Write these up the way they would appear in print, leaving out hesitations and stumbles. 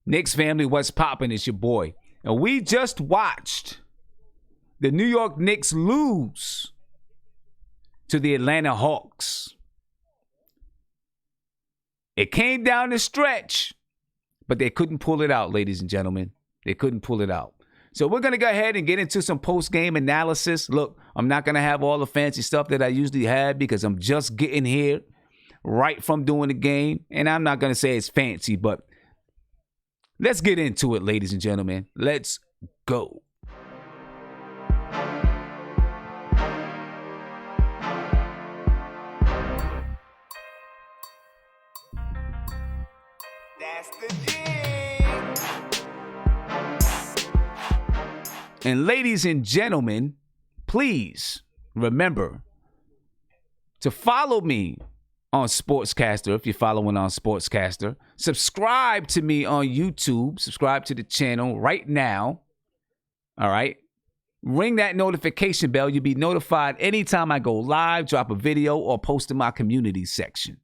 Knicks family, what's poppin'? It's your boy. And we just watched the New York Knicks lose to the Atlanta Hawks. It came down the stretch, but they couldn't pull it out, ladies and gentlemen. They couldn't pull it out. So we're going to go ahead and get into some post-game analysis. Look, I'm not going to have all the fancy stuff that I usually have because I'm just getting here right from doing the game. And I'm not going to say it's fancy, but let's get into it, ladies and gentlemen. Let's go. That's the game. And ladies and gentlemen, please remember to follow me on Sportscaster if you're following on Sportscaster. Subscribe to me on YouTube. Subscribe to the channel right now. All right? Ring that notification bell. You'll be notified anytime I go live, drop a video, or post in my community section.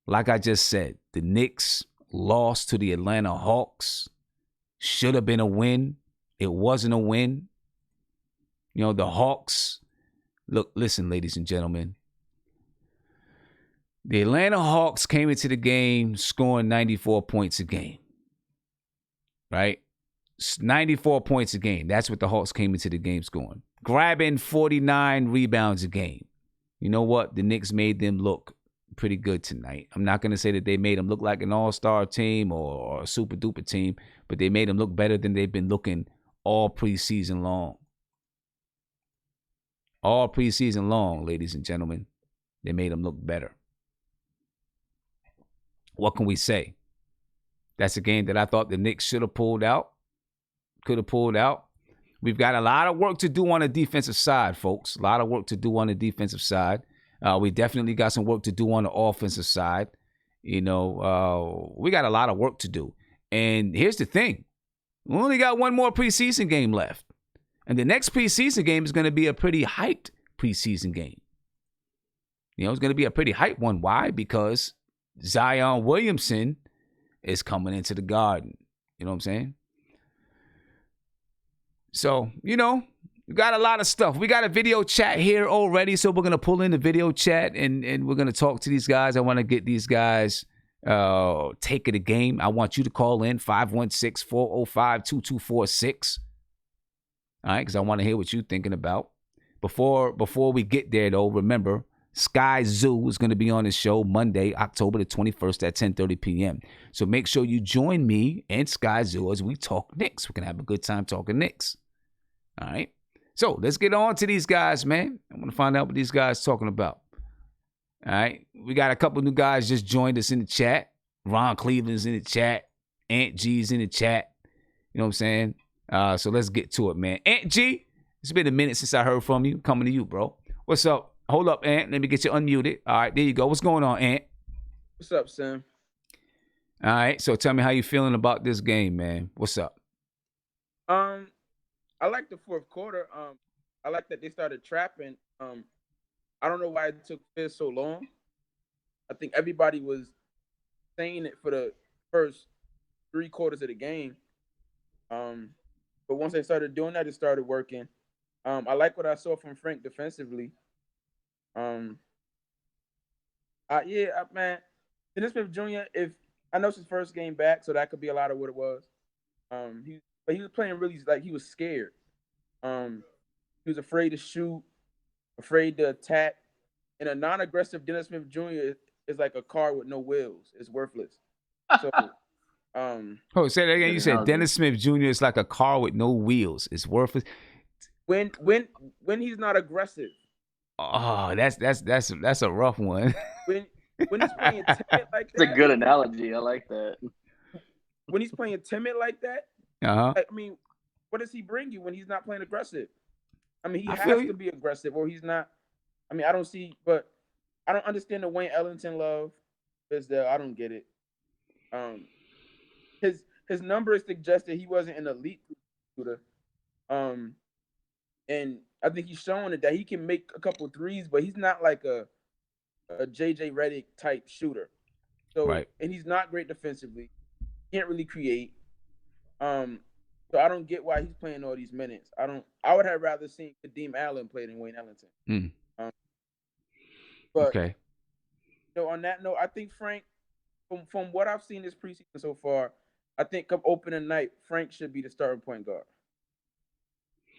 Like I just said, the Knicks lost to the Atlanta Hawks. Should have been a win. It wasn't a win. You know, the Hawks. Look, listen, ladies and gentlemen. The Atlanta Hawks came into the game scoring 94 points a game. Right? 94 points a game. That's what the Hawks came into the game scoring. Grabbing 49 rebounds a game. You know what? The Knicks made them look pretty good tonight. I'm not going to say that they made them look like an all-star team or a super-duper team, but they made them look better than they've been looking all preseason long. All preseason long, ladies and gentlemen. They made them look better. What can we say? That's a game that I thought the Knicks should have pulled out. Could have pulled out. We've got a lot of work to do on the defensive side, folks. A lot of work to do on the defensive side. We definitely got some work to do on the offensive side. You know, we got a lot of work to do. And here's the thing. We only got one more preseason game left. And the next preseason game is going to be a pretty hyped preseason game. You know, it's going to be a pretty hyped one. Why? Because Zion Williamson is coming into the Garden. You know what I'm saying? So, you know, we got a lot of stuff. We got a video chat here already, so we're going to pull in the video chat and we're going to talk to these guys. I want to get these guys take of the game. I want you to call in 516-405-2246. All right, because I want to hear what you're thinking about. Before we get there, though, remember, Sky Zoo is going to be on the show Monday, October the 21st at 10:30 p.m. So make sure you join me and Sky Zoo as we talk Knicks. We're going to have a good time talking Knicks. All right. So let's get on to these guys, man. I want to find out what these guys talking about. All right. We got a couple new guys just joined us in the chat. Ron Cleveland's in the chat. Aunt G's in the chat. You know what I'm saying? So let's get to it, man. Aunt G, it's been a minute since I heard from you. Coming to you, bro. What's up? Hold up, Aunt. Let me get you unmuted. All right, there you go. What's going on, Aunt? What's up, Sam? All right. So tell me how you feeling about this game, man. What's up? I like the fourth quarter. I like that they started trapping. I don't know why it took Fizz so long. I think everybody was saying it for the first 3 quarters of the game. But once they started doing that, it started working. I like what I saw from Frank defensively. Man, Dennis Smith Jr., if I know it's his first game back, so that could be a lot of what it was. He was playing really like he was scared. He was afraid to shoot, afraid to attack. And a non-aggressive Dennis Smith Jr. is like a car with no wheels. It's worthless. So, say that again. You said Dennis Smith Jr. is like a car with no wheels. It's worthless. When he's not aggressive. Oh, that's a rough one. When he's playing timid like that. It's a good analogy. I like that. When he's playing timid like that, I mean, what does he bring you when he's not playing aggressive? I mean, he has to be aggressive or he's not. I mean, I don't understand the Wayne Ellington love. Fizdale, I don't get it. His numbers suggest that he wasn't an elite shooter. And I think he's showing it that he can make a couple threes, but he's not like a JJ Redick type shooter. So and he's not great defensively. Can't really create. So I don't get why he's playing all these minutes. I would have rather seen Kadeem Allen play than Wayne Ellington. But on that note, I think Frank, from what I've seen this preseason so far, I think come opening night, Frank should be the starting point guard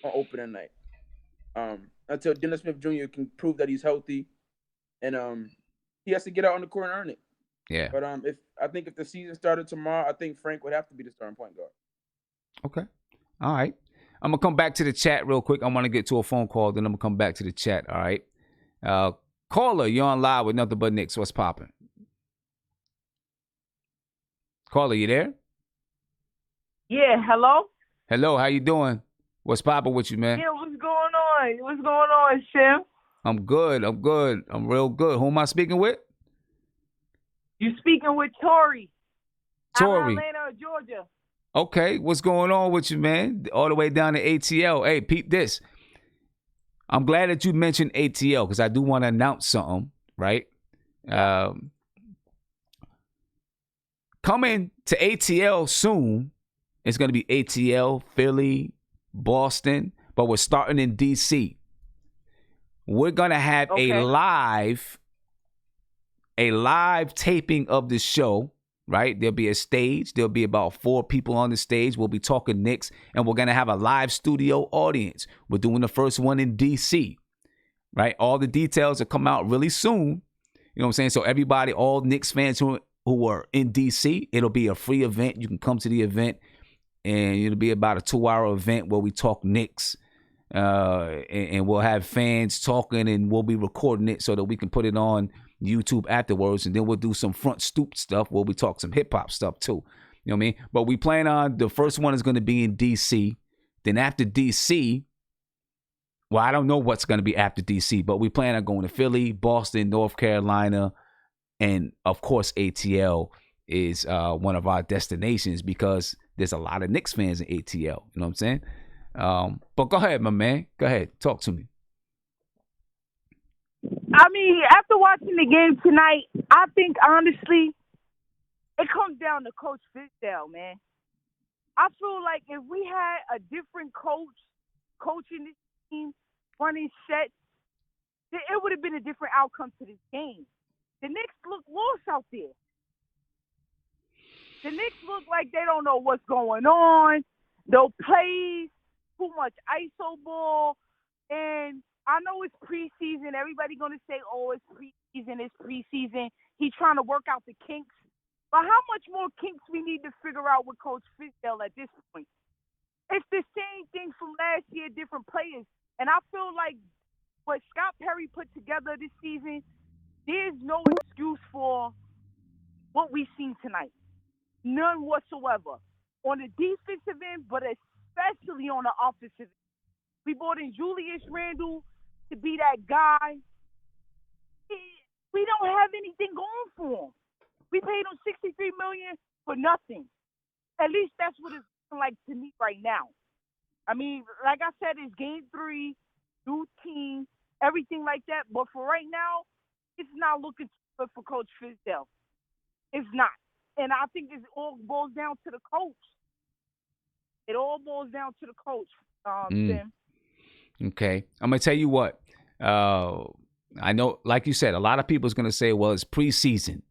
on opening night. Until Dennis Smith Jr. can prove that he's healthy, and he has to get out on the court and earn it. Yeah. But if the season started tomorrow, I think Frank would have to be the starting point guard. Okay. All right. I'm gonna come back to the chat real quick. I want to get to a phone call, then I'm gonna come back to the chat. All right. Caller, you're on live with Nothing But Knicks. What's popping? Caller, you there? Yeah. Hello. Hello. How you doing? What's popping with you, man? Yeah. What's going on? What's going on, Sim? I'm good. I'm real good. Who am I speaking with? You speaking with Tori. Tori. Atlanta, Georgia. Okay, what's going on with you, man? All the way down to ATL. Hey, peep this. I'm glad that you mentioned ATL because I do want to announce something, right? Coming to ATL soon. It's going to be ATL, Philly, Boston, but we're starting in DC. We're going to have a live taping of the show. Right? There'll be a stage. There'll be about 4 people on the stage. We'll be talking Knicks, and we're going to have a live studio audience. We're doing the first one in D.C., right? All the details will come out really soon. You know what I'm saying? So everybody, all Knicks fans who are in D.C., it'll be a free event. You can come to the event, and it'll be about a 2-hour event where we talk Knicks, and we'll have fans talking, and we'll be recording it so that we can put it on YouTube afterwards, and then we'll do some front stoop stuff where we talk some hip hop stuff too. You know what I mean? But we plan on the first one is going to be in DC. Then after DC, well, I don't know what's going to be after DC, but we plan on going to Philly, Boston, North Carolina, and of course ATL is one of our destinations because there's a lot of Knicks fans in ATL. You know what I'm saying? But go ahead, my man. Go ahead, talk to me. I mean, after watching the game tonight, I think, honestly, it comes down to Coach Fizdale, man. I feel like if we had a different coach coaching this team, running sets, it would have been a different outcome to this game. The Knicks look lost out there. The Knicks look like they don't know what's going on. No plays, too much ISO ball, and I know it's preseason. Everybody going to say, oh, it's preseason. He's trying to work out the kinks. But how much more kinks we need to figure out with Coach Fizdale at this point? It's the same thing from last year, different players. And I feel like what Scott Perry put together this season, there's no excuse for what we've seen tonight. None whatsoever. On the defensive end, but especially on the offensive end. We brought in Julius Randle to be that guy. We don't have anything going for him. We paid him $63 million for nothing. At least that's what it's like to me right now. I mean, like I said, it's game 3, new team, everything like that. But for right now, it's not looking good for Coach Fizdale. It's not. And I think it all boils down to the coach. It all boils down to the coach, Tim. Okay. I'm going to tell you what. I know, like you said, a lot of people is going to say, well, it's preseason.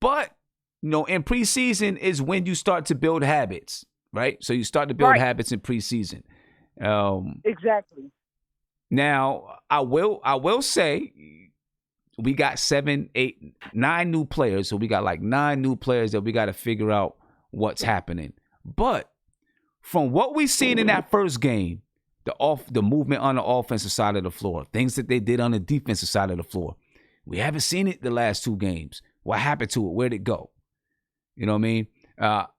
But, you know, in preseason is when you start to build habits, right? So you start to build habits in preseason. Exactly. Now, I will say we got 7, 8, 9 new players. So we got like 9 new players that we got to figure out what's happening. But from what we seen in that first game, the movement on the offensive side of the floor, things that they did on the defensive side of the floor, we haven't seen it the last 2 games. What happened to it? Where'd it go? You know what I mean?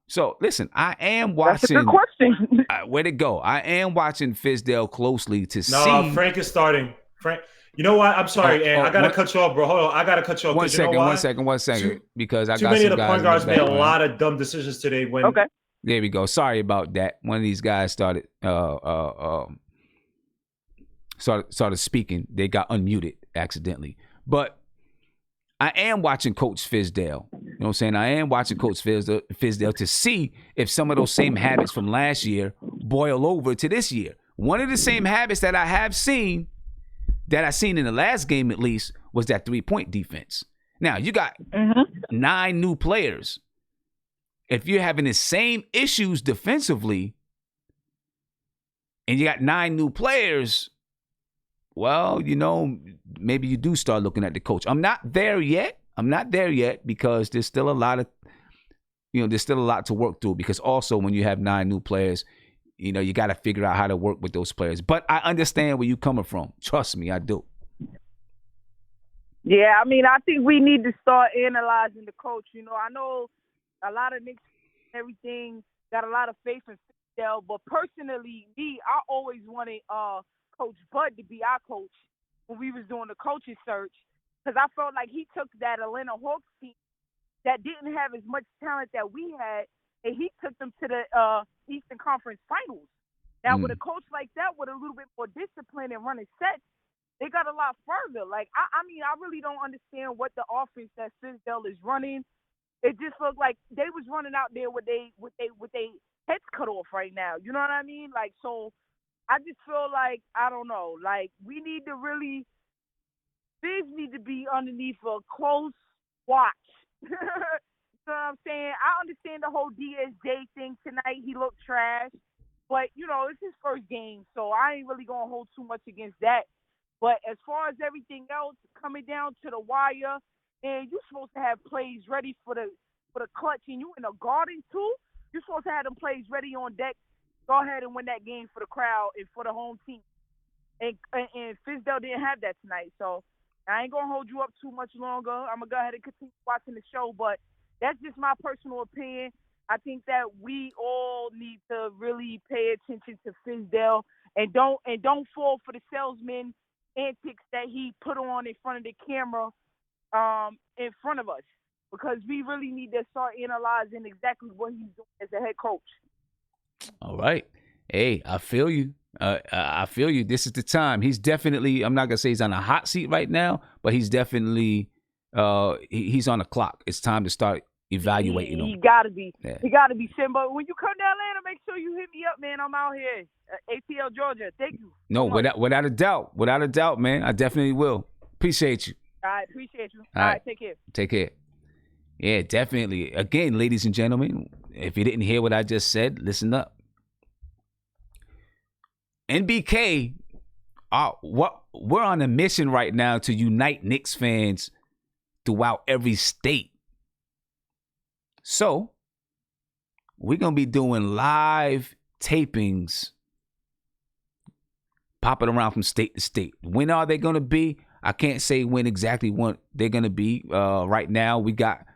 So listen, I am watching. That's a good question. Where'd it go? I am watching Fizdale closely to see. No, Frank is starting. Frank, you know what? I'm sorry, I gotta cut you off, bro. Hold on, I gotta cut you off. One second. Because I got many some of the guys point guards made a background. lot of dumb decisions today. When There we go. Sorry about that. One of these guys started speaking. They got unmuted accidentally. But I am watching Coach Fizdale. You know what I'm saying? I am watching Coach Fizdale to see if some of those same habits from last year boil over to this year. One of the same habits that I have seen, that I seen in the last game at least, was that 3-point defense. Now, you got 9 new players. If you're having the same issues defensively and you got 9 new players, well, you know, maybe you do start looking at the coach. I'm not there yet because there's still a lot of, there's still a lot to work through, because also when you have 9 new players, you got to figure out how to work with those players. But I understand where you're coming from. Trust me, I do. Yeah, I mean, I think we need to start analyzing the coach. I know a lot of Knicks and everything got a lot of faith in Fizdale, but personally, I always wanted Coach Bud to be our coach when we was doing the coaching search, because I felt like he took that Atlanta Hawks team that didn't have as much talent that we had, and he took them to the Eastern Conference Finals. Now, with a coach like that, with a little bit more discipline and running sets, they got a lot further. Like, I mean, I really don't understand what the offense that Fizdale is running. It just looked like they was running out there with they heads cut off right now. You know what I mean? Like, so I just feel like, I don't know, like, we need to really, Fizz need to be underneath a close watch. You know what I'm saying? I understand the whole DSJ thing tonight. He looked trash. But, it's his first game, so I ain't really going to hold too much against that. But as far as everything else, coming down to the wire, and you're supposed to have plays ready for the clutch, and you in the Garden too, you're supposed to have them plays ready on deck. Go ahead and win that game for the crowd and for the home team. And Fizdale didn't have that tonight, so I ain't going to hold you up too much longer. I'm going to go ahead and continue watching the show, but that's just my personal opinion. I think that we all need to really pay attention to Fizdale and don't fall for the salesman antics that he put on in front of the camera in front of us, because we really need to start analyzing exactly what he's doing as a head coach. All right. Hey, I feel you. I feel you. This is the time. He's definitely, I'm not going to say he's on a hot seat right now, but he's definitely, he's on the clock. It's time to start evaluating him. He got to be. Yeah. He got to be, Simba. When you come to Atlanta, make sure you hit me up, man. I'm out here. ATL, Georgia. Thank you. No, without a doubt. Without a doubt, man. I definitely will. Appreciate you. All right. Appreciate you. All right. Take care. Take care. Yeah, definitely. Again, ladies and gentlemen, if you didn't hear what I just said, listen up. NBK, we're on a mission right now to unite Knicks fans throughout every state. So, we're going to be doing live tapings, popping around from state to state. When are they going to be? I can't say when exactly when they're going to be. Right now, we got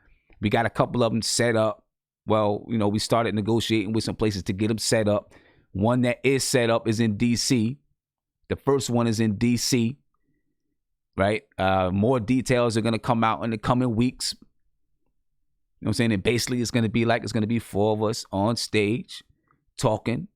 a couple of them set up. Well, we started negotiating with some places to get them set up. One that is set up is in D.C. The first one is in D.C., right? More details are going to come out in the coming weeks. You know what I'm saying? And basically, it's going to be 4 of us on stage talking.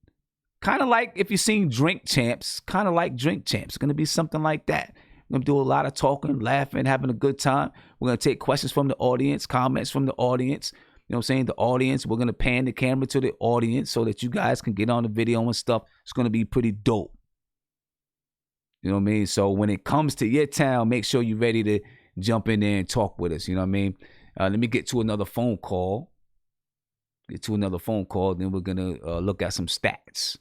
Kind of like if you've seen Drink Champs, It's going to be something like that. We're going to do a lot of talking, laughing, having a good time. We're going to take questions from the audience, comments from the audience. You know what I'm saying? The audience, we're going to pan the camera to the audience so that you guys can get on the video and stuff. It's going to be pretty dope. You know what I mean? So when it comes to your town, make sure you're ready to jump in there and talk with us. You know what I mean? Let me get to another phone call. Then we're going to look at some stats.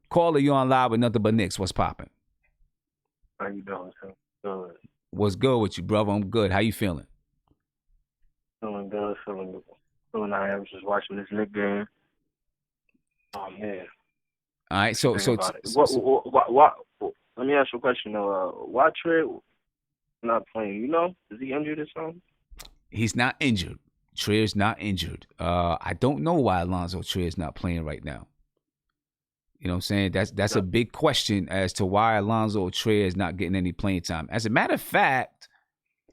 Caller, you on live with Nothing But Knicks. What's popping? How you doing, sir? Good. What's good with you, brother? I'm good. How you feeling? Feeling good. I am just watching this Knicks game. Oh, man. All right, so what, let me ask you a question, though. Why Trey not playing? Is he injured or something? He's not injured. Trey's not injured. I don't know why Alonzo Trey is not playing right now. You know what I'm saying? That's a big question as to why Alonzo Trey is not getting any playing time. As a matter of fact,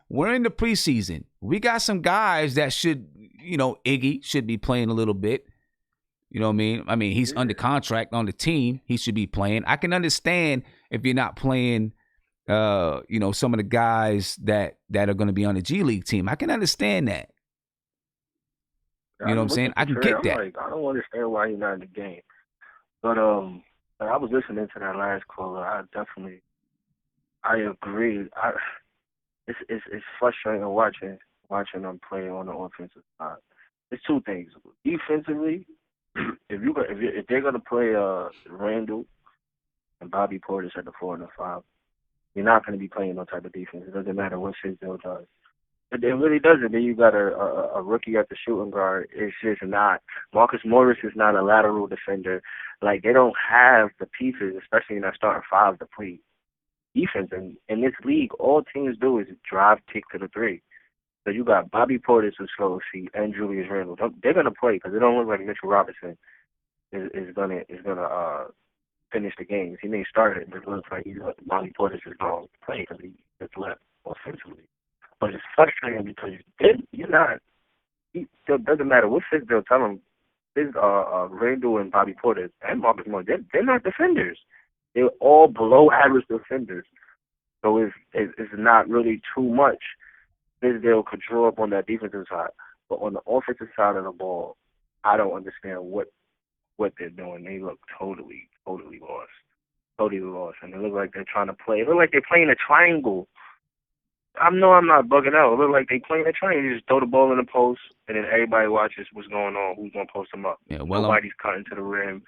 we're in the preseason. We got some guys that should, Iggy should be playing a little bit. You know what I mean? He's under contract on the team. He should be playing. I can understand if you're not playing, some of the guys that are going to be on the G League team. I can understand that. You know what I'm saying? I can get that. Like, I don't understand why he's not in the game. But I was listening to that last caller. I agree. It's frustrating watching them play on the offensive side. It's two things. Defensively, if they're gonna play Randall and Bobby Portis at the 4 and the 5, you're not gonna be playing no type of defense. It doesn't matter what Fizdale does. It really doesn't. Then you got a rookie at the shooting guard. It's just not. Marcus Morris is not a lateral defender. Like, they don't have the pieces, especially in that starting 5, to play defense. And in this league, all teams do is drive, kick to the 3. So you got Bobby Portis who's slow feet and Julius Randle. They're gonna play because it don't look like Mitchell Robinson is gonna finish the games. He may start it, but it looks like Bobby Portis is gonna play because he gets left offensively. But it's frustrating because you're not. It doesn't matter what Fizdale tell him. Randall and Bobby Portis and Marcus Morris, they're not defenders. They're all below average defenders. So it's not really too much Fizdale could draw up on that defensive side. But on the offensive side of the ball, I don't understand what they're doing. They look totally lost. Totally lost. And it looks like they're trying to play. It looks like they're playing a triangle. I'm not bugging out. It looks like they playing a triangle. You just throw the ball in the post, and then everybody watches what's going on, who's going to post them up. Yeah, well, nobody's cutting to the rim.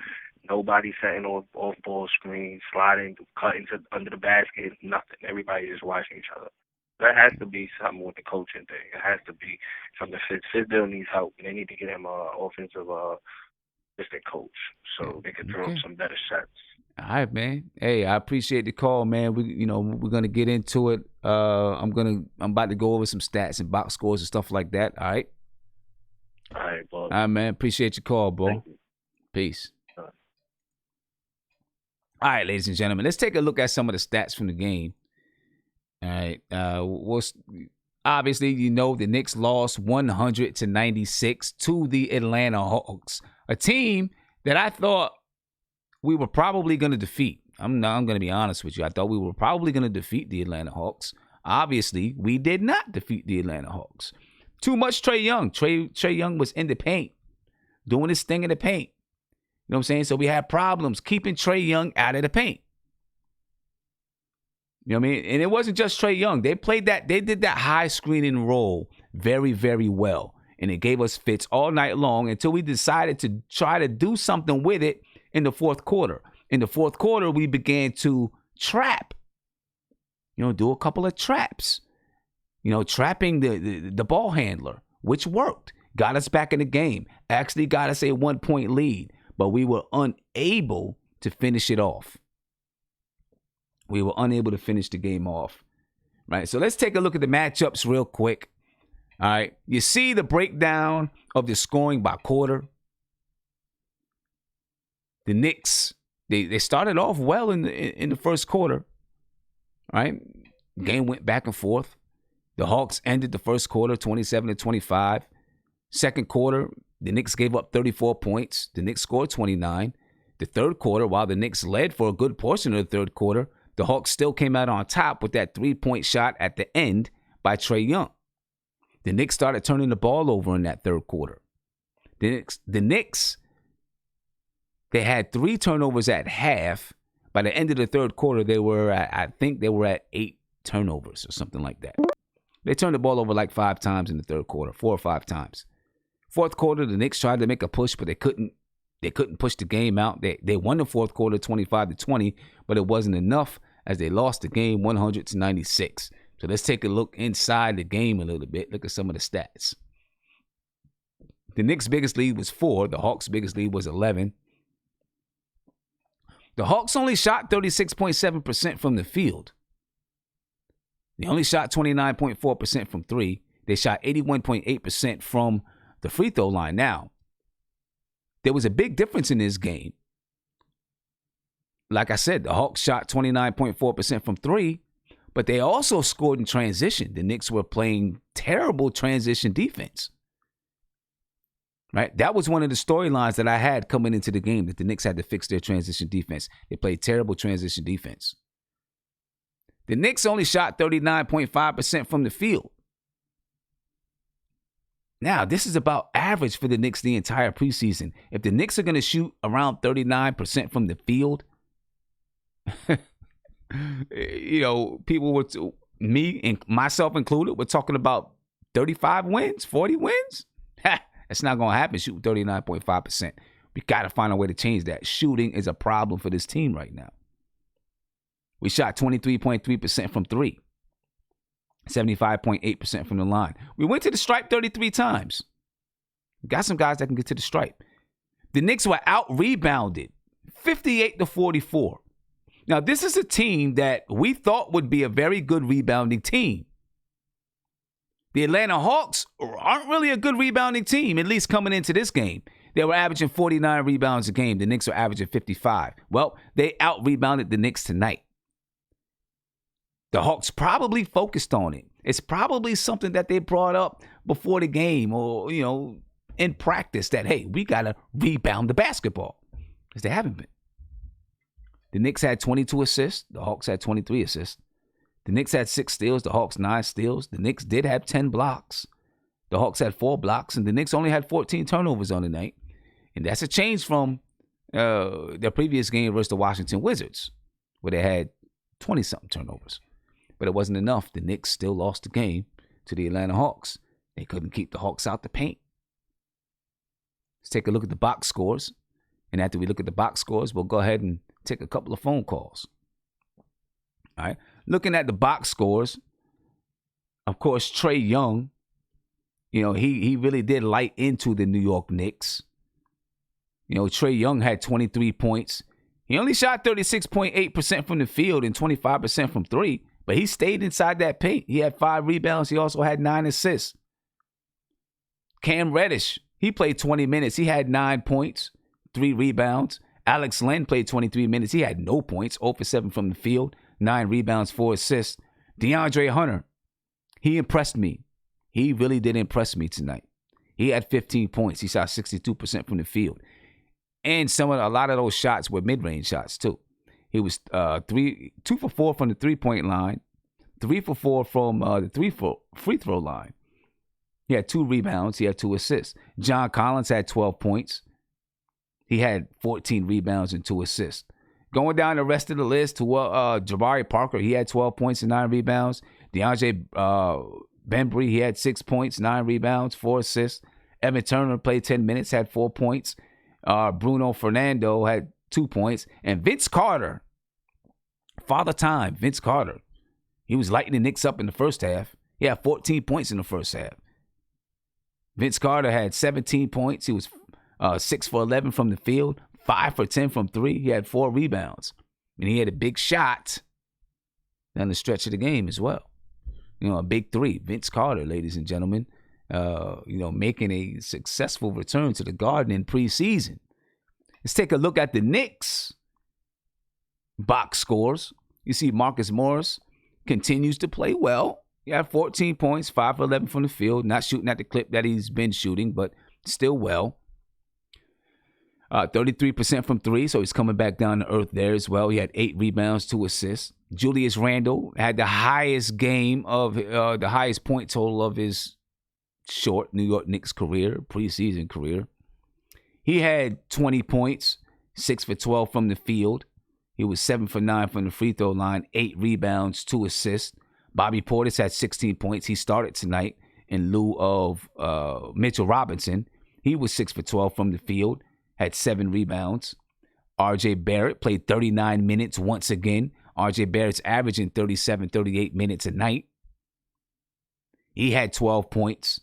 Nobody's setting off ball screens, sliding, cutting to under the basket, nothing. Everybody's just watching each other. That has to be something with the coaching thing. It has to be something. Fizdale needs help. They need to get him an offensive assistant coach so they can throw up some better sets. All right, man. Hey, I appreciate the call, man. We're gonna get into it. I'm about to go over some stats and box scores and stuff like that. All right. All right, bro. All right, man. Appreciate your call, bro. Peace. All right, ladies and gentlemen, let's take a look at some of the stats from the game. All right. Obviously, the Knicks lost 100-96 to the Atlanta Hawks, a team that I thought we were probably going to defeat. I'm going to be honest with you. I thought we were probably going to defeat the Atlanta Hawks. Obviously, we did not defeat the Atlanta Hawks. Too much Trae Young. Trae Young was in the paint, doing his thing in the paint. You know what I'm saying? So we had problems keeping Trae Young out of the paint. You know what I mean? And it wasn't just Trae Young. They did that high screening role very, very well. And it gave us fits all night long until we decided to try to do something with it in the fourth quarter. In the fourth quarter, we began to trap. Do a couple of traps. Trapping the ball handler, which worked. Got us back in the game. Actually got us a 1-point lead. But we were unable to finish it off. We were unable to finish the game off. Right? So let's take a look at the matchups real quick. All right. You see the breakdown of the scoring by quarter. The Knicks, they started off well in the first quarter. Right? Game went back and forth. The Hawks ended the first quarter 27-25. Second quarter, the Knicks gave up 34 points. The Knicks scored 29. The third quarter, while the Knicks led for a good portion of the third quarter, the Hawks still came out on top with that 3-point shot at the end by Trae Young. The Knicks started turning the ball over in that third quarter. The Knicks, they had 3 turnovers at half. By the end of the third quarter, I think they were at 8 turnovers or something like that. They turned the ball over like 5 times in the third quarter, 4 or 5 times. Fourth quarter, the Knicks tried to make a push, but they couldn't. They couldn't push the game out. They won the fourth quarter 25-20, but it wasn't enough as they lost the game 100-96. So let's take a look inside the game a little bit. Look at some of the stats. The Knicks' biggest lead was 4. The Hawks' biggest lead was 11. The Hawks only shot 36.7% from the field. They only shot 29.4% from 3. They shot 81.8% from the free throw line. Now, there was a big difference in this game. Like I said, the Hawks shot 29.4% from 3, but they also scored in transition. The Knicks were playing terrible transition defense. Right? That was one of the storylines that I had coming into the game, that the Knicks had to fix their transition defense. They played terrible transition defense. The Knicks only shot 39.5% from the field. Now, this is about average for the Knicks the entire preseason. If the Knicks are going to shoot around 39% from the field, people were, me and myself included, we're talking about 35 wins, 40 wins. That's not going to happen, shooting 39.5%. We got to find a way to change that. Shooting is a problem for this team right now. We shot 23.3% from three. 75.8% from the line. We went to the stripe 33 times. Got some guys that can get to the stripe. The Knicks were out-rebounded 58-44. Now, this is a team that we thought would be a very good rebounding team. The Atlanta Hawks aren't really a good rebounding team, at least coming into this game. They were averaging 49 rebounds a game. The Knicks were averaging 55. Well, they out-rebounded the Knicks tonight. The Hawks probably focused on it. It's probably something that they brought up before the game or, in practice that, hey, we got to rebound the basketball, because they haven't been. The Knicks had 22 assists. The Hawks had 23 assists. The Knicks had 6 steals. The Hawks 9 steals. The Knicks did have 10 blocks. The Hawks had 4 blocks, and the Knicks only had 14 turnovers on the night. And that's a change from their previous game versus the Washington Wizards, where they had 20-something turnovers. But it wasn't enough. The Knicks still lost the game to the Atlanta Hawks. They couldn't keep the Hawks out the paint. Let's take a look at the box scores. And after we look at the box scores, we'll go ahead and take a couple of phone calls. All right. Looking at the box scores, of course, Trae Young, he really did light into the New York Knicks. Trae Young had 23 points. He only shot 36.8% from the field and 25% from three. But he stayed inside that paint. He had 5 rebounds. He also had 9 assists. Cam Reddish, he played 20 minutes. He had 9 points, 3 rebounds. Alex Len played 23 minutes. He had no points, 0 for 7 from the field, 9 rebounds, 4 assists. DeAndre Hunter, he impressed me. He really did impress me tonight. He had 15 points. He shot 62% from the field. And a lot of those shots were mid-range shots too. He was 2 for 4 from the three-point line, 3 for 4 from the free throw line. He had 2 rebounds. He had 2 assists. John Collins had 12 points. He had 14 rebounds and 2 assists. Going down the rest of the list to Jabari Parker, he had 12 points and 9 rebounds. DeAndre Bembry, he had 6 points, 9 rebounds, 4 assists. Evan Turner played 10 minutes, had 4 points. Bruno Fernando had 2 points. And Vince Carter, Father Time, Vince Carter, he was lighting the Knicks up in the first half. He had 14 points in the first half. Vince Carter had 17 points. He was 6 for 11 from the field, 5 for 10 from 3. He had 4 rebounds. And he had a big shot down the stretch of the game as well. A big 3. Vince Carter, ladies and gentlemen, making a successful return to the Garden in preseason. Let's take a look at the Knicks box scores. You see Marcus Morris continues to play well. He had 14 points, 5 for 11 from the field. Not shooting at the clip that he's been shooting, but still well. 33% from 3, so he's coming back down to earth there as well. He had 8 rebounds, 2 assists. Julius Randle had the highest game of the highest point total of his short New York Knicks career, preseason career. He had 20 points, 6 for 12 from the field. He was 7 for 9 from the free throw line, 8 rebounds, 2 assists. Bobby Portis had 16 points. He started tonight in lieu of Mitchell Robinson. He was 6 for 12 from the field, had 7 rebounds. R.J. Barrett played 39 minutes once again. R.J. Barrett's averaging 38 minutes a night. He had 12 points,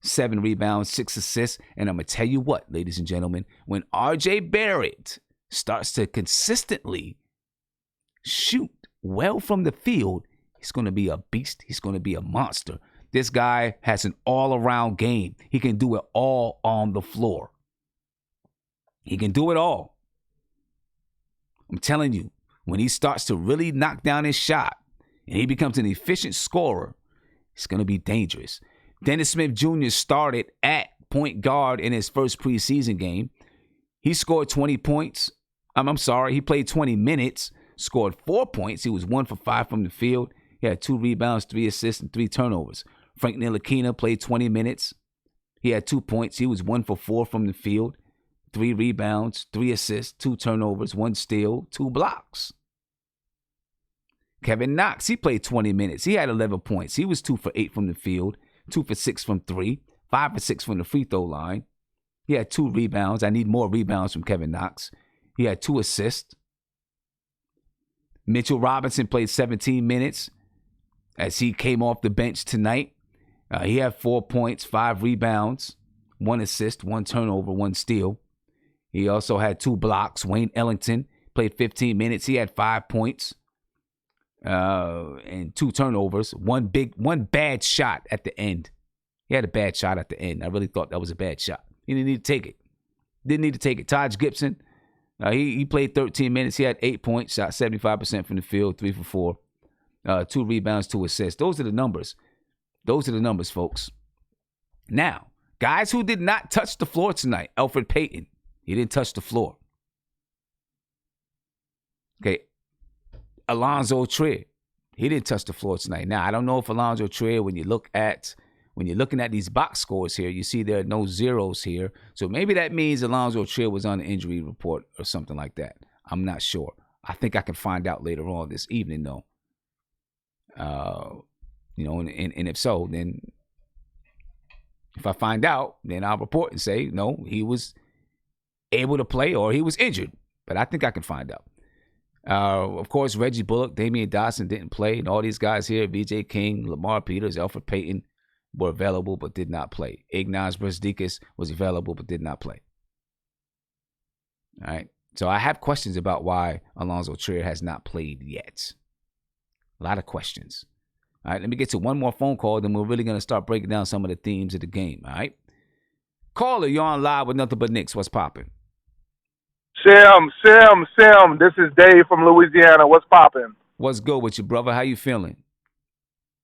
7 rebounds, 6 assists. And I'm going to tell you what, ladies and gentlemen, when R.J. Barrett starts to consistently shoot well from the field, he's going to be a beast. He's going to be a monster. This guy has an all-around game. He can do it all on the floor. He can do it all. I'm telling you, when he starts to really knock down his shot and he becomes an efficient scorer, it's going to be dangerous. Dennis Smith Jr. started at point guard in his first preseason game. He scored 20 points. He played 20 minutes, scored 4 points. He was 1 for 5 from the field. He had 2 rebounds, 3 assists, and 3 turnovers. Frank Ntilikina played 20 minutes, He had 2 points. He was 1 for 4 from the field, 3 rebounds, 3 assists, 2 turnovers, 1 steal, 2 blocks. Kevin Knox, he played 20 minutes. He had 11 points. He was 2 for 8 from the field, 2 for 6 from 3, 5 for 6 from the free throw line. He had 2 rebounds. I need more rebounds from Kevin Knox. He had 2 assists. Mitchell Robinson played 17 minutes as he came off the bench tonight. He had 4 points, 5 rebounds, 1 assist, 1 turnover, 1 steal. He also had 2 blocks. Wayne Ellington played 15 minutes. He had 5 points and 2 turnovers, 1 bad shot at the end. He had a bad shot at the end. I really thought that was a bad shot. He didn't need to take it. Didn't need to take it. Taj Gibson, he played 13 minutes. He had 8 points, shot 75% from the field, 3 for 4, 2 rebounds, 2 assists. Those are the numbers. Those are the numbers, folks. Now, guys who did not touch the floor tonight. Elfrid Payton, he didn't touch the floor. Okay. Alonzo Trier, he didn't touch the floor tonight. Now, I don't know if Alonzo Trier, when you're looking at these box scores here, you see there are no zeros here. So maybe that means Alonzo Trier was on the injury report or something like that. I'm not sure. I think I can find out later on this evening, though. And if so, then if I find out, then I'll report and say, no, he was able to play or he was injured. But I think I can find out. Of course, Reggie Bullock, Damian Dotson didn't play. And all these guys here, B.J. King, Lamar Peters, Elfrid Payton, were available but did not play. Ignaz Brazdeikis was available but did not play. All right. So I have questions about why Alonzo Trier has not played yet. A lot of questions. All right, let me get to one more phone call, then we're really going to start breaking down some of the themes of the game, all right? Caller, you're on live with Nothing But Knicks. What's popping? Sim, this is Dave from Louisiana. What's popping? What's good with you, brother? How you feeling?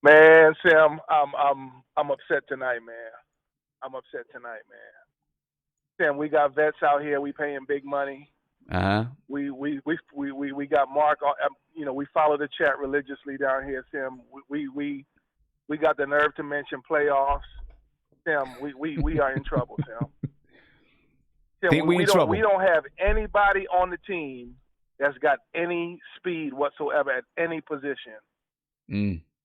Man, Sim, I'm upset tonight, man. I'm upset tonight, man. Sim, we got vets out here. We paying big money. Uh-huh. We got Mark. We follow the chat religiously down here, Sim. We got the nerve to mention playoffs. Sim, we are in trouble, Sim. Sim, we don't have anybody on the team that's got any speed whatsoever at any position.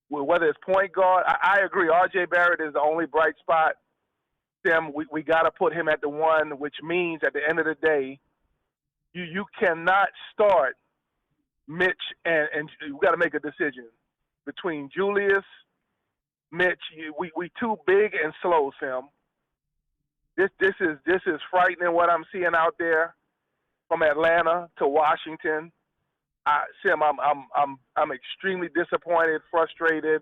Whether it's point guard, I agree. R.J. Barrett is the only bright spot. Sim, we got to put him at the 1, which means at the end of the day, you cannot start Mitch and you got to make a decision between Julius, Mitch. We too big and slow, Sim. This is frightening what I'm seeing out there from Atlanta to Washington. Sim, I'm extremely disappointed, frustrated.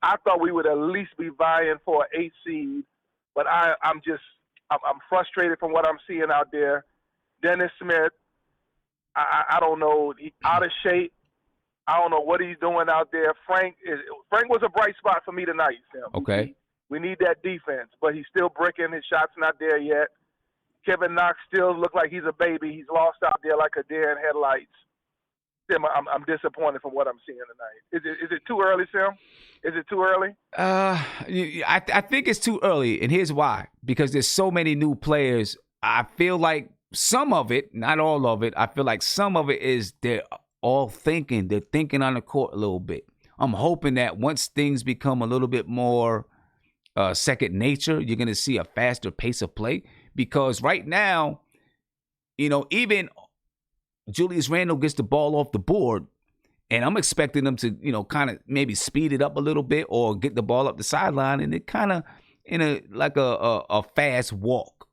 I thought we would at least be vying for an 8 seed, but I'm frustrated from what I'm seeing out there. Dennis Smith, I don't know, he's out of shape. I don't know what he's doing out there. Frank was a bright spot for me tonight, Sam. Okay. We need that defense, but he's still bricking. His shot's not there yet. Kevin Knox still looks like he's a baby. He's lost out there like a deer in headlights. Sam, I'm disappointed from what I'm seeing tonight. Is it too early, Sam? Is it too early? I think it's too early, and here's why. Because there's so many new players. I feel like some of it, not all of it, I feel like some of it is they're all thinking. They're thinking on the court a little bit. I'm hoping that once things become a little bit more second nature, you're going to see a faster pace of play. Because right now, even Julius Randle gets the ball off the board, and I'm expecting them to, kind of maybe speed it up a little bit or get the ball up the sideline, and it kind of in a fast walk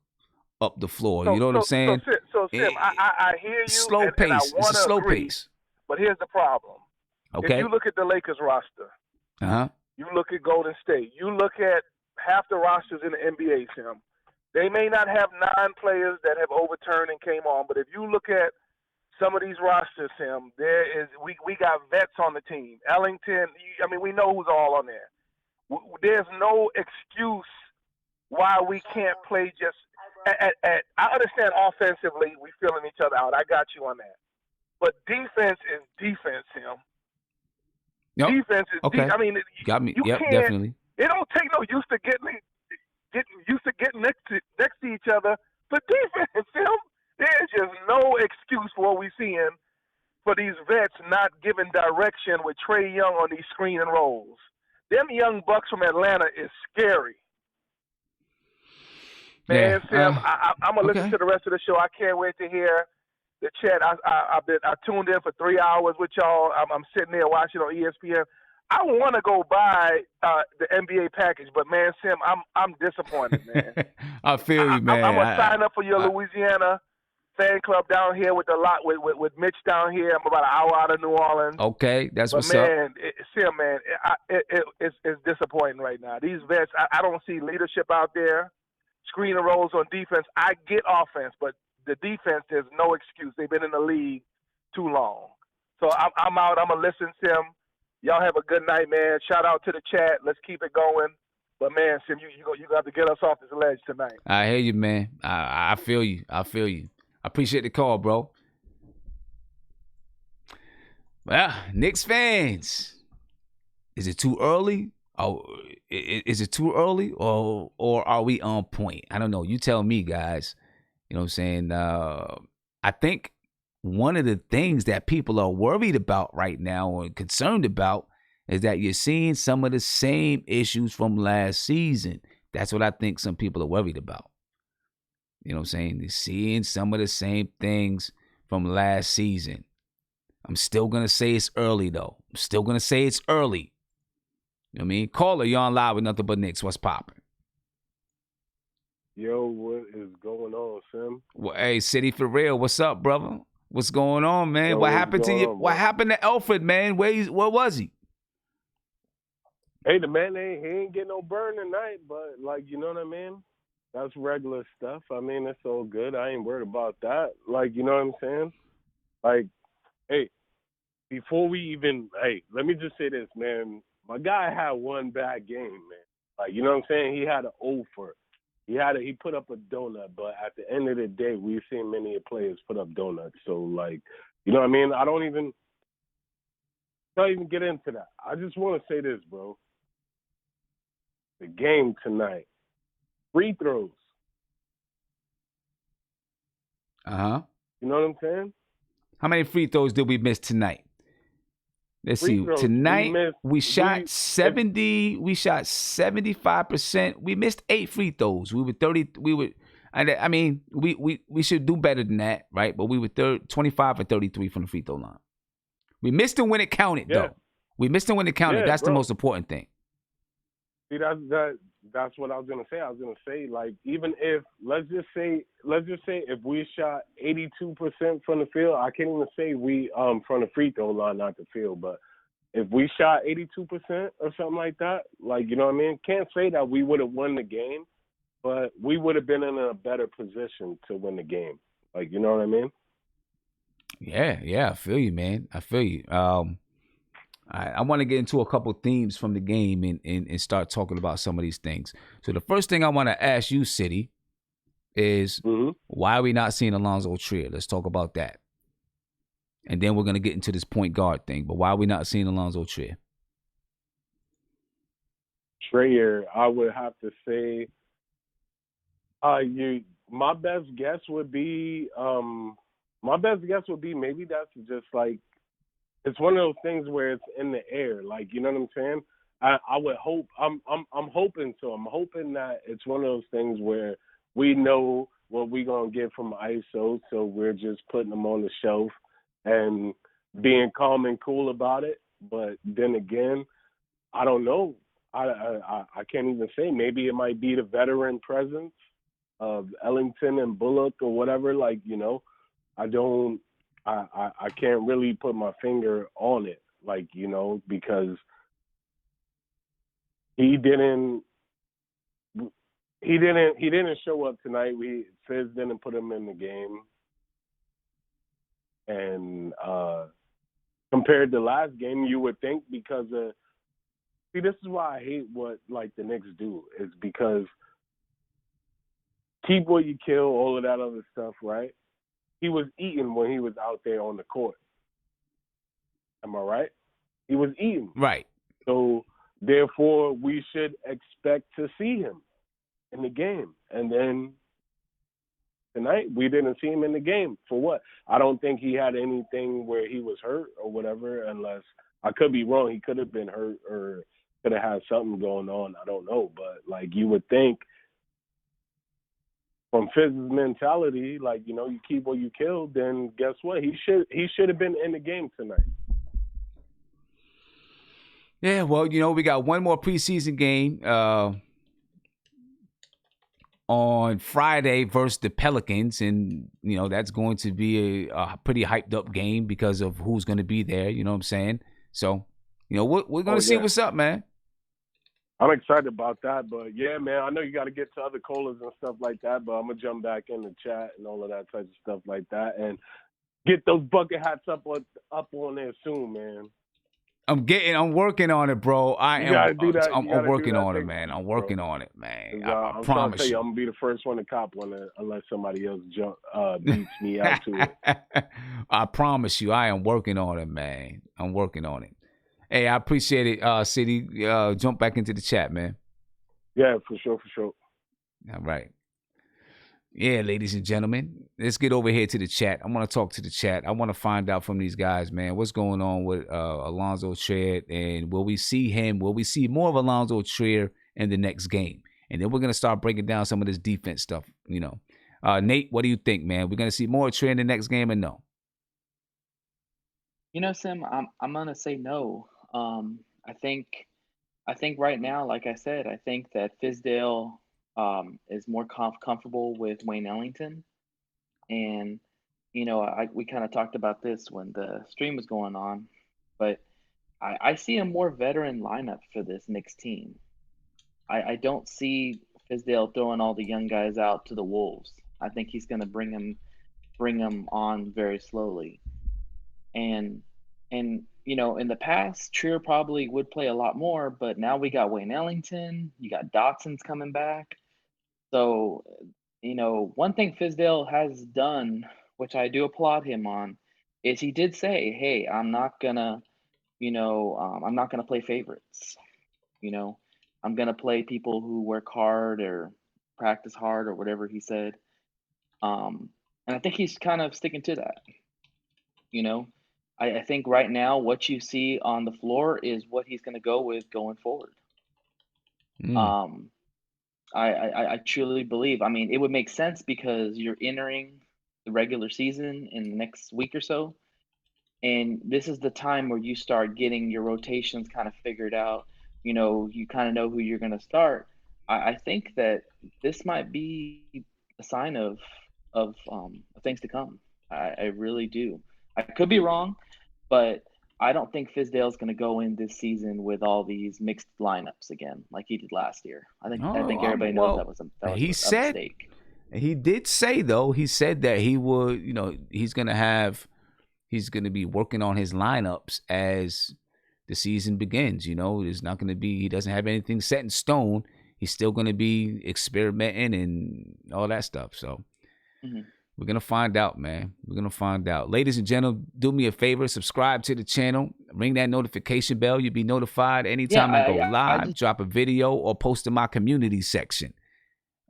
up the floor. You know what I'm saying? So Sim, I hear you. Slow pace. It's a slow pace. But here's the problem. Okay. If you look at the Lakers roster, you look at Golden State, you look at half the rosters in the NBA, Sim. They may not have 9 players that have overturned and came on, but if you look at some of these rosters, Sim, we got vets on the team. Ellington, we know who's all on there. There's no excuse why we can't play just I understand offensively we filling each other out. I got you on that. But defense is defense, Sim. Yep. Defense is okay. got me. You got me. You yep, can't, definitely. It don't take no use to getting used to getting next to each other for defense. There's just no excuse for what we're seeing for these vets not giving direction with Trae Young on these screen and rolls. Them young bucks from Atlanta is scary. Man, Sam, I'm gonna listen to the rest of the show. I can't wait to hear the chat. I tuned in for 3 hours with y'all. I'm sitting there watching on ESPN. I want to go buy the NBA package, but man, Sam, I'm disappointed, man. I feel you, man. I'm gonna sign up for your Louisiana fan club down here with Mitch down here. I'm about an hour out of New Orleans. Okay, that's what's up. Man, Sam, man, it's disappointing right now. These vets, I don't see leadership out there. Screen and rolls on defense. I get offense, but the defense, there's no excuse. They've been in the league too long. So I'm out. I'm going to listen, Sim. Y'all have a good night, man. Shout out to the chat. Let's keep it going. But, man, Sim, you got to get us off this ledge tonight. I hear you, man. I feel you. I appreciate the call, bro. Well, Knicks fans, is it too early? Oh, is it too early or are we on point? I don't know. You tell me, guys. You know what I'm saying? I think one of the things that people are worried about right now or concerned about is that you're seeing some of the same issues from last season. That's what I think some people are worried about. You know what I'm saying? They're seeing some of the same things from last season. I'm still going to say it's early, though. I'm still going to say it's early. You know what I mean? Caller, you're on live with Nothing But Knicks. What's popping? Yo, what is going on, Sim? Well, hey, City for real. What's up, brother? What's going on, man? Yo, what happened to you? What happened to Alfred, man? Where was he? Hey, the man he ain't getting no burn tonight, but like, you know what I mean? That's regular stuff. I mean, it's all good. I ain't worried about that. Like, you know what I'm saying? Like, hey, before we even, let me just say this, man. My guy had one bad game, man. Like, you know what I'm saying? He had an over. He put up a donut, but at the end of the day, we've seen many players put up donuts. So, like, you know what I mean? I don't even get into that. I just want to say this, bro. The game tonight. Free throws. Uh-huh. You know what I'm saying? How many free throws did we miss tonight? Let's see. Tonight we shot 75%. We missed 8 free throws. We should do better than that, right? But we were 25 or 33 from the free throw line. We missed them when it counted, though. We missed them when it counted. That's the most important thing. See, that's what I was gonna say. I was gonna say, like, even if let's just say if we shot 82% from the field, I can't even say we from the free throw line, not the field, but if we shot 82% or something like that, like, you know what I mean? Can't say that we would have won the game, but we would have been in a better position to win the game. Like, you know what I mean? Yeah, I feel you, man. I feel you. I want to get into a couple themes from the game and start talking about some of these things. So the first thing I want to ask you, City, is why are we not seeing Alonzo Trier? Let's talk about that. And then we're going to get into this point guard thing. But why are we not seeing Alonzo Trier? Trier, I would have to say, my best guess would be maybe that's just like, it's one of those things where it's in the air, like, you know what I'm saying? I would hope. I'm hoping so. I'm hoping that it's one of those things where we know what we're gonna get from ISO, so we're just putting them on the shelf and being calm and cool about it. But then again, I don't know. I can't even say. Maybe it might be the veteran presence of Ellington and Bullock or whatever. Like, you know, I can't really put my finger on it, like, you know, because he didn't show up tonight. Fizz didn't put him in the game, and compared to last game, you would think because this is why I hate what like the Knicks do, is because keep what you kill, all of that other stuff, right? He was eating when he was out there on the court. Am I right? He was eating. Right. So, therefore, we should expect to see him. in the game. And then tonight, we didn't see him in the game. For what? I don't think he had anything where he was hurt or whatever, unless I could be wrong. He could have been hurt or could have had something going on. I don't know. But, like, you would think from Fizz's mentality, like, you know, you keep what you kill, then guess what? He should have been in the game tonight. Yeah, well, you know, we got one more preseason game on Friday versus the Pelicans, and, you know, that's going to be a pretty hyped up game because of who's going to be there, you know what I'm saying? So, you know, we're going to see what's up, man. I'm excited about that, but yeah, man, I know you got to get to other callers and stuff like that, but I'm going to jump back in the chat and all of that type of stuff like that and get those bucket hats up on there soon, man. I'm working on it, bro. I'm working on it, thing, man. I'm working on it, man. I I'm promise trying to tell you. I'm going to be the first one to cop one unless somebody else beats me out to it. I promise you, I am working on it, man. I'm working on it. Hey, I appreciate it, City. Jump back into the chat, man. Yeah, for sure. All right. Yeah, ladies and gentlemen, let's get over here to the chat. I want to talk to the chat. I want to find out from these guys, man, what's going on with Alonzo Trier, and will we see him? Will we see more of Alonzo Trier in the next game? And then we're going to start breaking down some of this defense stuff, you know. Nate, what do you think, man? We're going to see more Trier in the next game or no? You know, Sim, I'm gonna say no. I think right now, like I said, I think that Fizdale is more comfortable with Wayne Ellington, and you know, we kind of talked about this when the stream was going on, but I see a more veteran lineup for this Knicks team. I don't see Fizdale throwing all the young guys out to the wolves. I think he's going to bring them on very slowly, and you know, in the past, Trier probably would play a lot more, but now we got Wayne Ellington, you got Dotson's coming back. So, you know, one thing Fizdale has done, which I do applaud him on, is he did say, "Hey, I'm not gonna play favorites. You know, I'm gonna play people who work hard or practice hard or whatever he said." And I think he's kind of sticking to that. You know, I think right now what you see on the floor is what he's going to go with going forward. I truly believe. I mean, it would make sense because you're entering the regular season in the next week or so, and this is the time where you start getting your rotations kind of figured out. You know, you kind of know who you're going to start. I think that this might be a sign of things to come. I really do. I could be wrong, but I don't think Fizdale's going to go in this season with all these mixed lineups again, like he did last year. I think everybody knows that was a mistake. He did say, though, he said that he would, you know, he's going to be working on his lineups as the season begins. You know, there's not going to be, he doesn't have anything set in stone. He's still going to be experimenting and all that stuff. So we're going to find out, man. We're going to find out. Ladies and gentlemen, do me a favor. Subscribe to the channel. Ring that notification bell. You'll be notified anytime I go live, drop a video, or post in my community section.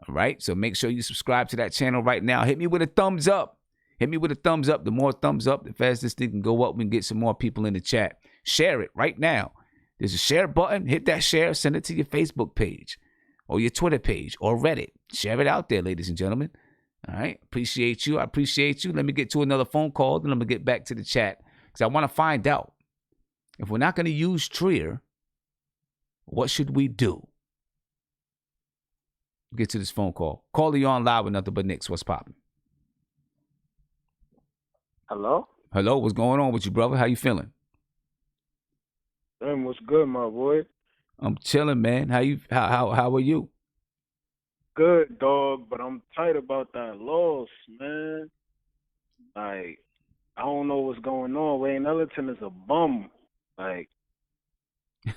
All right? So make sure you subscribe to that channel right now. Hit me with a thumbs up. Hit me with a thumbs up. The more thumbs up, the faster this thing can go up. We can get some more people in the chat. Share it right now. There's a share button. Hit that share. Send it to your Facebook page or your Twitter page or Reddit. Share it out there, ladies and gentlemen. All right. Appreciate you. I appreciate you. Let me get to another phone call. Then I'm going to get back to the chat because I want to find out if we're not going to use Trier, what should we do? Get to this phone call. Caller, you on live with nothing but Knicks. What's popping? Hello? Hello. What's going on with you, brother? How you feeling? What's good, my boy? I'm chilling, man. How are you? Good, dog, but I'm tight about that loss, man. Like, I don't know what's going on. Wayne Ellington is a bum. Like,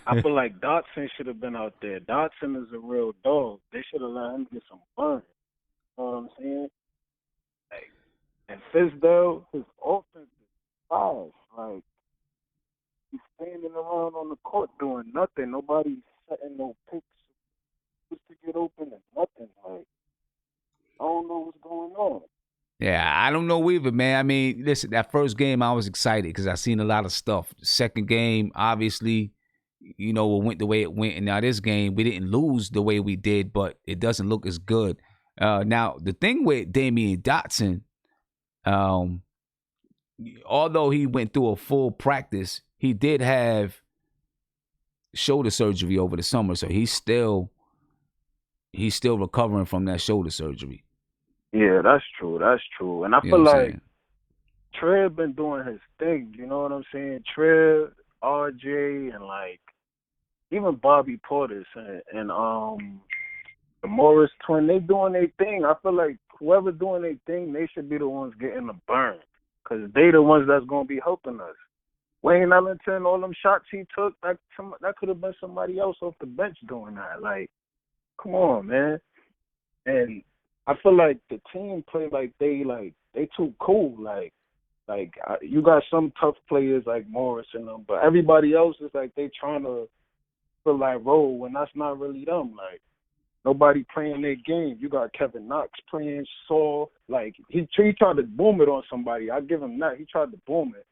I feel like Dotson should have been out there. Dotson is a real dog. They should have let him get some fun. You know what I'm saying? Like, and Fizdale, his offense is fast. Like, he's standing around on the court doing nothing. Nobody's setting no picks. to get open and nothing. Like, I don't know what's going on. Yeah, I don't know either, man. I mean, listen, that first game I was excited because I seen a lot of stuff. Second game, obviously, it went the way it went. And now this game, we didn't lose the way we did, but it doesn't look as good. Now, the thing with Damian Dotson, although he went through a full practice, he did have shoulder surgery over the summer, so he's still recovering from that shoulder surgery. Yeah, that's true. That's true. And I feel like Trev been doing his thing. You know what I'm saying? Trev, RJ, and like even Bobby Portis and the Morris twin, they doing their thing. I feel like whoever doing their thing, they should be the ones getting the burn, because they the ones that's gonna be helping us. Wayne Ellington, all them shots he took, that could have been somebody else off the bench doing that. Like, come on, man. And I feel like the team play like they too cool. Like you got some tough players like Morris and them, but everybody else is like they trying to feel like roll when that's not really them. Like, nobody playing their game. You got Kevin Knox playing soft. Like, he tried to boom it on somebody. I give him that. He tried to boom it.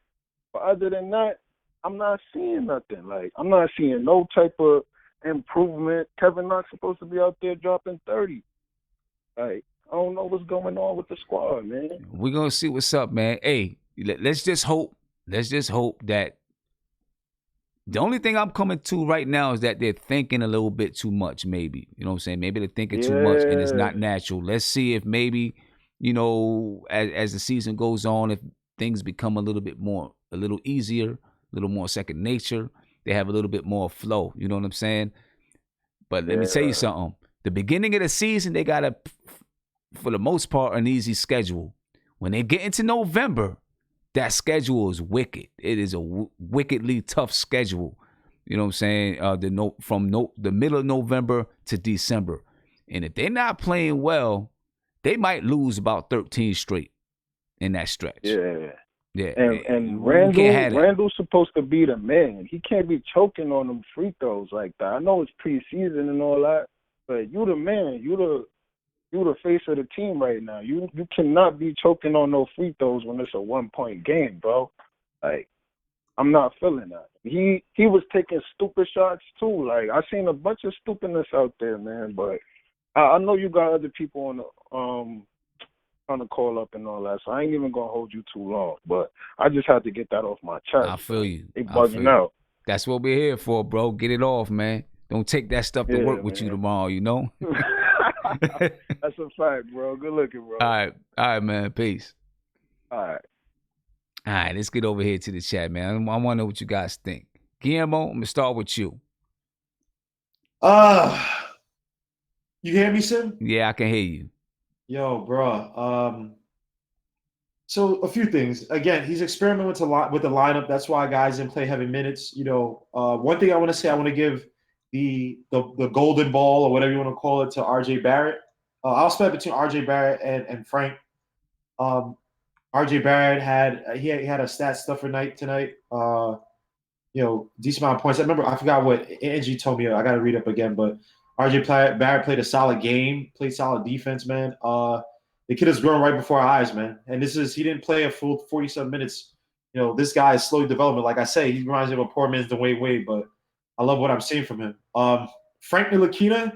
But other than that, I'm not seeing nothing. Like, I'm not seeing no type of improvement. Kevin Knox supposed to be out there dropping 30. Like, I don't know what's going on with the squad, man. We're going to see what's up, man. Hey, let's just hope that the only thing I'm coming to right now is that they're thinking a little bit too much, maybe. You know what I'm saying? Maybe they're thinking too much and it's not natural. Let's see if maybe, as the season goes on, if things become a little easier, a little more second nature, they have a little bit more flow. You know what I'm saying? But let me tell you something. The beginning of the season, they got for the most part, an easy schedule. When they get into November, that schedule is wicked. It is a wickedly tough schedule. You know what I'm saying? From the middle of November to December. And if they're not playing well, they might lose about 13 straight in that stretch. Yeah. Yeah. And Randall's supposed to be the man. He can't be choking on them free throws like that. I know it's preseason and all that, but you the man. You the face of the team right now. You cannot be choking on no free throws when it's a 1-point game, bro. Like, I'm not feeling that. He was taking stupid shots too. Like, I seen a bunch of stupidness out there, man. But I know you got other people on the call up and all that, so I ain't even gonna hold you too long. But I just had to get that off my chest. I feel you. They bugging out. That's what we're here for, bro. Get it off, man. Don't take that stuff to work with you tomorrow, you know? That's a fact, bro. Good looking, bro. All right, man. Peace. All right, let's get over here to the chat, man. I want to know what you guys think. Guillermo, I'm going to start with you. You hear me, Sim? Yeah, I can hear you. Yo, bro. So a few things. Again, he's experimenting with the lineup. That's why guys didn't play heavy minutes. One thing I want to say, I want to give the golden ball or whatever you want to call it to RJ Barrett. I'll split between RJ Barrett and Frank. RJ Barrett had a stat stuffer night tonight. Decent amount of points. I forgot what Angie told me. I got to read up again, but RJ Barrett played a solid game, played solid defense, man. The kid is growing right before our eyes, man. And he didn't play a full 47 minutes. This guy is slowly developing. Like I say, he reminds me of a poor man's Dwayne but I love what I'm seeing from him. Frank Ntilikina,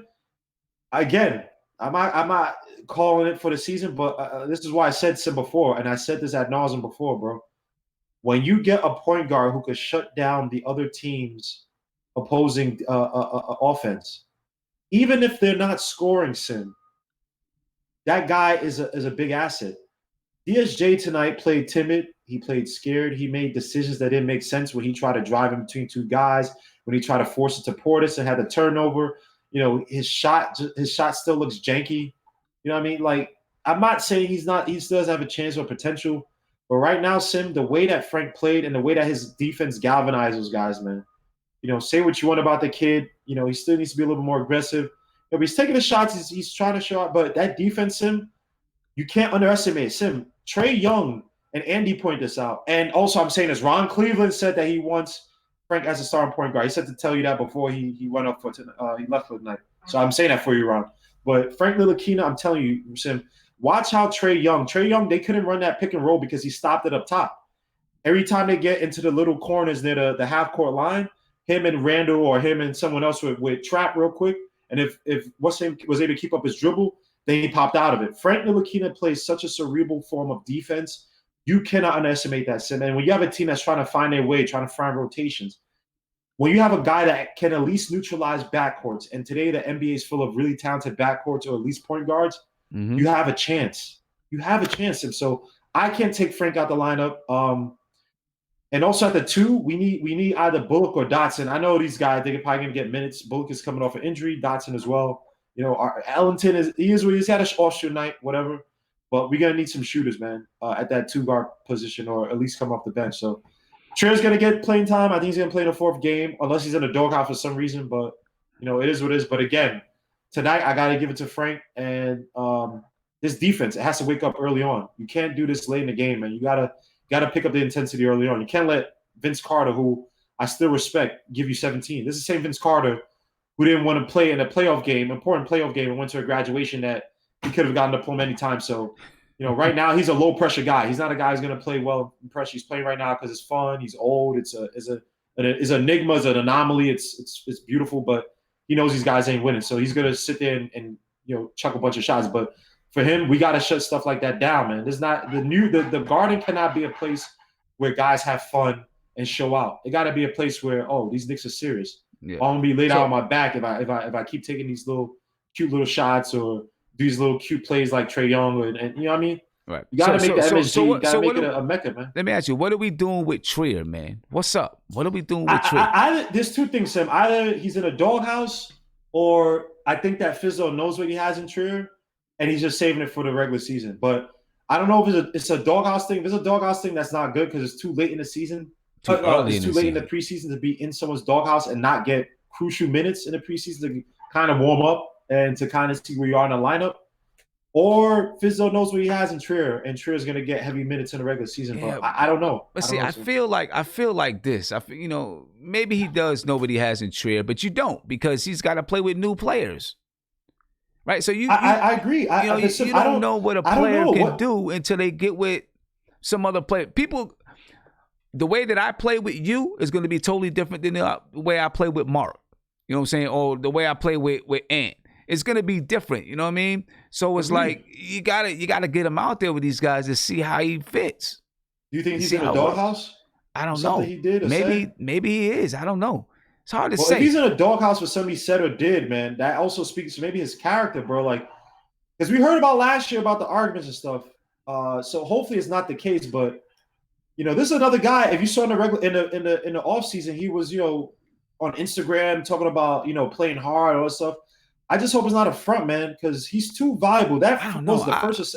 again, I'm not calling it for the season, but this is why I said Sim before, and I said this ad nauseum before, bro. When you get a point guard who could shut down the other team's opposing offense, even if they're not scoring, Sim, that guy is a big asset. DSJ tonight played timid. He played scared. He made decisions that didn't make sense when he tried to drive in between two guys, when he tried to force it to Portis and had the turnover. His shot still looks janky. You know what I mean? Like, I'm not saying he still doesn't have a chance or potential, but right now, Sim, the way that Frank played and the way that his defense galvanized those guys, man. Say what you want about the kid. He still needs to be a little more aggressive. He's taking the shots. He's trying to show up, but that defense, Sim, you can't underestimate. Sim, Trae Young and Andy point this out. And also, I'm saying this, Ron Cleveland said that he wants Frank as a starting point guard. He said to tell you that before he went up he left for the night. So I'm saying that for you, Ron. But Frank Ntilikina, I'm telling you, Sim, watch how Trae Young, they couldn't run that pick and roll because he stopped it up top. Every time they get into the little corners near the half court line, him and Randall or him and someone else would trap real quick. And if what's name was able to keep up his dribble, then he popped out of it. Frank Ntilikina plays such a cerebral form of defense. You cannot underestimate that, Sim. And when you have a team that's trying to find their way, trying to find rotations, when you have a guy that can at least neutralize backcourts, and today the NBA is full of really talented backcourts or at least point guards, you have a chance. You have a chance. And so I can't take Frank out the lineup. And also at the 2, we need either Bullock or Dotson. I know these guys, they're probably going to get minutes. Bullock is coming off an injury, Dotson as well. You know, Ellington is what he's had an offshoot night, whatever. But we're going to need some shooters, man, at that 2 guard position, or at least come off the bench. So Trier's going to get playing time. I think he's going to play in the 4th game, unless he's in a doghouse for some reason. But, you know, it is what it is. But again, tonight I got to give it to Frank. And this defense, it has to wake up early on. You can't do this late in the game, man. You got to pick up the intensity early on. You can't let Vince Carter, who I still respect, give you 17. This is the same Vince Carter who didn't want to play in a playoff game, important playoff game, and went to a graduation that he could have gotten to pull many times. So, you know, right now he's a low-pressure guy. He's not a guy who's going to play well in pressure. He's playing right now because it's fun. He's old. It's an enigma. It's an anomaly. It's beautiful, but he knows these guys ain't winning. So he's going to sit there and you know, chuck a bunch of shots. But for him, we got to shut stuff like that down, man. There's not the Garden cannot be a place where guys have fun and show out. It got to be a place where, oh, these Knicks are serious. Yeah. I'm gonna be laid out on my back if I keep taking these cute little shots or these little cute plays like Trae Young and you know what I mean? Right. You gotta make the MSG. You gotta make it a mecca, man. Let me ask you, what are we doing with Trier, man? What's up? What are we doing with Trier? There's 2 things, Sam. Either he's in a doghouse, or I think that Fizdale knows what he has in Trier, and he's just saving it for the regular season. But I don't know if it's a doghouse thing. If it's a doghouse thing, that's not good because it's too late in the season. It's too late in the preseason to be in someone's doghouse and not get crucial minutes in the preseason to kind of warm up and to kind of see where you are in the lineup. Or Fizdale knows what he has in Trier, and Trier is going to get heavy minutes in the regular season. Yeah, but I don't know. But see, I feel like this. You know, maybe he does know what he has in Trier, but you don't, because he's got to play with new players. Right? So I agree. You don't know what a player can do until they get with some other player. The way that I play with you is going to be totally different than the way I play with Mark. You know what I'm saying? Or the way I play with Ant. It's going to be different. You know what I mean? So it's like you gotta get him out there with these guys to see how he fits. Do you think he's in a doghouse? I don't know. He did maybe he is. I don't know. It's hard to say. If he's in a doghouse for somebody said or did, man, that also speaks to maybe his character, bro. Like, because we heard about last year about the arguments and stuff. So hopefully it's not the case, but. You know, this is another guy. If you saw in the off season, he was, you know, on Instagram talking about, you know, playing hard, all that stuff. I just hope it's not a front, man, because he's too valuable. That was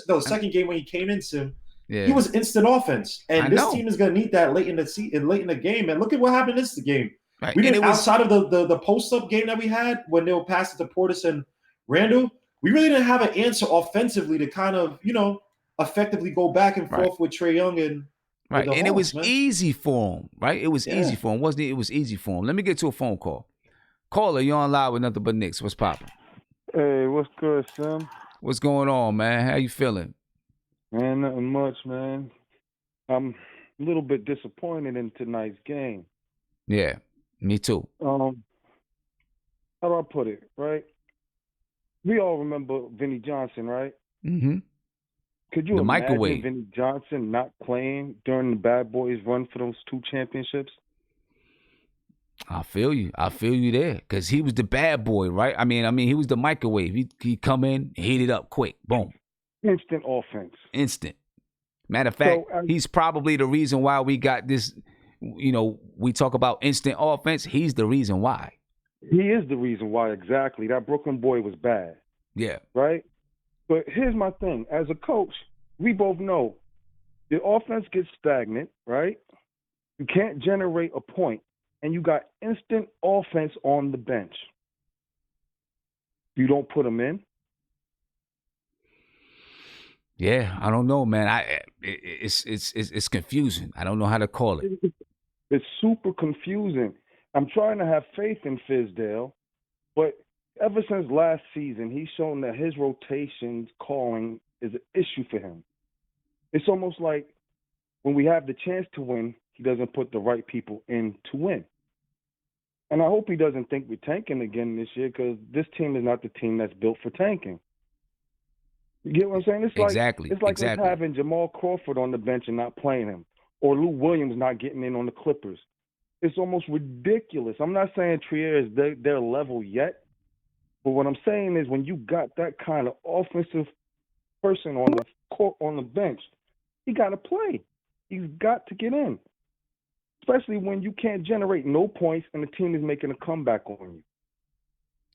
the second game when he came in, Sim. Yeah. He was instant offense, and this team is gonna need that late in the game. And look at what happened in this game. Right. We didn't outside of the post up game that we had when they were passing to Portis and Randall. We really didn't have an answer offensively to kind of, you know, effectively go back and forth with Trae Young and. Right, and it was easy for him, right? It was easy for him, wasn't it? It was easy for him. Let me get to a phone call. Caller, you're on live with Nothing But Knicks. What's poppin'? Hey, what's good, Sam? What's going on, man? How you feeling? Man, nothing much, man. I'm a little bit disappointed in tonight's game. Yeah, me too. How do I put it, right? We all remember Vinnie Johnson, right? Mm-hmm. Could you imagine Vinnie Johnson not playing during the Bad Boys run for those 2 championships? I feel you. I feel you there, because he was the bad boy, right? I mean, he was the microwave. He come in, heat it up quick, boom. Instant offense. Instant. Matter of fact, he's probably the reason why we got this. You know, we talk about instant offense. He's the reason why. He is the reason why, exactly. That Brooklyn boy was bad. Yeah. Right? But here's my thing. As a coach, we both know the offense gets stagnant, right? You can't generate a point, and you got instant offense on the bench. You don't put them in? Yeah, I don't know, man. It's confusing. I don't know how to call it. It's super confusing. I'm trying to have faith in Fizdale, but Ever since last season, he's shown that his rotations calling is an issue for him. It's almost like when we have the chance to win, he doesn't put the right people in to win. And I hope he doesn't think we're tanking again this year, because this team is not the team that's built for tanking. You get what I'm saying? It's like us having Jamal Crawford on the bench and not playing him, or Lou Williams not getting in on the Clippers. It's almost ridiculous. I'm not saying Trier is their level yet, but what I'm saying is when you got that kind of offensive person on the court, on the bench, he got to play. He's got to get in, especially when you can't generate no points and the team is making a comeback on you.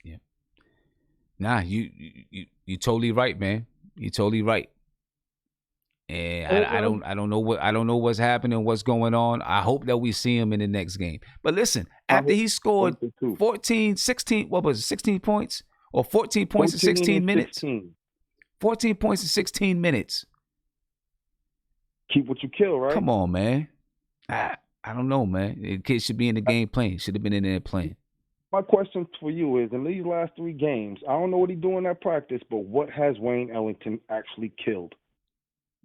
Yeah. Nah, you totally right, man. You're totally right. And I don't know what's happening, what's going on. I hope that we see him in the next game. But listen, after he scored 16 points or 14 points in 16 minutes. 14 points in 16 minutes. Keep what you kill, right? Come on, man. I don't know, man. The kid should be in the game playing. Should have been in there playing. My question for you is, in these last 3 games, I don't know what he's doing at practice, but what has Wayne Ellington actually killed?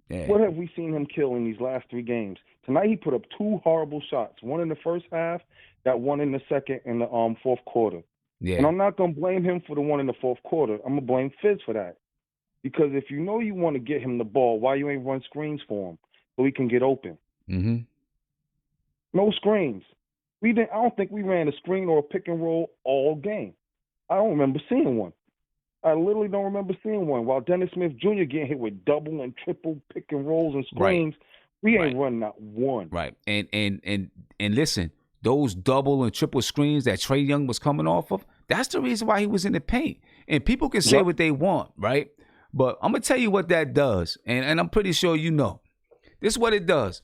Yeah. What have we seen him kill in these last 3 games? Tonight he put up 2 horrible shots, one in the first half, that one in the second in the fourth quarter. Yeah. And I'm not going to blame him for the one in the fourth quarter. I'm going to blame Fizz for that. Because if you know you want to get him the ball, why you ain't run screens for him so he can get open? Mm-hmm. No screens. I don't think we ran a screen or a pick and roll all game. I don't remember seeing one. I literally don't remember seeing one. While Dennis Smith Jr. getting hit with double and triple pick and rolls and screens, we ain't run not one. Right. And listen, those double and triple screens that Trae Young was coming off of, that's the reason why he was in the paint. And people can say what they want, right? But I'm going to tell you what that does. And I'm pretty sure you know. This is what it does.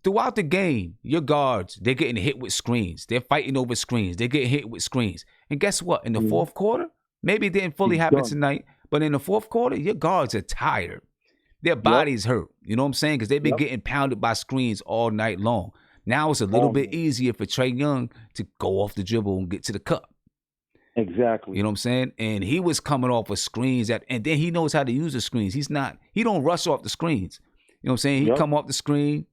Throughout the game, your guards, they're getting hit with screens. They're fighting over screens. They're getting hit with screens. And guess what? In the fourth quarter, maybe it didn't fully happen tonight, but in the fourth quarter, your guards are tired. Their bodies hurt. You know what I'm saying? Because they've been getting pounded by screens all night long. Now it's a little bit easier for Trae Young to go off the dribble and get to the cup. Exactly. You know what I'm saying? And he was coming off of screens, and then he knows how to use the screens. He don't rush off the screens. You know what I'm saying? He come off the screen.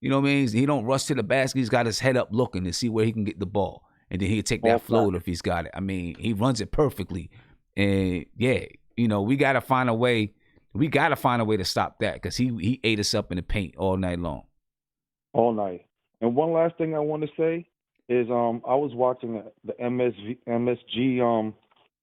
You know what I mean? He don't rush to the basket. He's got his head up looking to see where he can get the ball. And then he'll take that floater if he's got it. I mean, he runs it perfectly. And we got to find a way. We got to find a way to stop that because he ate us up in the paint all night long. All night. And one last thing I want to say is I was watching the MSG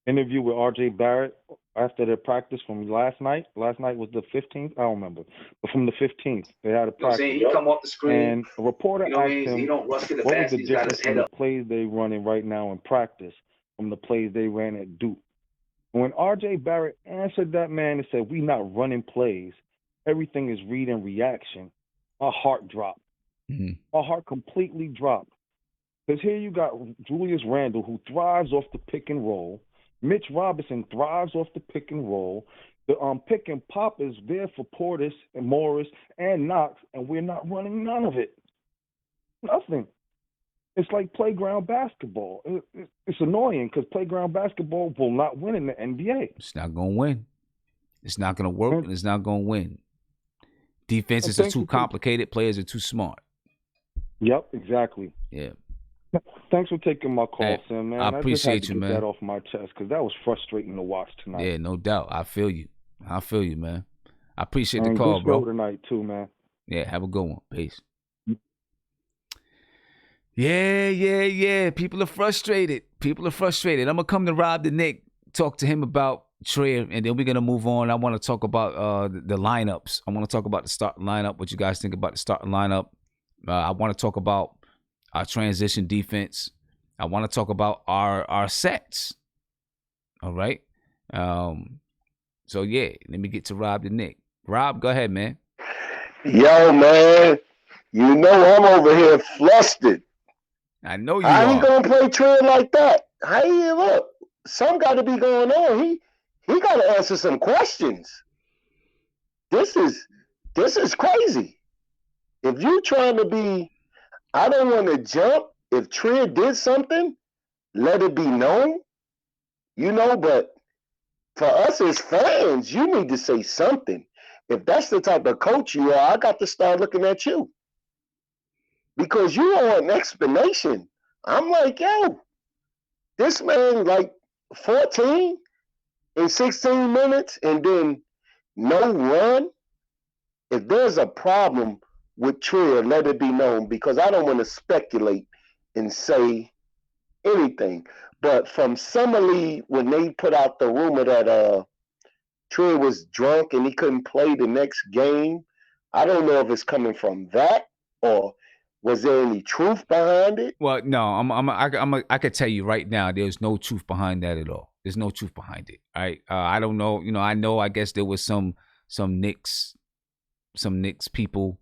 interview with RJ Barrett after their practice from last night. Last night was the 15th. I don't remember. But from the 15th, they had a practice. He come off the screen. And a reporter asked him, he don't rush to the what was basket. the difference in the plays they running right now in practice from the plays they ran at Duke? And when RJ Barrett answered that man and said, we not running plays, everything is read and reaction, our heart dropped. Mm-hmm. Our heart completely dropped. Because here you got Julius Randle, who thrives off the pick and roll. Mitch Robinson thrives off the pick and roll. The pick and pop is there for Portis and Morris and Knox, and we're not running none of it. Nothing. It's like playground basketball. It's annoying because playground basketball will not win in the NBA. It's not going to win. It's not going to work, and it's not going to win. Defenses are too complicated. Players are too smart. Yep, exactly. Yeah. Thanks for taking my call, Sam, man. I appreciate just had to you, get man. that off my chest because that was frustrating to watch tonight. Yeah, no doubt. I feel you, man. I appreciate Man, the call, good bro. show tonight too, man. Yeah, have a good one. Peace. Yeah. People are frustrated. I'm going to come to Rob the Knick, talk to him about Trier, and then we're going to move on. I want to talk about the lineups. I want to talk about the starting lineup, what you guys think about the starting lineup. I want to talk about our transition defense. I want to talk about our sets. All right. So, yeah, let me get to Rob the Knick. Rob, go ahead, man. Yo, man, you know I'm over here flustered. I know you I are. ain't gonna play Trent like that. Look, some got to be going on. He got to answer some questions. This is crazy. If you trying to be, I don't want to jump. If Trent did something, let it be known. But for us as fans, you need to say something. If that's the type of coach you are, I got to start looking at you because you don't want an explanation. I'm like, yo, this man like 14 in 16 minutes and then no run. If there's a problem with Trier, let it be known because I don't want to speculate and say anything. But from Summer League, when they put out the rumor that Trier was drunk and he couldn't play the next game, I don't know if it's coming from that or was there any truth behind it? Well, no, I could tell you right now, there's no truth behind that at all. There's no truth behind it. All right. I don't know. I guess there was some Knicks people,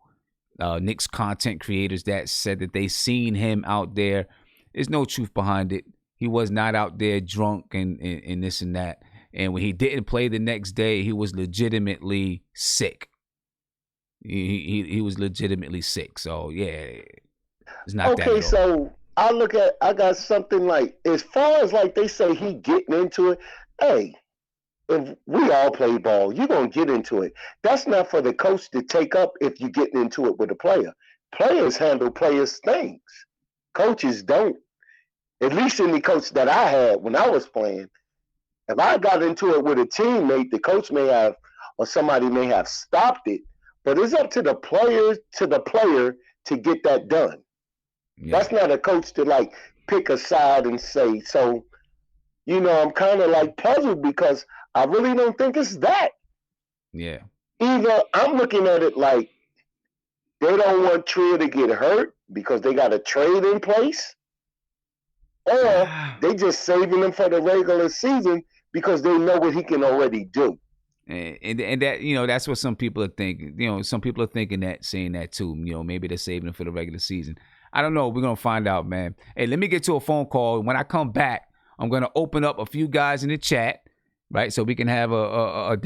Knicks content creators that said that they seen him out there. There's no truth behind it. He was not out there drunk and this and that. And when he didn't play the next day, he was legitimately sick. He was legitimately sick. So yeah, it's not that at all. Okay, so I got something like, as far as like they say he getting into it, hey, if we all play ball, you're going to get into it. That's not for the coach to take up if you're getting into it with a player. Players handle players' things. Coaches don't. At least any coach that I had when I was playing, if I got into it with a teammate, the coach may have or somebody may have stopped it, but it's up to the player to get that done. Yeah. That's not a coach to like pick a side and say. So, I'm kind of like puzzled because I really don't think it's that. Yeah. Either I'm looking at it like they don't want Trier to get hurt because they got a trade in place, or they just saving him for the regular season because they know what he can already do. And that, that's what some people are thinking. Some people are thinking that, saying that too. Maybe they're saving him for the regular season. I don't know. We're going to find out, man. Hey, let me get to a phone call. When I come back, I'm going to open up a few guys in the chat, right? So we can have a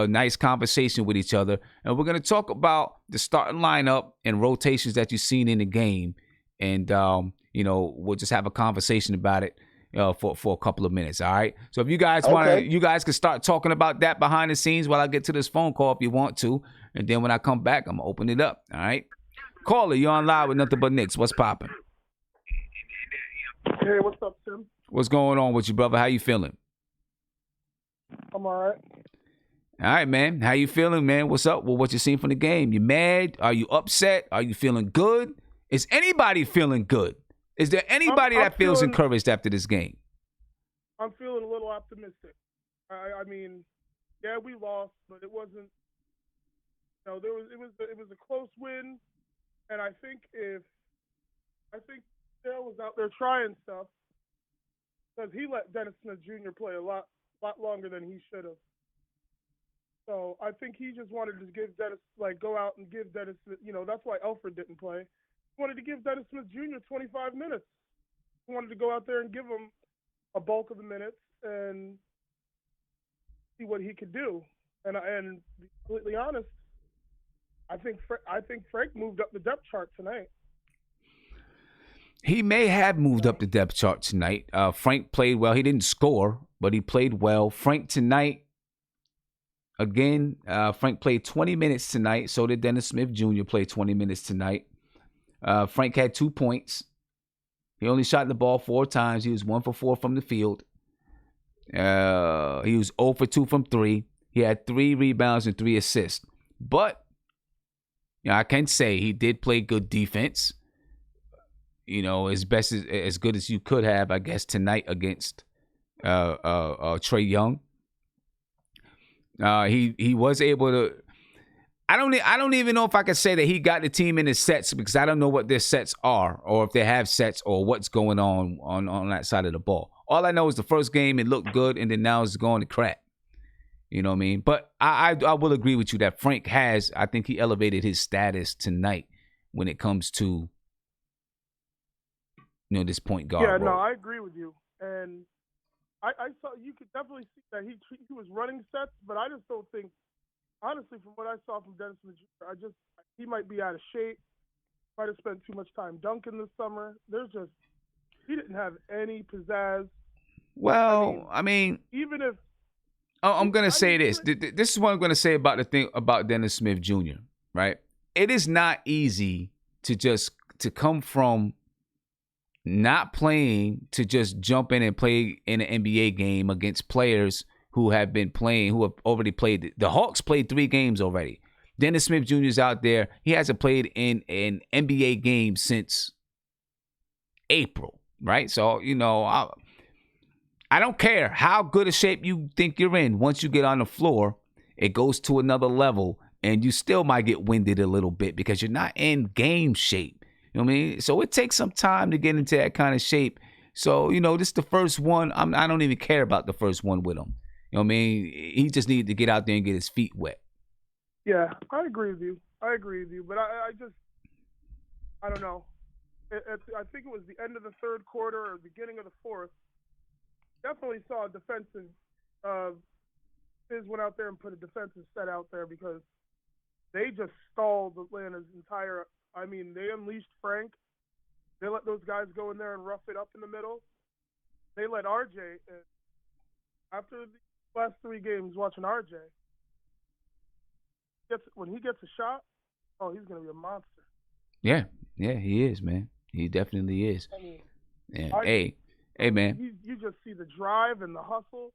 nice conversation with each other. And we're going to talk about the starting lineup and rotations that you've seen in the game. And, we'll just have a conversation about it for a couple of minutes, all right? So if you guys want you guys can start talking about that behind the scenes while I get to this phone call if you want to. And then when I come back, I'm going to open it up, all right? Caller, you're on live with Nothing But Knicks. What's popping? Hey, what's up, Tim? What's going on with you, brother? How you feeling? I'm all right. All right, man. How you feeling, man? What's up? Well, what you seen from the game? You mad? Are you upset? Are you feeling good? Is anybody feeling good? Is there anybody that feels encouraged after this game? I'm feeling a little optimistic. I mean, yeah, we lost, but it wasn't. It was a close win, and I think Dale was out there trying stuff because he let Dennis Smith Jr. play a lot longer than he should have. So I think he just wanted to give Dennis, go out and give Dennis Smith. That's why Elfrid didn't play. He wanted to give Dennis Smith Jr. 25 minutes. He wanted to go out there and give him a bulk of the minutes and see what he could do. And to be completely honest, I think Frank moved up the depth chart tonight. He may have moved up the depth chart tonight. Frank played well. He didn't score, but he played well. Frank tonight, again, Frank played 20 minutes tonight. So did Dennis Smith Jr. play 20 minutes tonight. Frank had 2 points. He only shot the ball 4 times. He was 1 for 4 from the field. He was 0 for 2 from 3. He had 3 rebounds and 3 assists. But I can say he did play good defense. As good as you could have, I guess, tonight against Trae Young. He was able to. I don't even know if I could say that he got the team in his sets because I don't know what their sets are or if they have sets or what's going on that side of the ball. All I know is the first game it looked good and then now it's going to crap. You know what I mean? But I will agree with you that Frank I think he elevated his status tonight when it comes to this point guard. Yeah, role. No, I agree with you. And I saw you could definitely see that he was running sets, but I just don't think. Honestly, from what I saw from Dennis Smith Jr., he might be out of shape. Might have spent too much time dunking this summer. He didn't have any pizzazz. Well, I mean, even if I'm gonna say mean, this. This is what I'm gonna say about the thing about Dennis Smith Jr. Right? It is not easy to come from not playing to just jump in and play in an NBA game against players who have been playing, who have already played. The Hawks played 3 games already. Dennis Smith Jr. is out there. He hasn't played in an NBA game since April, right? So, I don't care how good a shape you think you're in. Once you get on the floor, it goes to another level, and you still might get winded a little bit because you're not in game shape. You know what I mean? So it takes some time to get into that kind of shape. So, this is the first one. I don't even care about the first one with him. You know what I mean? He just needed to get out there and get his feet wet. Yeah, I agree with you. But I don't know. I think it was the end of the third quarter or beginning of the fourth. Definitely saw a defensive. Fizz went out there and put a defensive set out there because they just stalled Atlanta's entire. I mean, they unleashed Frank. They let those guys go in there and rough it up in the middle. They let RJ. After the last 3 games watching RJ, when he gets a shot, oh, he's going to be a monster. Yeah, he is, man. He definitely is. I mean, yeah. Hey, man. You just see the drive and the hustle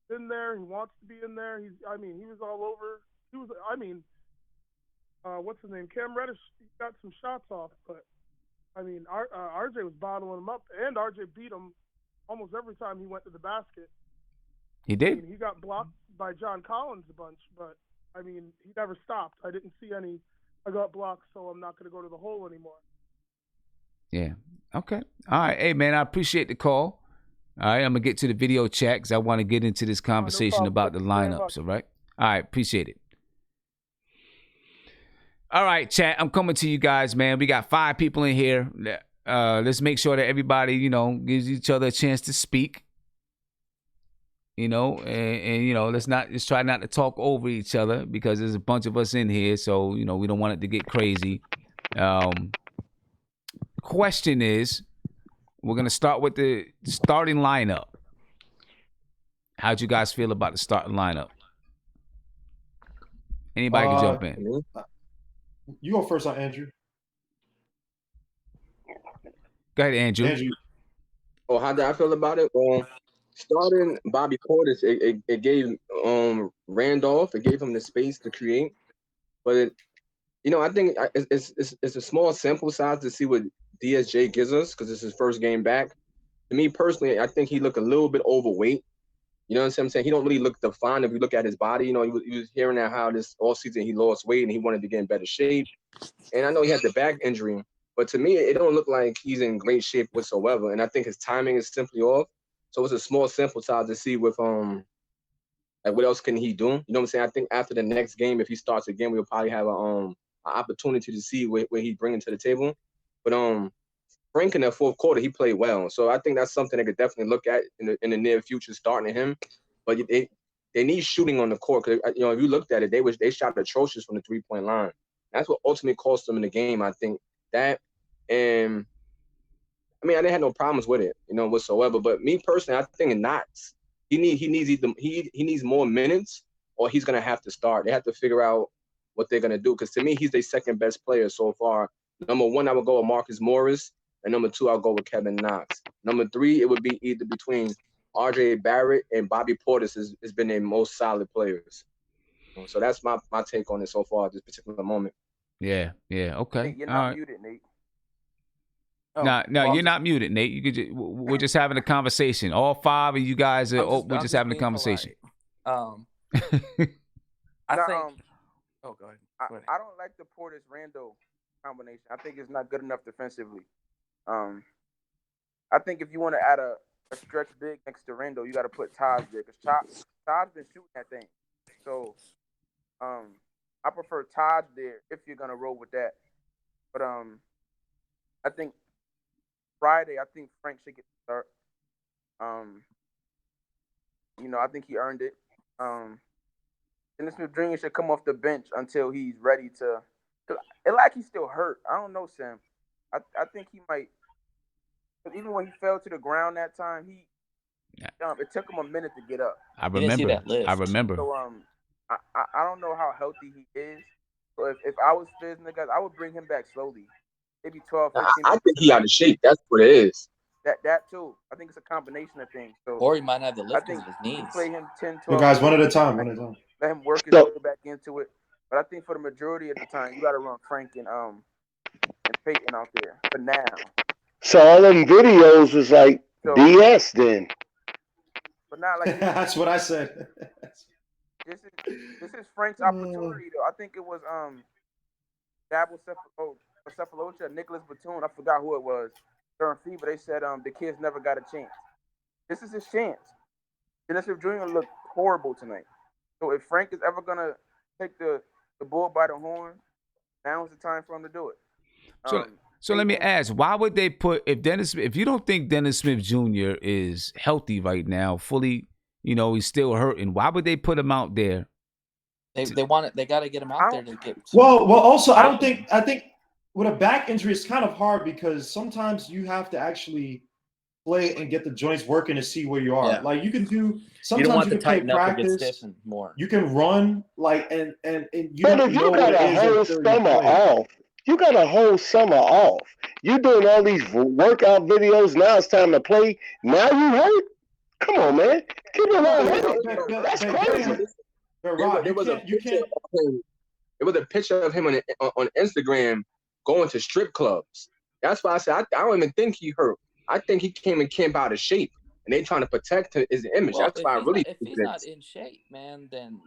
in there. He wants to be in there. He was all over. What's his name? Cam Reddish got some shots off, but RJ was bottling him up, and RJ beat him almost every time he went to the basket. He did. He got blocked by John Collins a bunch, but he never stopped. I didn't see any. I got blocked, so I'm not going to go to the hole anymore. Yeah. Okay. All right. Hey, man, I appreciate the call. All right. I'm going to get to the video chat because I want to get into this conversation about the lineups. All right. All right. Appreciate it. All right, chat. I'm coming to you guys, man. We got 5 people in here. Let's make sure that everybody, gives each other a chance to speak. And let's try not to talk over each other because there's a bunch of us in here. So, we don't want it to get crazy. Question is, we're going to start with the starting lineup. How'd you guys feel about the starting lineup? Anybody can jump in. You go first, Andrew. Go ahead, Andrew. Oh, how did I feel about it? Starting Bobby Portis, it gave Randolph, it gave him the space to create. But I think it's a small sample size to see what DSJ gives us because it's his first game back. To me personally, I think he looked a little bit overweight. You know what I'm saying? He don't really look defined if you look at his body. He was hearing that how this all season he lost weight and he wanted to get in better shape. And I know he had the back injury, but to me, it don't look like he's in great shape whatsoever. And I think his timing is simply off. So it's a small sample size to see with like what else can he do? You know what I'm saying? I think after the next game, if he starts again, we'll probably have an opportunity to see where he's bringing to the table. But Frank in that fourth quarter, he played well. So I think that's something they could definitely look at in the near future, starting to him. But they need shooting on the court. Because, if you looked at it, they shot atrocious from the 3-point line. That's what ultimately cost them in the game, I think. That and I didn't have no problems with it, whatsoever. But me personally, I think Knox, he needs more minutes, or he's gonna have to start. They have to figure out what they're gonna do. Because to me, he's their second best player so far. Number 1, I would go with Marcus Morris, and number 2, I'll go with Kevin Knox. Number 3, it would be either between RJ Barrett and Bobby Portis has been their most solid players. So that's my take on it so far at this particular moment. Yeah. Okay. You're not muted, Nate. No, you're not muted, Nate. You could we're just having a conversation. All 5 of you guys are. We're just having a conversation. I think. Oh, go ahead. I don't like the Portis Randall combination. I think it's not good enough defensively. I think if you want to add a stretch big next to Randall, you got to put Taj there because Taj's been shooting that thing. So, I prefer Taj there if you're gonna roll with that. But I think Friday, I think Frank should get the start. I think he earned it. Dennis Smith Jr. should come off the bench until he's ready to. It like he's still hurt. I don't know, Sam. I think he might. But even when he fell to the ground that time, it took him a minute to get up. I He didn't see remember. that lift. I remember. So I don't know how healthy he is. So if I was Fizz niggas, I would bring him back slowly. Maybe 12, 15 I minutes think he out of shape. That's what it is. That too. I think it's a combination of things. So Or he might have the I lift think because of his you knees. play him 10, 12 Well, guys, one at a minutes, time. One at a time. let him work his So- way back into it. But I think for the majority of the time, you got to run Frank and Peyton out there for now. So all them videos was like So- BS then. But not like That's what I said. this is Frank's opportunity though. I think it was Dabble Cephalosha, Nicholas Batum. I forgot who it was. During FIBA, they said the kids never got a chance. This is his chance. Dennis Smith Jr. looked horrible tonight. So if Frank is ever gonna take the bull by the horn, now's the time for him to do it. So let me ask, why would they put if you don't think Dennis Smith Jr. is healthy right now, fully, he's still hurting, why would they put him out there? They want it. They got to get him out there to get. Well, also, I think with a back injury, it's kind of hard because sometimes you have to actually play and get the joints working to see where you are. Yeah. Like you can do. You don't Sometimes want you to can play tighten up or get practice. stiffened more. You can run and you But don't if know you what got it a is whole until you summer play. off, you got a whole summer off. You doing all these workout videos. Now it's time to play. Now you hurt? Come on, man. Keep it on. That's crazy. It was a picture of him on Instagram going to strip clubs. That's why I said I don't even think he hurt. I think he came in camp out of shape, and they trying to protect his image. Well, That's why I really. If he's not in shape, man, then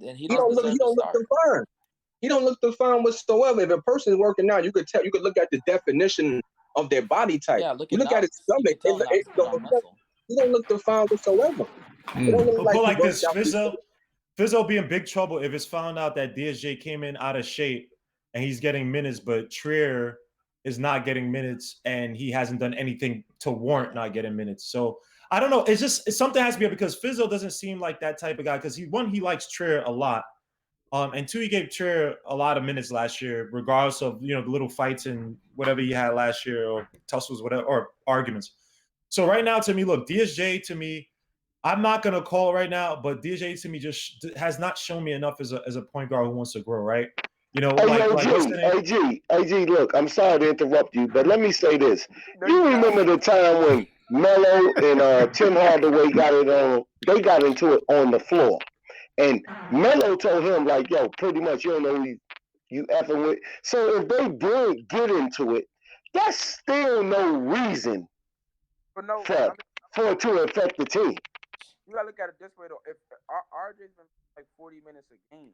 he don't doesn't look defined. He don't look defined whatsoever. If a person is working out, you could look at the definition of their body type. Yeah, look you at look at his stomach. He don't look defined whatsoever. It don't look Put he like this, worked out. Fizdale be in big trouble if it's found out that DSJ came in out of shape and he's getting minutes, but Trier is not getting minutes and he hasn't done anything to warrant not getting minutes. So I don't know. It's something has to be because Fizdale doesn't seem like that type of guy because he likes Trier a lot. And two, he gave Trier a lot of minutes last year, regardless of the little fights and whatever he had last year or tussles, whatever, or arguments. So right now, to me, look, DSJ to me, I'm not gonna call right now, but DSJ to me just has not shown me enough as a point guard who wants to grow, right? AG, look, I'm sorry to interrupt you, but let me say this. You remember the time when Melo and Tim Hardaway they got into it on the floor. And Melo told him, like, yo, pretty much you don't know who you effing with. So if they did get into it, that's still no reason for it to affect the team. You gotta look at it this way though. If RJ's been like 40 minutes a game,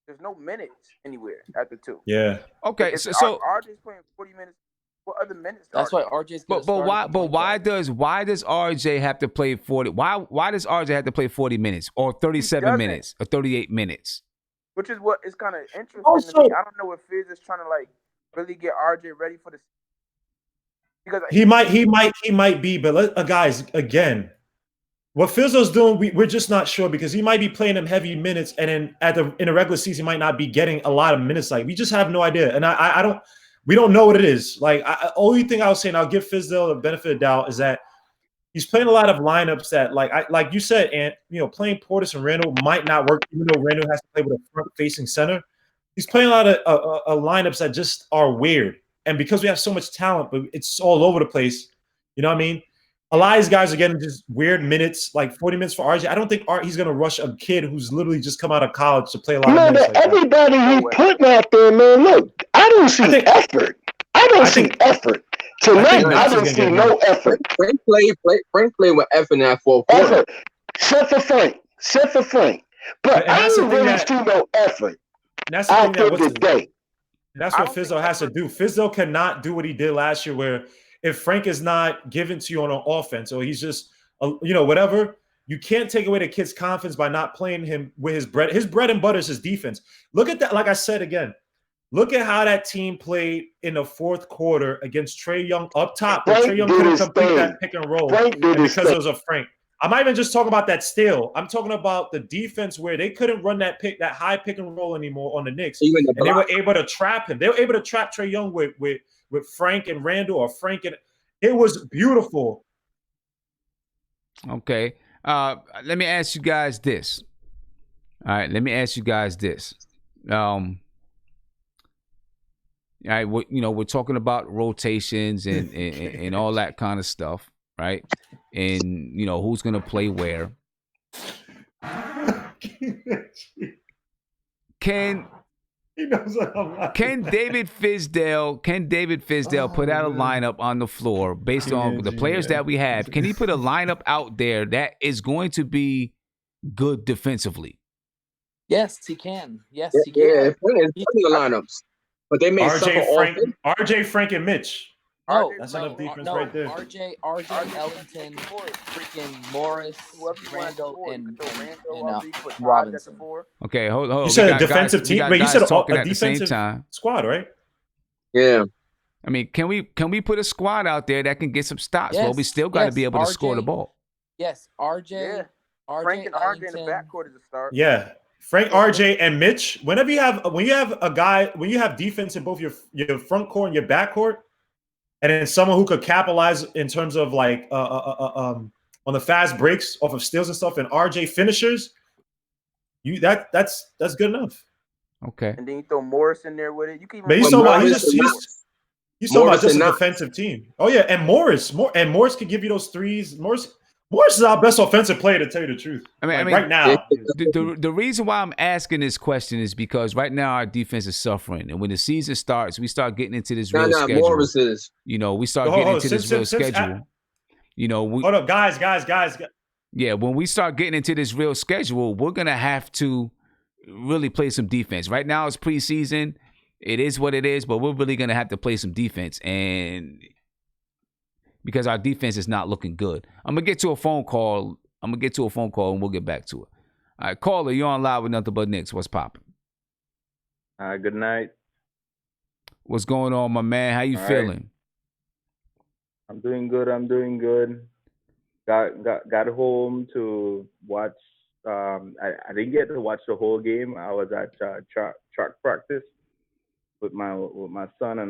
there's no minutes anywhere at the two. Yeah. Okay. If So RJ's playing 40 minutes. What other minutes? That's why RJ's. But why does RJ have to play 40? Why does RJ have to play 40 minutes or 37 minutes or 38 minutes? Which is what is kind of interesting Also, to me. I don't know if Fizz is trying to like really get RJ ready for the because he might be, but guys, again, what Fizdale's doing, we're just not sure because he might be playing them heavy minutes, and then in the regular season, he might not be getting a lot of minutes. Like we just have no idea, and we don't know what it is. Like only thing I was saying, I'll give Fizdale the benefit of the doubt is that he's playing a lot of lineups that, like you said, and playing Portis and Randall might not work, even though Randall has to play with a front-facing center. He's playing a lot of lineups that just are weird, and because we have so much talent, but it's all over the place. You know what I mean? A lot of these guys are getting just weird minutes, like 40 minutes for RJ. I don't think he's going to rush a kid who's literally just come out of college to play a lot of minutes. But everybody he putting out there, man, look, I don't see effort. I don't see effort. Tonight, I didn't see no effort. Frank play with effort in that fourth quarter. Effort. Except for Frank. But I ain't really see no effort. That's the thing that's what Fizdale has to do. Fizdale cannot do what he did last year where if Frank is not given to you on an offense or he's just, whatever, you can't take away the kid's confidence by not playing him with his bread. His bread and butter is his defense. Look at that. Like I said again, look at how that team played in the fourth quarter against Trae Young up top. Trae Young couldn't complete that pick and roll because it was a Frank. I'm not even just talking about that steal. I'm talking about the defense where they couldn't run that high pick and roll anymore on the Knicks. And they were able to trap him. They were able to trap Trae Young with Frank and Randall or Frank and it was beautiful. Okay. Let me ask you guys this. All right, let me ask you guys this. All right, we're talking about rotations and all that kind of stuff, right? And who's gonna play where. Can David Fizdale put out a lineup on the floor based on the players that we have? Can he put a lineup out there that is going to be good defensively? Yes, he can. Yes, Yeah, he can. it's plenty of lineups, but they may suffer RJ, Frank, and Mitch. No, that's enough defense no, right there. RJ, Ellington, freaking Morris, Randall, and Robinson. Okay, hold on. You said a defensive team, but you said talking a at the same defensive time. squad, right? Yeah. I mean, can we put a squad out there that can get some stops? Well, we still got to be able to score the ball. Yes, RJ. Frank and RJ in the backcourt is a start. Yeah. Frank, RJ, and Mitch. When you have defense in both your front court and your back court, and then someone who could capitalize in terms of like on the fast breaks off of steals and stuff, and RJ finishers, that's good enough. Okay. And then you throw Morris in there with it. You can even. But he's talking about just a defensive team. Oh yeah, and Morris can give you those threes. Morris is our best offensive player, to tell you the truth. I mean, right now. The reason why I'm asking this question is because right now our defense is suffering, and when the season starts, we start getting into this real schedule. Morris is. We start getting into this real schedule. Hold up, guys. Yeah, when we start getting into this real schedule, we're gonna have to really play some defense. Right now it's preseason. It is what it is, but we're really gonna have to play some defense, and because our defense is not looking good. I'm gonna get to a phone call. And we'll get back to it. All right, caller, you're on live with Nothing But Knicks. What's popping? Good night. What's going on, my man? How you feeling? I'm doing good. Got home to watch. I didn't get to watch the whole game. I was at track practice with my son,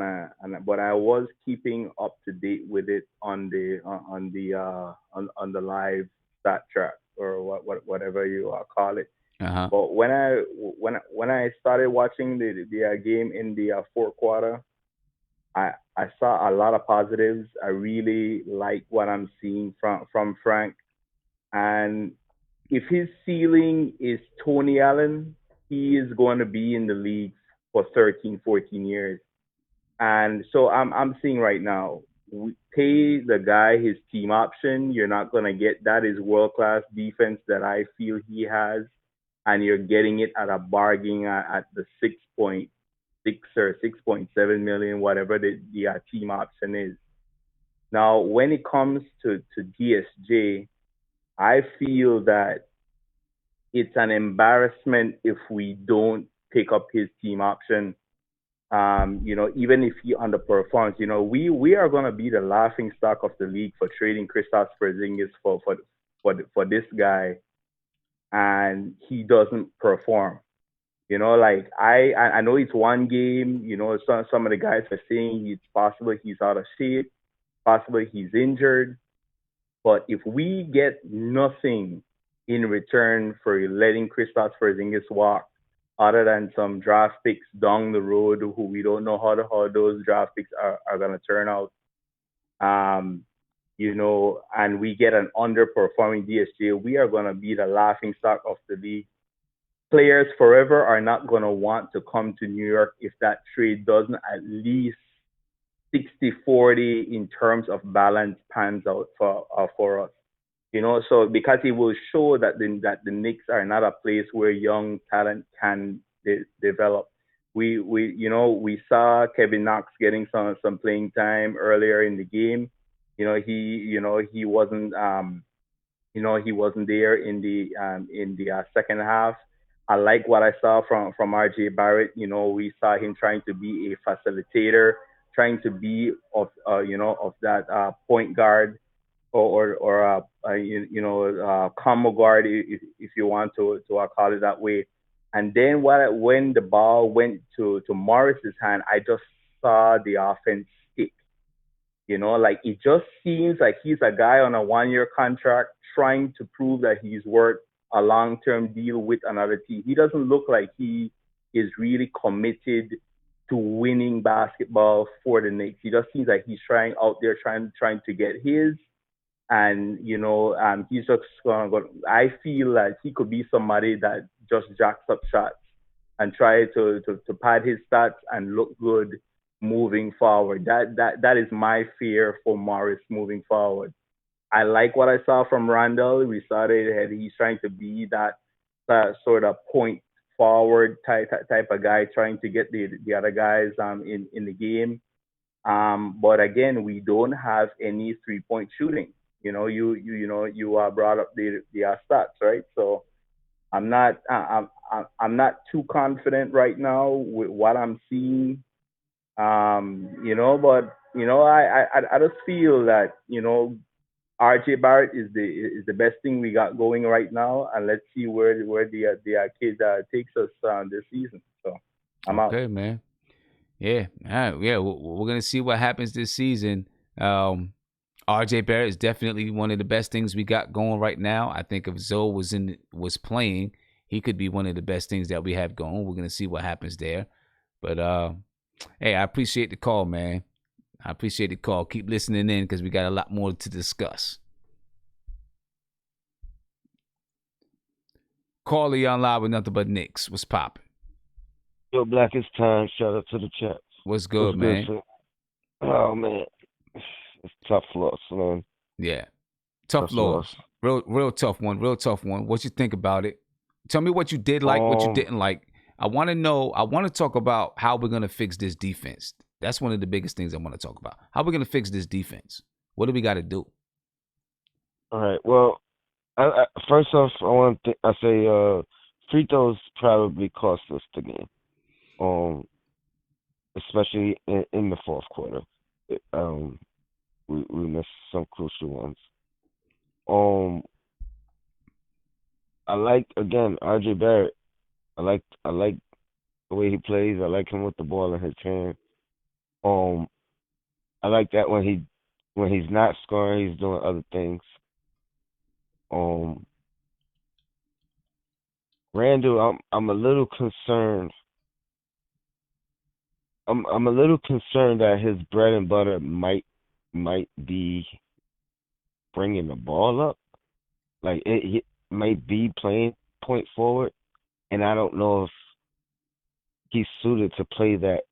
but I was keeping up to date with it on the live stat track or whatever you call it. Uh-huh. But when I started watching the game in the fourth quarter, I saw a lot of positives. I really like what I'm seeing from Frank, and if his ceiling is Tony Allen, he is going to be in the league for 13, 14 years. And so I'm seeing right now, we pay the guy his team option. You're not going to get that is world-class defense that I feel he has. And you're getting it at a bargain at the 6.6 or 6.7 million, whatever the team option is. Now, when it comes to DSJ, I feel that it's an embarrassment if we don't pick up his team option. Even if he underperforms, we are going to be the laughing stock of the league for trading Kristaps Porzingis for this guy, and he doesn't perform. I know it's one game. Some of the guys are saying it's possible he's out of shape, possibly he's injured. But if we get nothing in return for letting Kristaps Porzingis walk, other than some draft picks down the road who we don't know how those draft picks are going to turn out, and we get an underperforming DSJ, we are going to be the laughing stock of the league. Players forever are not going to want to come to New York if that trade doesn't at least 60-40 in terms of balance pans out for us. So because it will show that the Knicks are not a place where young talent can develop. We saw Kevin Knox getting some playing time earlier in the game. He wasn't there in the second half. I like what I saw from RJ Barrett. We saw him trying to be a facilitator, trying to be of that point guard or combo guard, if you want to call it that way. And then when the ball went to Morris's hand, I just saw the offense stick. You know, like it just seems like he's a guy on a 1-year contract trying to prove that he's worth a long-term deal with another team. He doesn't look like he is really committed to winning basketball for the Knicks. He just seems like he's trying out there, trying to get his. And he's just gonna go. I feel like he could be somebody that just jacks up shots and try to pad his stats and look good moving forward. That is my fear for Morris moving forward. I like what I saw from Randall. We saw that he's trying to be that sort of point forward type of guy, trying to get the other guys in the game. But again, we don't have any 3-point shooting. You brought up the stats, right? So I'm not too confident right now with what I'm seeing. But I just feel that RJ Barrett is the best thing we got going right now, and let's see where the kid takes us this season. So I'm out. Okay, man. Yeah, all right. Yeah, we're gonna see what happens this season. RJ Barrett is definitely one of the best things we got going right now. I think if Zoe was playing, he could be one of the best things that we have going. We're gonna see what happens there. But hey, I appreciate the call, man. I appreciate the call. Keep listening in because we got a lot more to discuss. Carly on live with nothing but Knicks. What's poppin'? Yo, Black, it's time. Shout out to the chat. What's good, man? Oh, man. It's tough loss, man. Yeah. Tough loss. Real tough one. Real tough one. What you think about it? Tell me what you did like, what you didn't like. I want to know. I want to talk about how we're going to fix this defense. That's one of the biggest things I want to talk about. How we're going to fix this defense. What do we got to do? All right. Well, first off, I say free throws probably cost us the game. Especially in the fourth quarter. We missed some crucial ones. I like, again, RJ Barrett. I like the way he plays. I like him with the ball in his hand. I like that when he's not scoring, he's doing other things. Randall, I'm a little concerned. I'm a little concerned that his bread and butter might be bringing the ball up. Like it might be playing point forward, and I don't know if he's suited to play that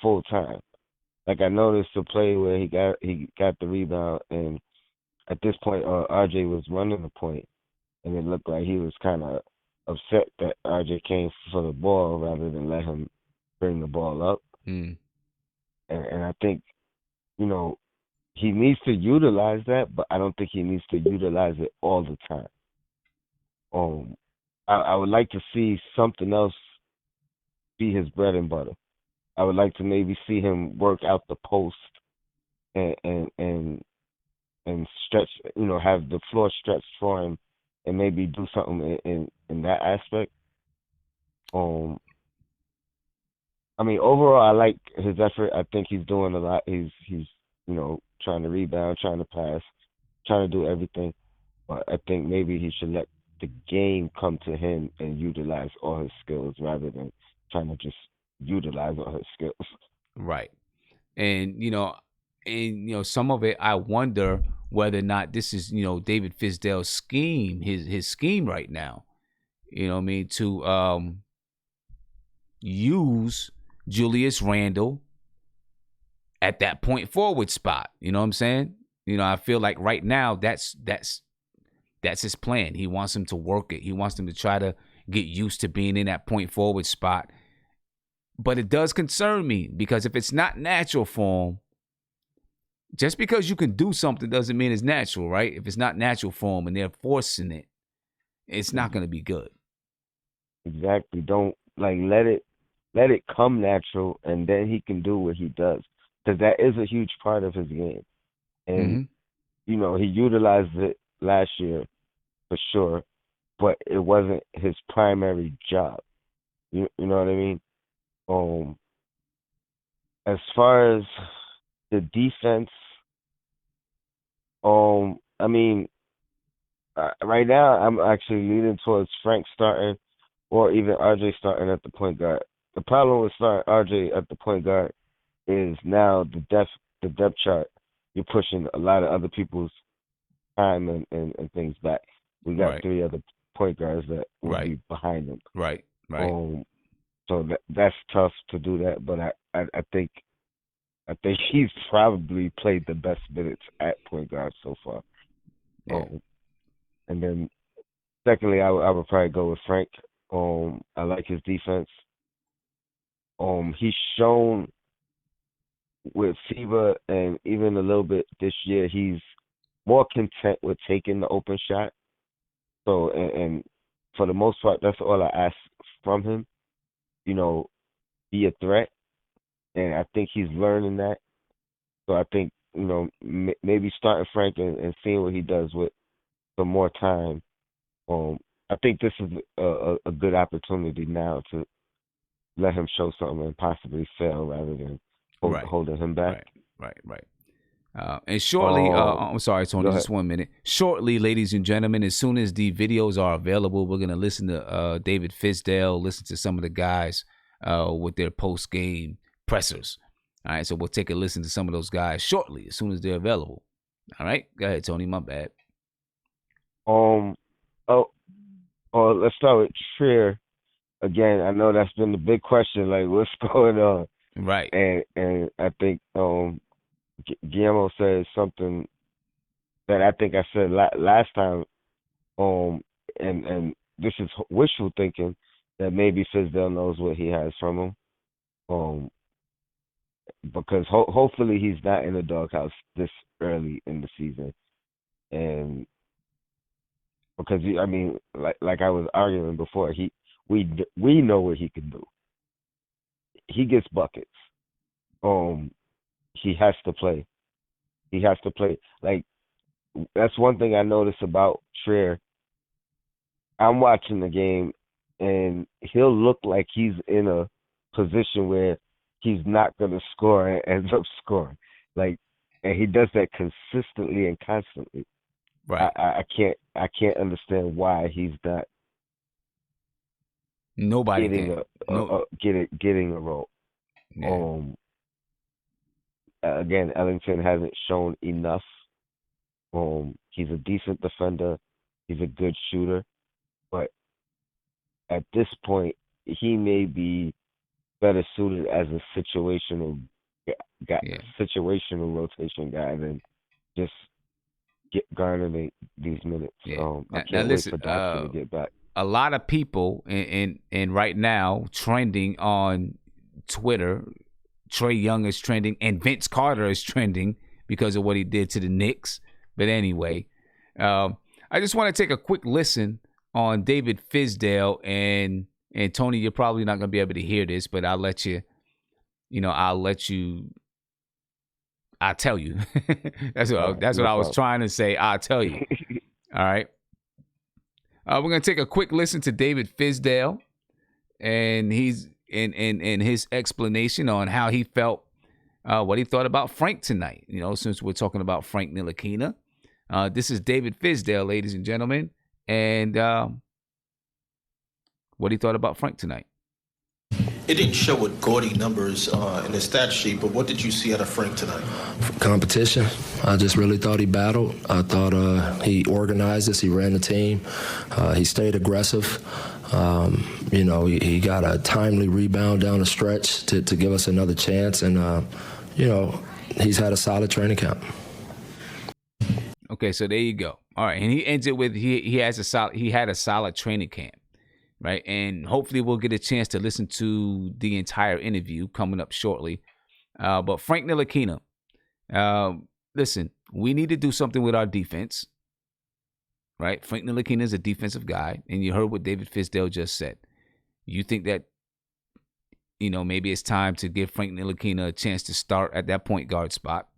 full time. Like I noticed the play where he got the rebound, and at this point, RJ was running the point, and it looked like he was kind of upset that RJ came for the ball rather than let him bring the ball up. And I think, he needs to utilize that, but I don't think he needs to utilize it all the time. I would like to see something else be his bread and butter. I would like to maybe see him work out the post and stretch, have the floor stretched for him, and maybe do something in that aspect. I mean, overall, I like his effort. I think he's doing a lot. He's trying to rebound, trying to pass, trying to do everything. But I think maybe he should let the game come to him and utilize all his skills rather than trying to just utilize all his skills. Right. And some of it, I wonder whether or not this is, David Fizdale's scheme, his scheme right now. To use Julius Randle at that point forward spot. You know what I'm saying? I feel like right now that's his plan. He wants him to work it. He wants him to try to get used to being in that point forward spot. But it does concern me because if it's not natural for him, just because you can do something doesn't mean it's natural, right? If it's not natural for him and they're forcing it, it's not going to be good. Exactly. Don't let it come natural, and then he can do what he does, because that is a huge part of his game. And he utilized it last year for sure, but it wasn't his primary job. You know what I mean? As far as the defense. I mean, right now I'm actually leaning towards Frank starting, or even RJ starting at the point guard. The problem with starting RJ at the point guard is now the depth chart. You're pushing a lot of other people's time and things back. We got Right. 3 other point guards that will Right. be behind them. Right. Right. So that's tough to do that, but I think he's probably played the best minutes at point guard so far. Yeah. And then secondly, I would probably go with Frank. I like his defense. He's shown with FIBA and even a little bit this year, he's more content with taking the open shot. So, and for the most part, that's all I ask from him. You know, be a threat. And I think he's learning that. So I think, you know, maybe starting Frank and seeing what he does with some more time. I think this is a good opportunity now to let him show something and possibly fail rather than holding him back. Right. And shortly, I'm sorry, Tony, just 1 minute. Shortly, ladies and gentlemen, as soon as the videos are available, we're going to listen to David Fizdale, listen to some of the guys with their post-game pressers. All right, so we'll take a listen to some of those guys shortly, as soon as they're available. All right, go ahead, Tony, my bad. Let's start with Trier. Again, I know that's been the big question, like what's going on? Right. And I think Guillermo said something that I think I said last time, and this is wishful thinking that maybe Fizdale knows what he has from him, because hopefully he's not in the doghouse this early in the season, and because I mean, like I was arguing before, we know what he can do. He gets buckets. He has to play. He has to play. Like, that's one thing I noticed about Trier. I'm watching the game, and he'll look like he's in a position where he's not going to score and ends up scoring. Like, and he does that consistently and constantly. Right. I can't understand why he's not. Nobody getting a role. Yeah. Again, Ellington hasn't shown enough. He's a decent defender. He's a good shooter, but at this point, he may be better suited as a situational rotation guy than just garnering these minutes. Yeah. I can't wait for Dotson to get back. A lot of people and right now trending on Twitter, Trae Young is trending and Vince Carter is trending because of what he did to the Knicks. But anyway, I just want to take a quick listen on David Fizdale and Tony. You're probably not going to be able to hear this, but I'll let you. I'll tell you. That's what I was trying to say. I'll tell you. All right. We're gonna take a quick listen to David Fizdale, and he's in his explanation on how he felt, what he thought about Frank tonight. You know, since we're talking about Frank Ntilikina, this is David Fizdale, ladies and gentlemen, and what he thought about Frank tonight. It didn't show with gaudy numbers in the stat sheet, but what did you see out of Frank tonight? Competition. I just really thought he battled. I thought he organized us. He ran the team. He stayed aggressive. He got a timely rebound down the stretch to give us another chance. And, he's had a solid training camp. Okay, so there you go. All right, and he ends it with he had a solid training camp. Right, and hopefully we'll get a chance to listen to the entire interview coming up shortly. But Frank Ntilikina, listen, we need to do something with our defense. Right, Frank Ntilikina is a defensive guy, and you heard what David Fizdale just said. You think that, maybe it's time to give Frank Ntilikina a chance to start at that point guard spot.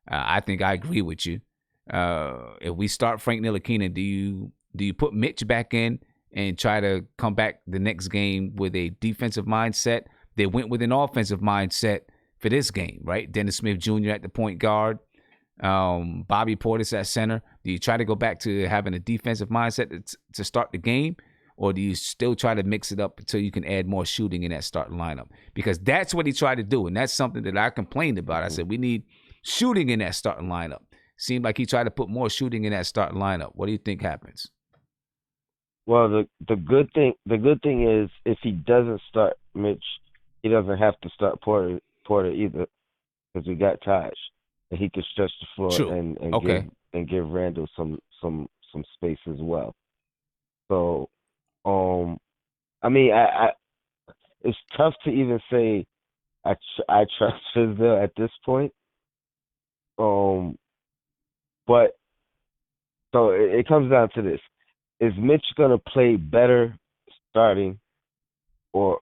I think I agree with you. If we start Frank Ntilikina, do you put Mitch back in and try to come back the next game with a defensive mindset? They went with an offensive mindset for for this game, right? Dennis Smith Jr. at the point guard, Bobby Portis at center. Do you try to go back to having a defensive mindset to start the game, or do you still try to mix it up until you can add more shooting in that starting lineup? Because that's what he tried to do, and that's something that I complained about. I said we need shooting in that starting lineup. Seemed like he tried to put more shooting in that starting lineup. What do you think happens? Well, the good thing is if he doesn't start Mitch, he doesn't have to start Porter either, because we got Taj, and he can stretch the floor. True. and give Randall some space as well. So, I mean, I it's tough to even say I trust Fizdale at this point. But so it comes down to this: is Mitch gonna play better starting, or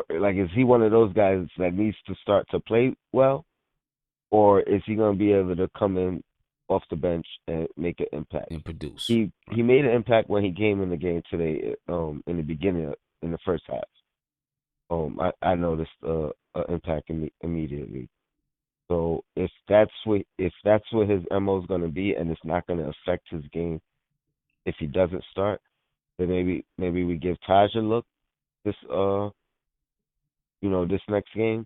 like is he one of those guys that needs to start to play well, or is he gonna be able to come in off the bench and make an impact and produce? He made an impact when he came in the game today. In the beginning, in the first half, I noticed an impact immediately. So if that's what his MO is going to be, and it's not going to affect his game if he doesn't start, then maybe we give Taj a look this this next game.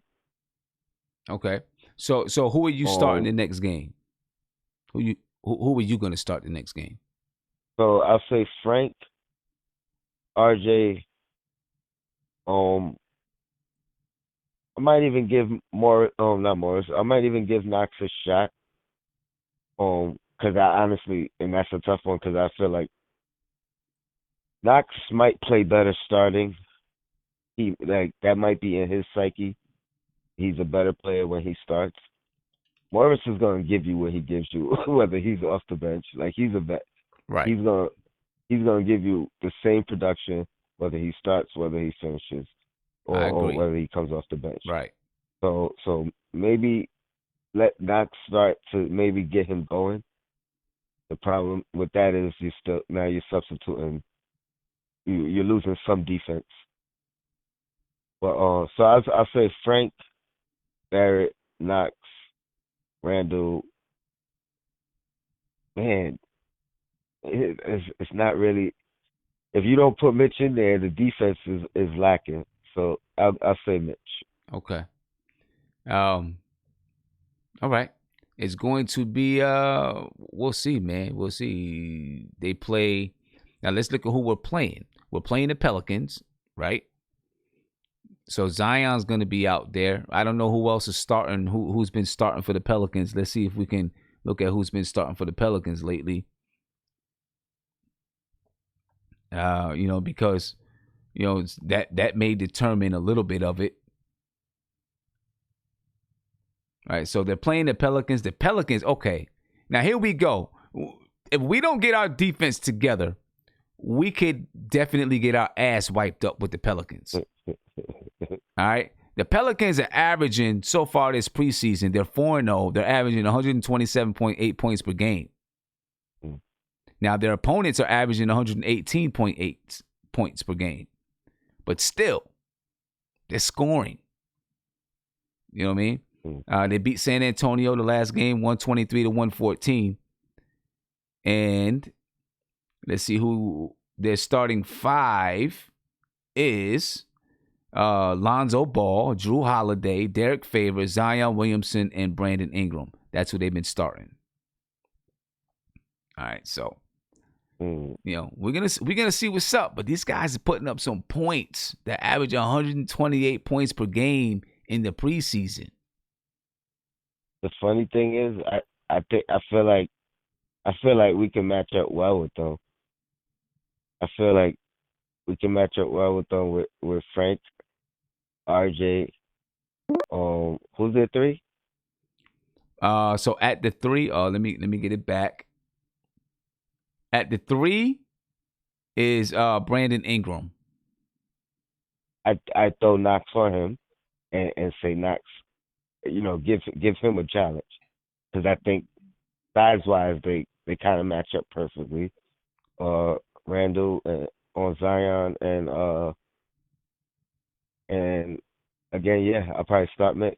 Okay. So who are you starting the next game? Who are you going to start the next game? So I'll say Frank, RJ. I might even give not Morris. I might even give Knox a shot. Because I honestly, and that's a tough one, because I feel like Knox might play better starting. That might be in his psyche. He's a better player when he starts. Morris is going to give you what he gives you, whether he's off the bench. Like, he's a vet. Right. He's going to give you the same production, whether he starts, whether he finishes, or whether he comes off the bench. Right. So maybe let Knox start to maybe get him going. The problem with that is you're substituting. You're losing some defense. But so I'll say Frank, Barrett, Knox, Randall. Man, it's not really. If you don't put Mitch in there, the defense is lacking. So I'll say Mitch. Okay. All right. It's going to be we'll see, man. We'll see. They play. Now let's look at who we're playing. We're playing the Pelicans, right? So Zion's going to be out there. I don't know who else is starting, who's been starting for the Pelicans. Let's see if we can look at who's been starting for the Pelicans lately. Because that may determine a little bit of it. All right, so they're playing the Pelicans. The Pelicans, okay. Now, here we go. If we don't get our defense together, we could definitely get our ass wiped up with the Pelicans. All right? The Pelicans are averaging, so far this preseason, they're 4-0. They're averaging 127.8 points per game. Now, their opponents are averaging 118.8 points per game. But still, they're scoring. You know what I mean? They beat San Antonio the last game, 123-114. And let's see who their starting five is. Lonzo Ball, Drew Holiday, Derek Favors, Zion Williamson, and Brandon Ingram. That's who they've been starting. All right, so we're gonna see what's up. But these guys are putting up some points. They're averaging 128 points per game in the preseason. The funny thing is, I feel like we can match up well with them. I feel like we can match up well with them with Frank, RJ. Who's their three? So at the three, let me get it back. At the three is Brandon Ingram. I throw Knox on him and say Knox, give him a challenge, because I think size wise they kind of match up perfectly. Randall on Zion and again, I'll probably start Mitch.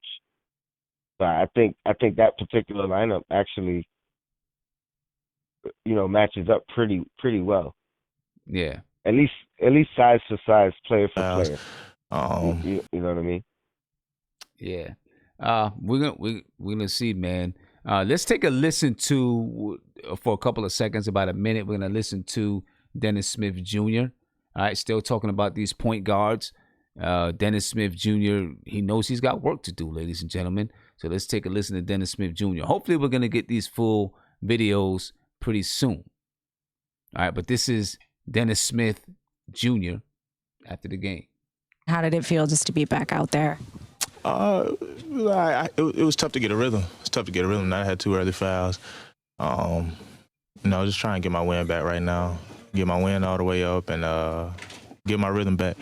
So I think that particular lineup actually, matches up pretty well. Yeah. At least size for size, player for player. Um, You know what I mean? Yeah. We're gonna see, man. Let's take a listen to for a couple of seconds, about a minute. We're gonna listen to Dennis Smith Jr. All right, still talking about these point guards. Dennis Smith Jr., he knows he's got work to do, ladies and gentlemen. So let's take a listen to Dennis Smith Jr. Hopefully we're gonna get these full videos pretty soon. All right, but this is Dennis Smith Jr. after the game. How did it feel just to be back out there? It was tough to get a rhythm. It's tough to get a rhythm. I had 2 early fouls. Just trying to get my wind back right now. Get my wind all the way up and get my rhythm back.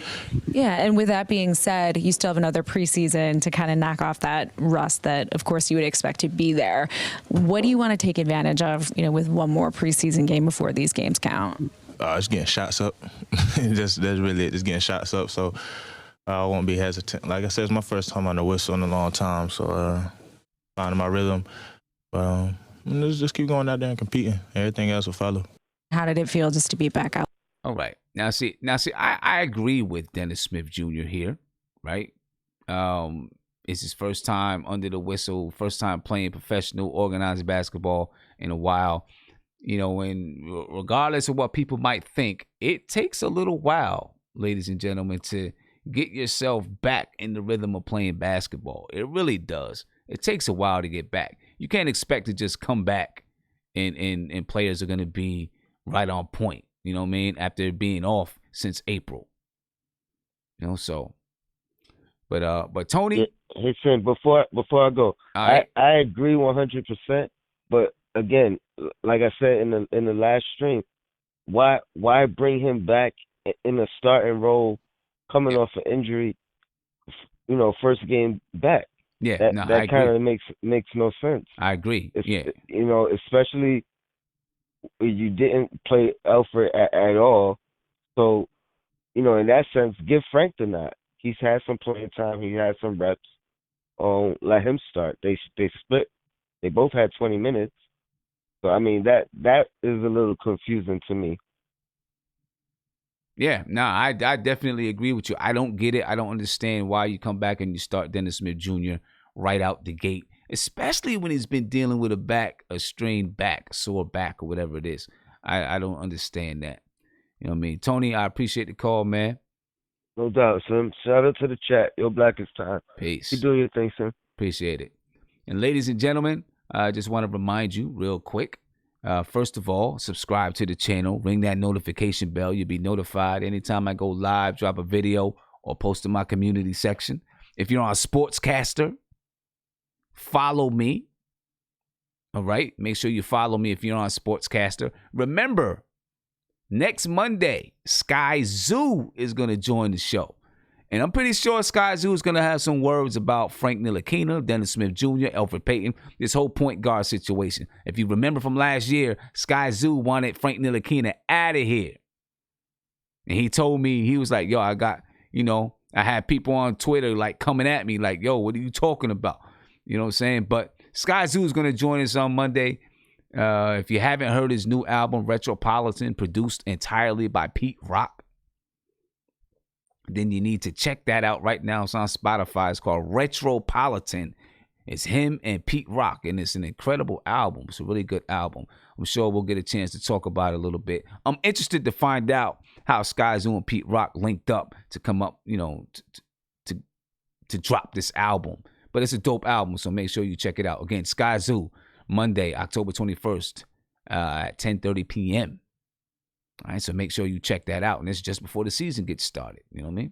Yeah, and with that being said, you still have another preseason to kind of knock off that rust that, of course, you would expect to be there. What do you want to take advantage of, with one more preseason game before these games count? It's getting shots up. That's really it. It's getting shots up. So I won't be hesitant. Like I said, it's my first time on the whistle in a long time. So finding my rhythm. But let's just keep going out there and competing. Everything else will follow. How did it feel just to be back out? All right. Now see, I agree with Dennis Smith Jr. here, right? It's his first time under the whistle, first time playing professional organized basketball in a while. And regardless of what people might think, it takes a little while, ladies and gentlemen, to get yourself back in the rhythm of playing basketball. It really does. It takes a while to get back. You can't expect to just come back and players are going to be right on point, you know what I mean, after being off since April. So. But Tony. Hey, Sam, before I go, I agree 100%. But again, like I said in the last stream, why bring him back in a starting role, coming off an injury, first game back? Yeah, that kind of makes no sense. I agree. Especially you didn't play Alfred at all, so in that sense, give Frank the nod. He's had some playing time. He had some reps. Let him start. They split. They both had 20 minutes. So I mean that is a little confusing to me. Yeah, I definitely agree with you. I don't get it. I don't understand why you come back and you start Dennis Smith Jr. right out the gate, especially when he's been dealing with a strained back, sore back, or whatever it is. I don't understand that. You know what I mean? Tony, I appreciate the call, man. No doubt, Sim. Shout out to the chat. Your black is time. Peace. You doing your thing, Sim. Appreciate it. And ladies and gentlemen, I just want to remind you real quick. First of all, subscribe to the channel. Ring that notification bell. You'll be notified anytime I go live, drop a video, or post in my community section. If you're on Sportscaster, follow me. All right? Make sure you follow me if you're on Sportscaster. Remember, next Monday, Sky Zoo is going to join the show. And I'm pretty sure Sky Zoo is going to have some words about Frank Ntilikina, Dennis Smith Jr., Elfrid Payton, this whole point guard situation. If you remember from last year, Sky Zoo wanted Frank Ntilikina out of here. And he told me, he was like, yo, I got, I had people on Twitter like coming at me like, yo, what are you talking about? You know what I'm saying? But Sky Zoo is going to join us on Monday. If you haven't heard his new album, Retropolitan, produced entirely by Pete Rock, then you need to check that out right now. It's on Spotify. It's called Retropolitan. It's him and Pete Rock, and it's an incredible album. It's a really good album. I'm sure we'll get a chance to talk about it a little bit. I'm interested to find out how Sky Zoo and Pete Rock linked up to come up, to drop this album. But it's a dope album, so make sure you check it out. Again, Sky Zoo, Monday, October 21st at 10:30 p.m. All right, so make sure you check that out. And it's just before the season gets started. You know what I mean?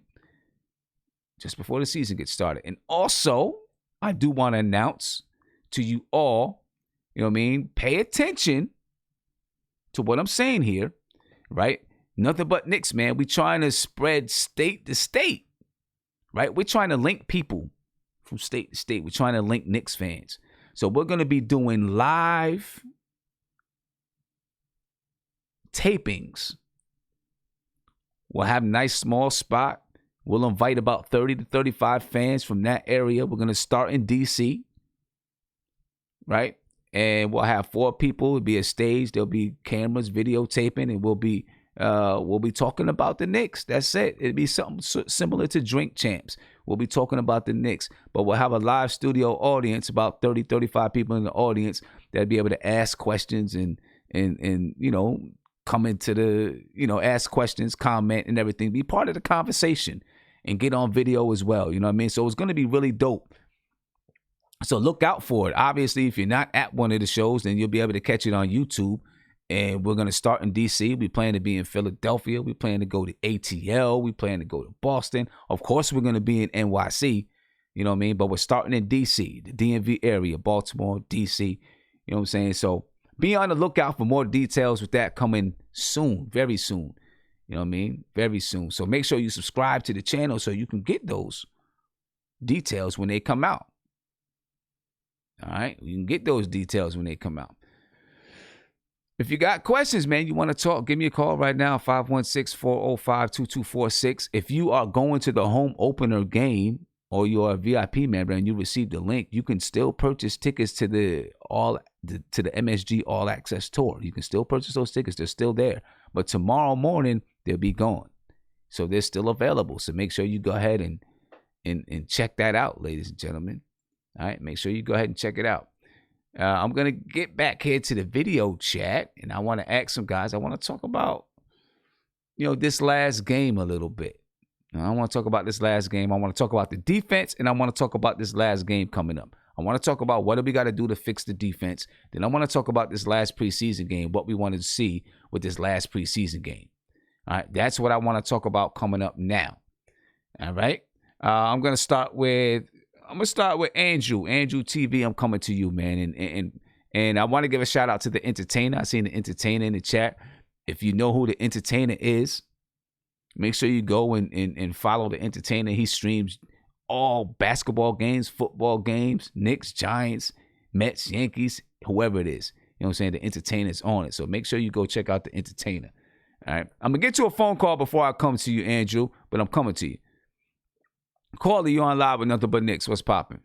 Just before the season gets started. And also, I do want to announce to you all, you know what I mean? Pay attention to what I'm saying here, right? Nothing but Knicks, man. We're trying to spread state to state, right? We're trying to link people from state to state. We're trying to link Knicks fans. So we're going to be doing live tapings. We'll have a nice small spot. We'll invite about 30 to 35 fans from that area. We're going to start in D.C. right? And we'll have 4 people. It'll be a stage. There'll be cameras videotaping, and we'll be talking about the Knicks. That's it. It'll be something similar to Drink Champs. We'll be talking about the Knicks, but we'll have a live studio audience, about 30, 35 people in the audience that'll be able to ask questions and come into the, ask questions, comment, and everything. Be part of the conversation and get on video as well. You know what I mean? So it's going to be really dope. So look out for it. Obviously, if you're not at one of the shows, then you'll be able to catch it on YouTube. And we're going to start in D.C. We plan to be in Philadelphia. We plan to go to ATL. We plan to go to Boston. Of course, we're going to be in NYC. You know what I mean? But we're starting in D.C., the DMV area, Baltimore, D.C. You know what I'm saying? So be on the lookout for more details with that coming soon, very soon. You know what I mean? Very soon. So make sure you subscribe to the channel so you can get those details when they come out. All right? You can get those details when they come out. If you got questions, man, you want to talk, give me a call right now, 516-405-2246. If you are going to the home opener game or you're a VIP member and you received the link, you can still purchase tickets to the MSG All Access Tour. You can still purchase those tickets. They're still there. But tomorrow morning, they'll be gone. So they're still available. So make sure you go ahead and check that out, ladies and gentlemen. All right, make sure you go ahead and check it out. I'm going to get back here to the video chat, and I want to ask some guys. I want to talk about, this last game a little bit. I want to talk about this last game. I want to talk about the defense, and I want to talk about this last game coming up. I want to talk about what do we got to do to fix the defense. Then I want to talk about this last preseason game, what we wanted to see with this last preseason game. All right, that's what I want to talk about coming up now. All right, I'm going to start with Andrew. Andrew TV, I'm coming to you, man. And I want to give a shout out to the entertainer. I seen the entertainer in the chat. If you know who the entertainer is, make sure you go and follow the entertainer. He streams all basketball games, football games, Knicks, Giants, Mets, Yankees, whoever it is. You know what I'm saying? The entertainer's on it. So make sure you go check out the entertainer. All right. I'm going to get to a phone call before I come to you, Andrew, but I'm coming to you. Caller, you on live with Nothing But Knicks. What's popping?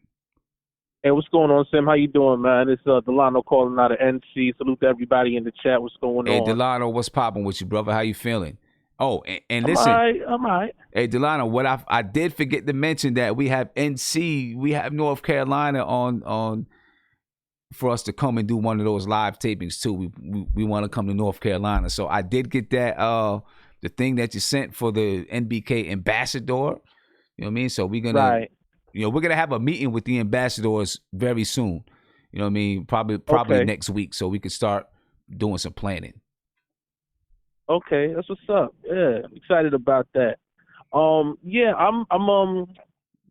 Hey, what's going on, Sam? How you doing, man? It's Delano calling out of NC. Salute to everybody in the chat. What's going on? Hey, Delano, what's popping with you, brother? How you feeling? Oh, and listen. I'm all right. Hey, Delano, what I did forget to mention that we have NC, we have North Carolina on for us to come and do one of those live tapings too. We want to come to North Carolina. So I did get that the thing that you sent for the NBK ambassador. You know what I mean? So we're gonna, we're gonna have a meeting with the ambassadors very soon. You know what I mean? Probably next week, so we can start doing some planning. Okay, that's what's up. Yeah, I'm excited about that. I'm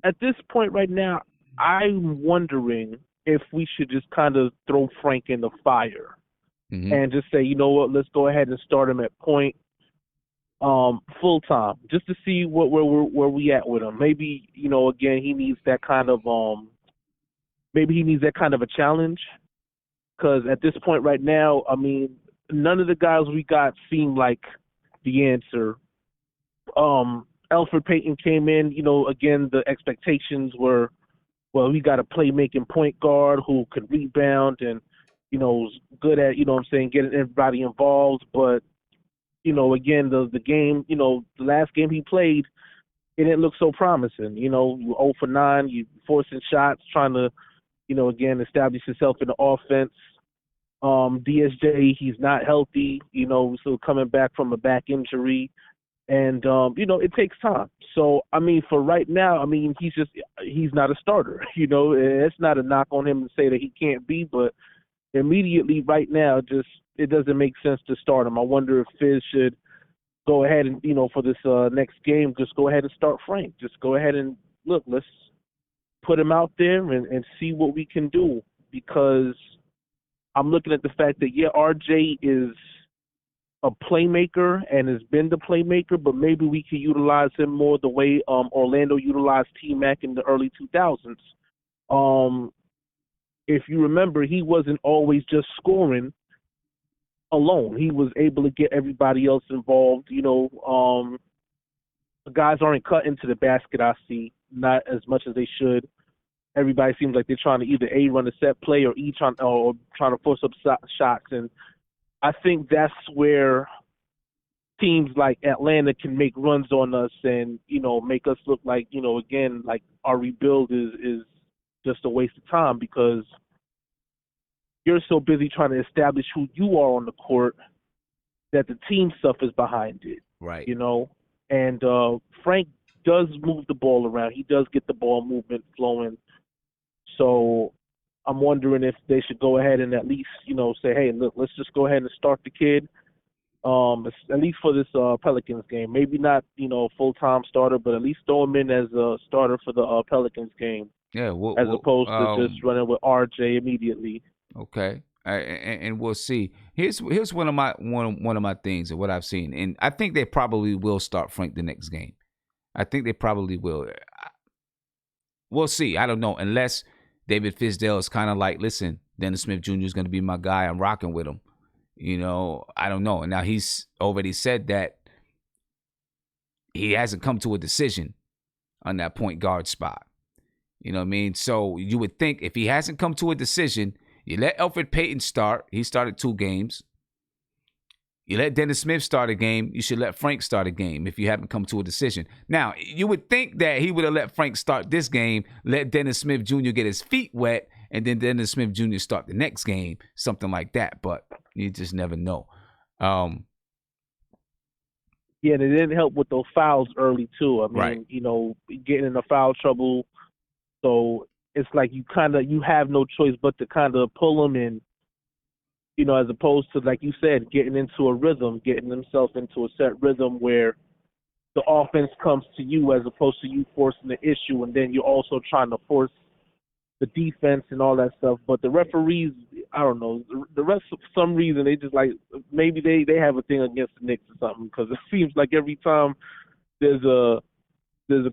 at this point right now, I'm wondering if we should just kind of throw Frank in the fire and just say, you know what, let's go ahead and start him at point. Full time, just to see where we at with him. Maybe, again, he needs that kind of a challenge, because at this point right now, I mean, none of the guys we got seem like the answer. Elfrid Payton came in, again, the expectations were, well, we got a playmaking point guard who could rebound and, is good at, getting everybody involved, but again, the game, the last game he played, it didn't look so promising. You 0 for 9, you forcing shots, trying to, again, establish himself in the offense. DSJ, he's not healthy, still coming back from a back injury. And, it takes time. So, I mean, for right now, I mean, he's not a starter. It's not a knock on him to say that he can't be, but immediately right now, it doesn't make sense to start him. I wonder if Fizz should go ahead and, for this next game, just go ahead and start Frank. Just go ahead and, look, let's put him out there and see what we can do, because I'm looking at the fact that, RJ is a playmaker and has been the playmaker, but maybe we can utilize him more the way Orlando utilized T-Mac in the early 2000s. If you remember, he wasn't always just scoring alone. He was able to get everybody else involved. The guys aren't cutting to the basket, I see, not as much as they should. everybody seems like they're trying to either A, run a set play, or trying to force up shots. And I think that's where teams like Atlanta can make runs on us and, make us look like, again, like our rebuild is just a waste of time, because you're so busy trying to establish who you are on the court that the team suffers behind it. Right. And Frank does move the ball around. He does get the ball movement flowing. So I'm wondering if they should go ahead and at least, say, hey, look, let's just go ahead and start the kid. At least for this Pelicans game. Maybe not, full-time starter, but at least throw him in as a starter for the Pelicans game. Yeah, as opposed to just running with RJ immediately. Okay. And we'll see. Here's one of my things of what I've seen, and I think they probably will start Frank the next game. I think they probably will. We'll see. I don't know, unless David Fizdale is kind of like, listen, Dennis Smith Jr. is going to be my guy. I'm rocking with him. I don't know. And now he's already said that he hasn't come to a decision on that point guard spot. You know what I mean? So you would think if he hasn't come to a decision, you let Elfrid Payton start. He started 2 games. You let Dennis Smith start a game. You should let Frank start a game if you haven't come to a decision. Now, you would think that he would have let Frank start this game, let Dennis Smith Jr. get his feet wet, and then Dennis Smith Jr. start the next game, something like that. But you just never know. Yeah, they didn't help with those fouls early, too. I mean, right. Getting in the foul trouble. So it's like you have no choice but to kind of pull them in, as opposed to, like you said, getting into a rhythm, getting themselves into a set rhythm where the offense comes to you as opposed to you forcing the issue, and then you're also trying to force the defense and all that stuff. But the referees, I don't know, the rest, for some reason, they just like, maybe they have a thing against the Knicks or something, because it seems like every time there's a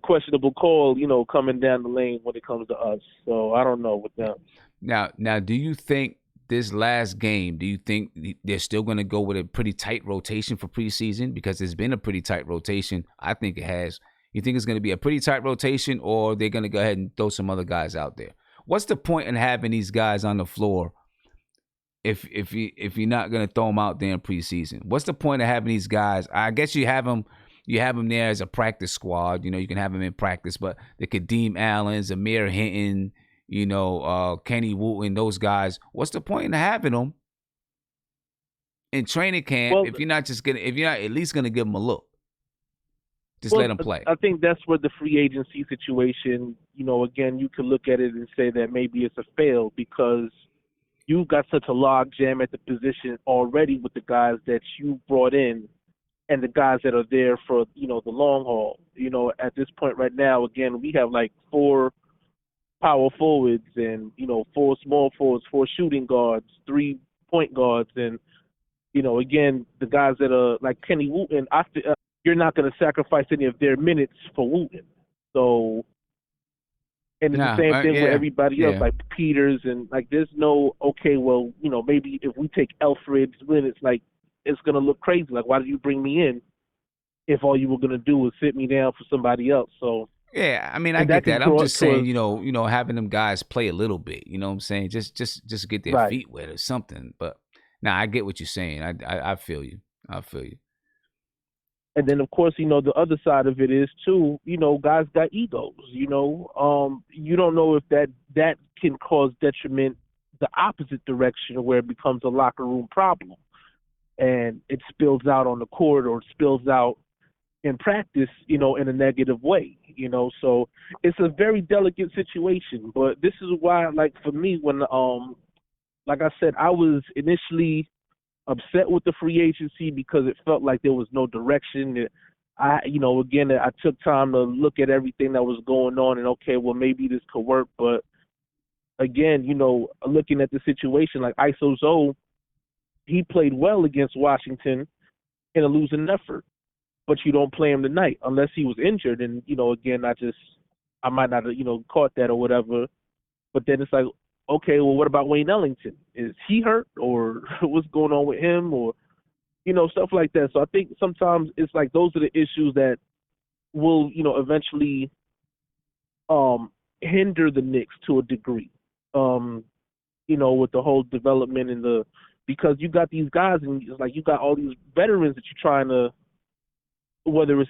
questionable call, coming down the lane when it comes to us. So I don't know with them. Now, do you think this last game, do you think they're still going to go with a pretty tight rotation for preseason? Because it's been a pretty tight rotation. I think it has. You think it's going to be a pretty tight rotation, or they're going to go ahead and throw some other guys out there? What's the point in having these guys on the floor if you're not going to throw them out there in preseason? What's the point of having these guys? I guess you have them there as a practice squad. You can have them in practice, but the Kadeem Allens, Amir Hinton, Kenny Wooten, those guys. What's the point in having them in training camp if you're not at least gonna give them a look? Just let them play. I think that's where the free agency situation, again, you could look at it and say that maybe it's a fail, because you've got such a log jam at the position already with the guys that you brought in and the guys that are there for, the long haul. At this point right now, again, we have like 4 power forwards and, 4 small forwards, 4 shooting guards, 3 point guards. And, again, the guys that are like Kenny Wooten, you're not going to sacrifice any of their minutes for Wooten. So, and it's the same thing with everybody else, like Peters, and like there's no, okay, well, maybe if we take Elfrid's minutes, like it's going to look crazy. Like, why did you bring me in if all you were going to do was sit me down for somebody else? So, yeah, I mean, I get that. I'm just saying, having them guys play a little bit, you know what I'm saying? Just get their feet wet or something. But now I get what you're saying. I feel you. And then, of course, the other side of it is, too, guys got egos, you don't know if that can cause detriment the opposite direction, where it becomes a locker room problem and it spills out on the court or spills out in practice, in a negative way, So it's a very delicate situation. But this is why, like, for me, when, like I said, I was initially upset with the free agency because it felt like there was no direction. I took time to look at everything that was going on and, okay, well, maybe this could work. But again, looking at the situation, like Iso Zoe, he played well against Washington in a losing effort, but you don't play him tonight unless he was injured. And, again, I might not have, caught that or whatever. But then it's like, okay, well, what about Wayne Ellington? Is he hurt, or what's going on with him, or, stuff like that. So I think sometimes it's like those are the issues that will, eventually hinder the Knicks to a degree. With the whole development because you got these guys and it's like you got all these veterans that you're trying to, whether it's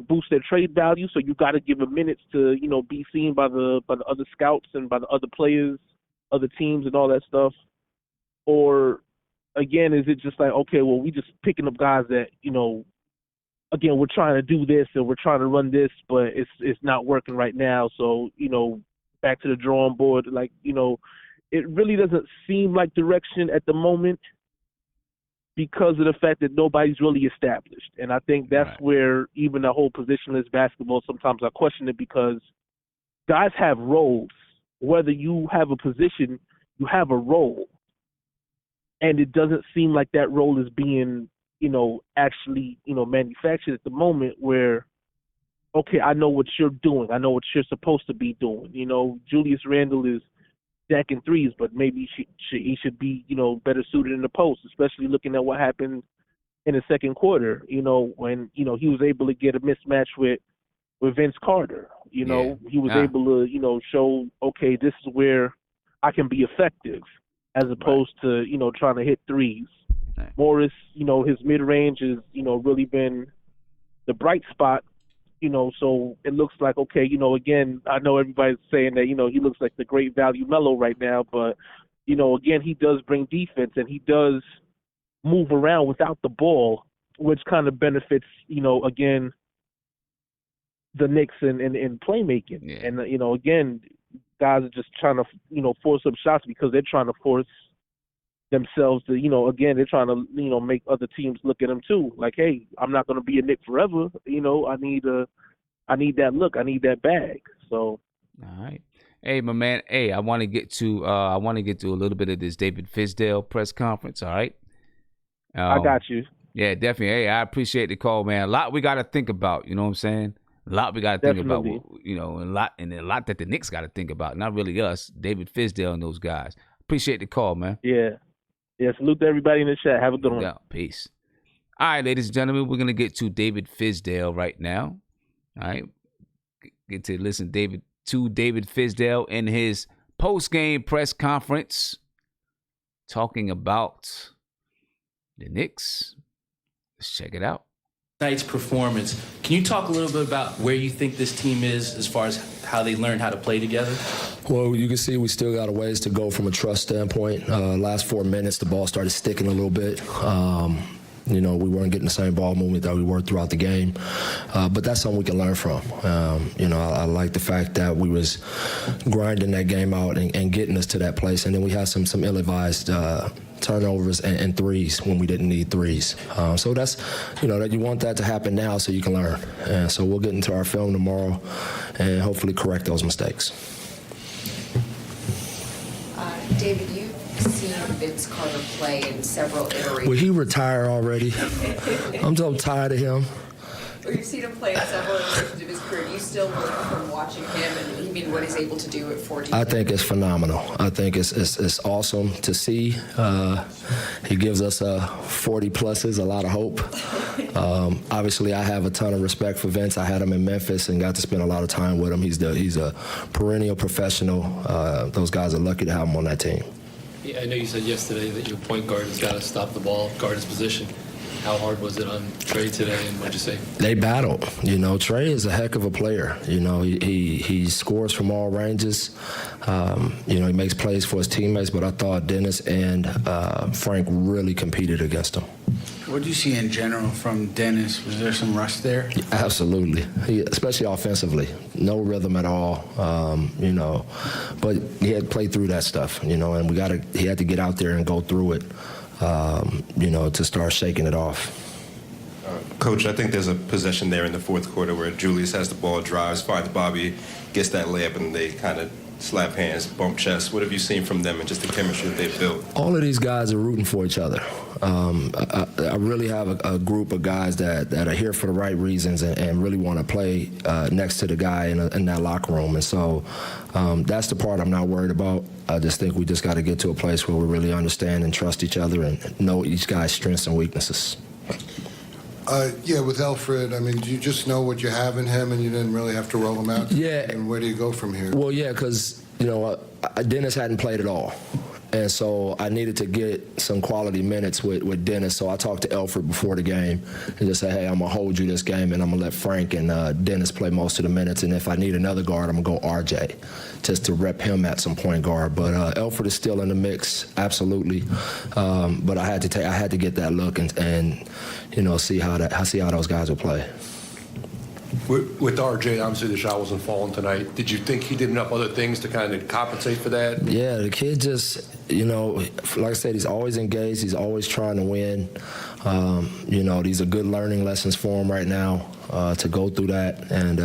boost their trade value, so you got to give them minutes to be seen by the other scouts and by the other players, other teams, and all that stuff. Or again, is it just like, okay, well, we just picking up guys that again, we're trying to do this and we're trying to run this, but it's not working right now. So back to the drawing board. Like it really doesn't seem like direction at the moment because of the fact that nobody's really established. And I think that's where even the whole positionless basketball, sometimes I question it because guys have roles. Whether you have a position, you have a role. And it doesn't seem like that role is being, actually, manufactured at the moment where, okay, I know what you're doing. I know what you're supposed to be doing. Julius Randle is stacking threes, but maybe he should be, better suited in the post, especially looking at what happened in the second quarter, when, he was able to get a mismatch with Vince Carter. He was able to, show, okay, this is where I can be effective as opposed to, trying to hit threes. Morris, his mid-range has, really been the bright spot. So it looks like, okay, again, I know everybody's saying that, he looks like the great value Melo right now, but, again, he does bring defense and he does move around without the ball, which kind of benefits, again, the Knicks in playmaking. Yeah. And, again, guys are just trying to, force up shots because they're trying to force themselves to, again, they're trying to, make other teams look at them too. Like, hey, I'm not going to be a Knick forever. I need that look. I need that bag. So. All right. Hey, my man. Hey, I want to get to a little bit of this David Fizdale press conference. All right. I got you. Yeah, definitely. Hey, I appreciate the call, man. A lot we got to think about. You know what I'm saying? A lot we got to think about. And a lot that the Knicks got to think about. Not really us. David Fizdale and those guys. Appreciate the call, man. Yeah. Yeah, salute to everybody in the chat. Have a good one. Yeah, peace. All right, ladies and gentlemen, we're going to get to David Fizdale right now. All right. Get to listen to David Fizdale in his post-game press conference talking about the Knicks. Let's check it out. Tonight's performance. Can you talk a little bit about where you think this team is as far as how they learned how to play together? Well, you can see we still got a ways to go from a trust standpoint. Last 4 minutes, the ball started sticking a little bit. We weren't getting the same ball movement that we were throughout the game. But that's something we can learn from. I like the fact that we was grinding that game out and getting us to that place. And then we had some ill-advised turnovers and threes when we didn't need threes. So that's, that you want that to happen now so you can learn. And so we'll get into our film tomorrow and hopefully correct those mistakes. David, you've seen Vince Carter play in several iterations. Will he retire already? I'm so tired of him. Well, you've seen him play in several iterations of his career. Do you still learn from watching him and what he's able to do at 14? I think it's phenomenal. I think it's awesome to see. He gives us 40 pluses, a lot of hope. Obviously, I have a ton of respect for Vince. I had him in Memphis and got to spend a lot of time with him. He's a perennial professional. Those guys are lucky to have him on that team. Yeah, I know you said yesterday that your point guard has got to stop the ball, guard his position. How hard was it on Trey today, and what'd you say? They battled. Trey is a heck of a player. He scores from all ranges. He makes plays for his teammates, but I thought Dennis and Frank really competed against him. What do you see in general from Dennis? Was there some rust there? Absolutely, especially offensively. No rhythm at all, but he had played through that stuff, and he had to get out there and go through it. To start shaking it off. Coach, I think there's a possession there in the fourth quarter where Julius has the ball, drives, finds Bobby, gets that layup, and they kind of slap hands, bump chests. What have you seen from them and just the chemistry that they've built? All of these guys are rooting for each other. I really have a group of guys that are here for the right reasons and really want to play next to the guy in that locker room. And so that's the part I'm not worried about. I just think we just got to get to a place where we really understand and trust each other and know each guy's strengths and weaknesses. Yeah, with Alfred, I mean, do you just know what you have in him and you didn't really have to roll him out? Yeah. And where do you go from here? Well, yeah, because, Dennis hadn't played at all. And so I needed to get some quality minutes with Dennis. So I talked to Alfred before the game and just said, hey, I'm going to hold you this game and I'm going to let Frank and Dennis play most of the minutes. And if I need another guard, I'm going to go RJ just to rep him at some point guard. But Alfred is still in the mix, absolutely. But I had to get that look and see how those guys will play. With RJ, obviously the shot wasn't falling tonight. Did you think he did enough other things to kind of compensate for that? Yeah, the kid just, like I said, he's always engaged. He's always trying to win. These are good learning lessons for him right now to go through that. And,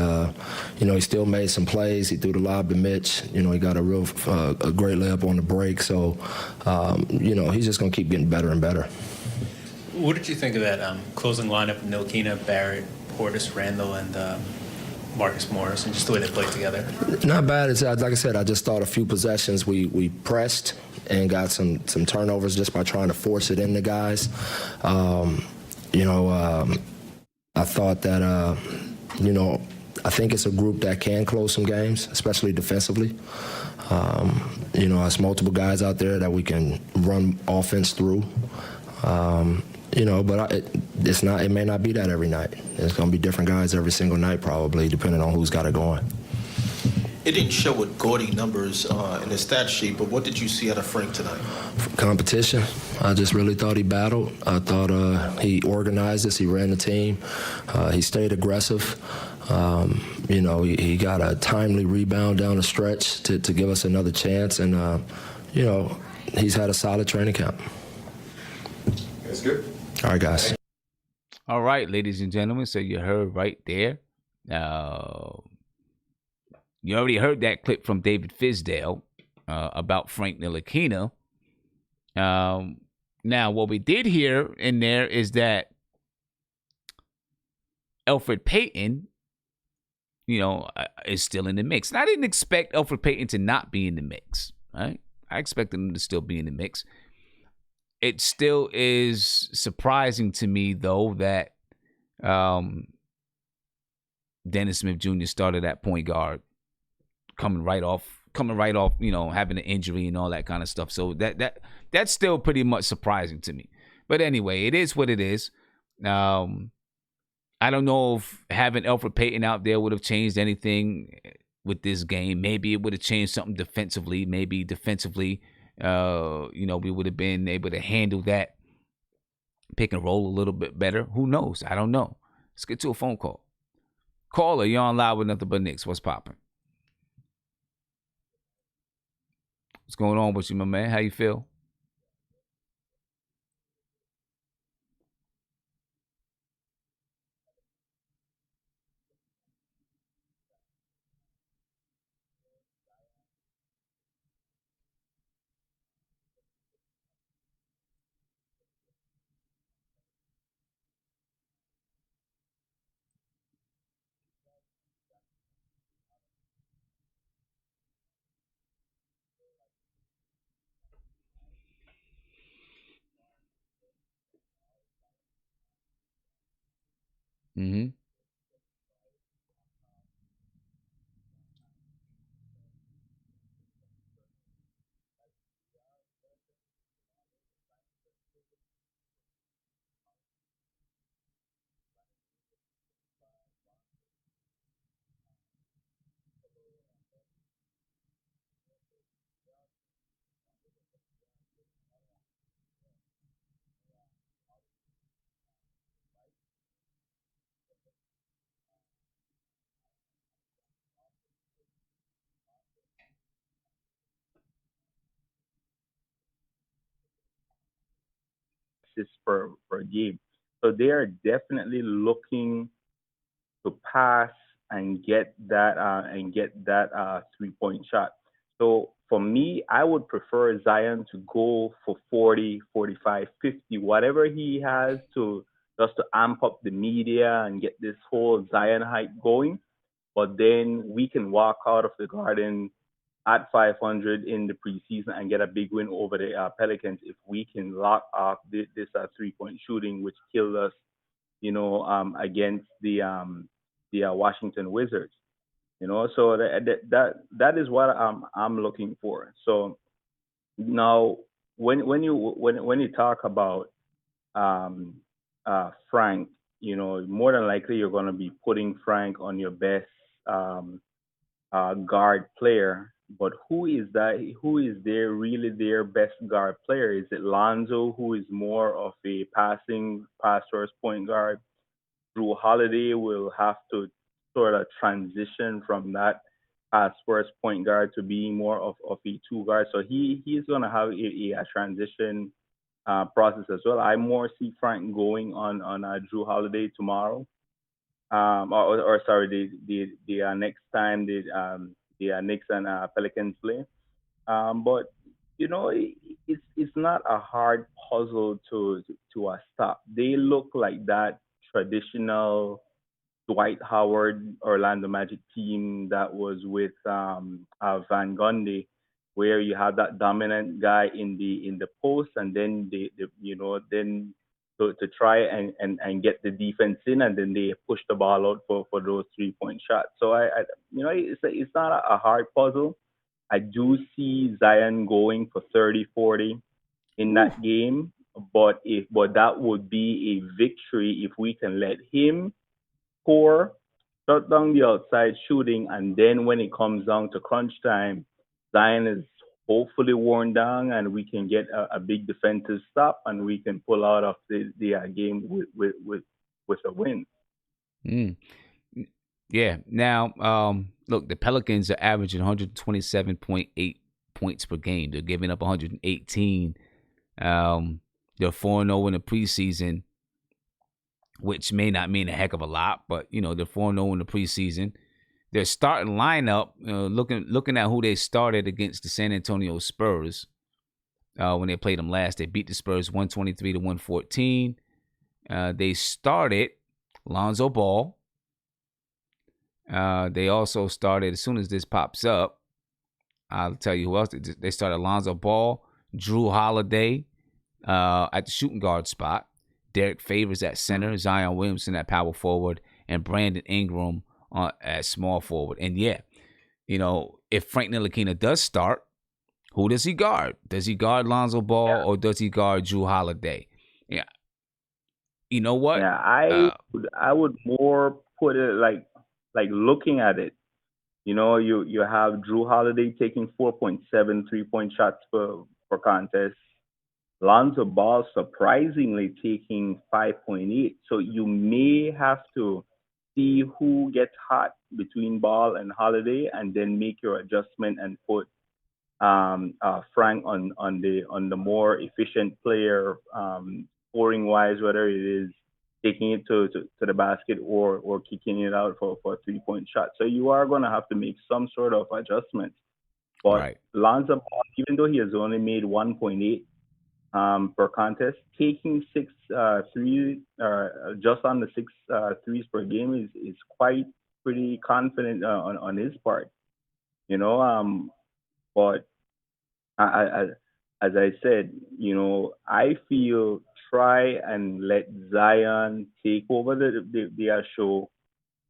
he still made some plays. He threw the lob to Mitch. He got a great layup on the break. So, he's just going to keep getting better and better. What did you think of that closing lineup: Ntilikina, Barrett, Portis, Randall, and Marcus Morris, and just the way they played together? Not bad. Like I said, I just thought a few possessions we pressed and got some turnovers just by trying to force it in the guys. I thought that, I think it's a group that can close some games, especially defensively. It's multiple guys out there that we can run offense through. But it may not be that every night. There's going to be different guys every single night probably, depending on who's got it going. It didn't show with gaudy numbers in the stat sheet, but what did you see out of Frank tonight? Competition. I just really thought he battled. I thought he organized us. He ran the team. He stayed aggressive. He got a timely rebound down the stretch to give us another chance. And, he's had a solid training camp. That's good. All right, guys. All right, ladies and gentlemen. So you heard right there. You already heard that clip from David Fizdale about Frank Ntilikina. Now, what we did hear in there is that Elfrid Payton, is still in the mix. And I didn't expect Elfrid Payton to not be in the mix. Right? I expected him to still be in the mix. It still is surprising to me, though, that Dennis Smith Jr. started at point guard, coming right off, having an injury and all that kind of stuff. So that's still pretty much surprising to me. But anyway, it is what it is. I don't know if having Elfrid Payton out there would have changed anything with this game. Maybe it would have changed something defensively. Maybe defensively, we would have been able to handle that pick and roll a little bit better. Who knows? I don't know. Let's get to a phone call. Caller, you're on live with Nothing But Knicks. What's popping? What's going on with you, my man? How you feel? Mm-hmm. Assists per game. So they are definitely looking to pass and get that 3-point shot. So for me, I would prefer Zion to go for 40, 45, 50, whatever he has to just to amp up the media and get this whole Zion hype going. But then we can walk out of the Garden at 500 in the preseason and get a big win over the Pelicans if we can lock off this 3-point shooting, which killed us against the Washington Wizards. So that is what I'm looking for. So now, when you talk about um, Frank, more than likely you're going to be putting Frank on your best um, guard player. But who is that? Who is their best guard player? Is it Lonzo, who is more of a pass first point guard? Drew Holiday will have to sort of transition from that pass first point guard to being more of a two guard. So he's gonna have a transition process as well. I more see Frank going on Drew Holiday tomorrow, or sorry, the next time the Knicks and Pelicans play. But it's not a hard puzzle to stop. They look like that traditional Dwight Howard Orlando Magic team that was with Van Gundy, where you have that dominant guy in the post, and then then to try and get the defense in, and then they push the ball out for those 3-point shots. So it's not a hard puzzle. I do see Zion going for 30, 40 in that game, but that would be a victory if we can let him score, shut down the outside shooting, and then when it comes down to crunch time, Zion is hopefully worn down, and we can get a big defensive stop, and we can pull out of the game with a win. Mm. Yeah. Now, look, the Pelicans are averaging 127.8 points per game. They're giving up 118. They're 4-0 in the preseason, which may not mean a heck of a lot, but they're 4-0 in the preseason. Their starting lineup, looking at who they started against the San Antonio Spurs when they played them last, they beat the Spurs 123-114. They started Lonzo Ball. They also started, as soon as this pops up, I'll tell you who else. They started Lonzo Ball, Drew Holiday at the shooting guard spot, Derek Favors at center, Zion Williamson at power forward, and Brandon Ingram at small forward. And if Frank Ntilikina does start, who does he guard? Does he guard Lonzo Ball or does he guard Drew Holiday? Yeah. You know what? Yeah, I would more put it like looking at it. You have Drew Holiday taking 4.7 3-point shots per contest. Lonzo Ball surprisingly taking 5.8. So you may have to see who gets hot between Ball and Holiday, and then make your adjustment and put Frank on the more efficient player, scoring wise, whether it is taking it to the basket or kicking it out for a 3-point shot. So you are going to have to make some sort of adjustment. But right. Lonzo Ball, even though he has only made 1.8 per contest, taking 6 threes, just on the 6 threes per game is quite pretty confident on his part. But as I said, I feel try and let Zion take over the show,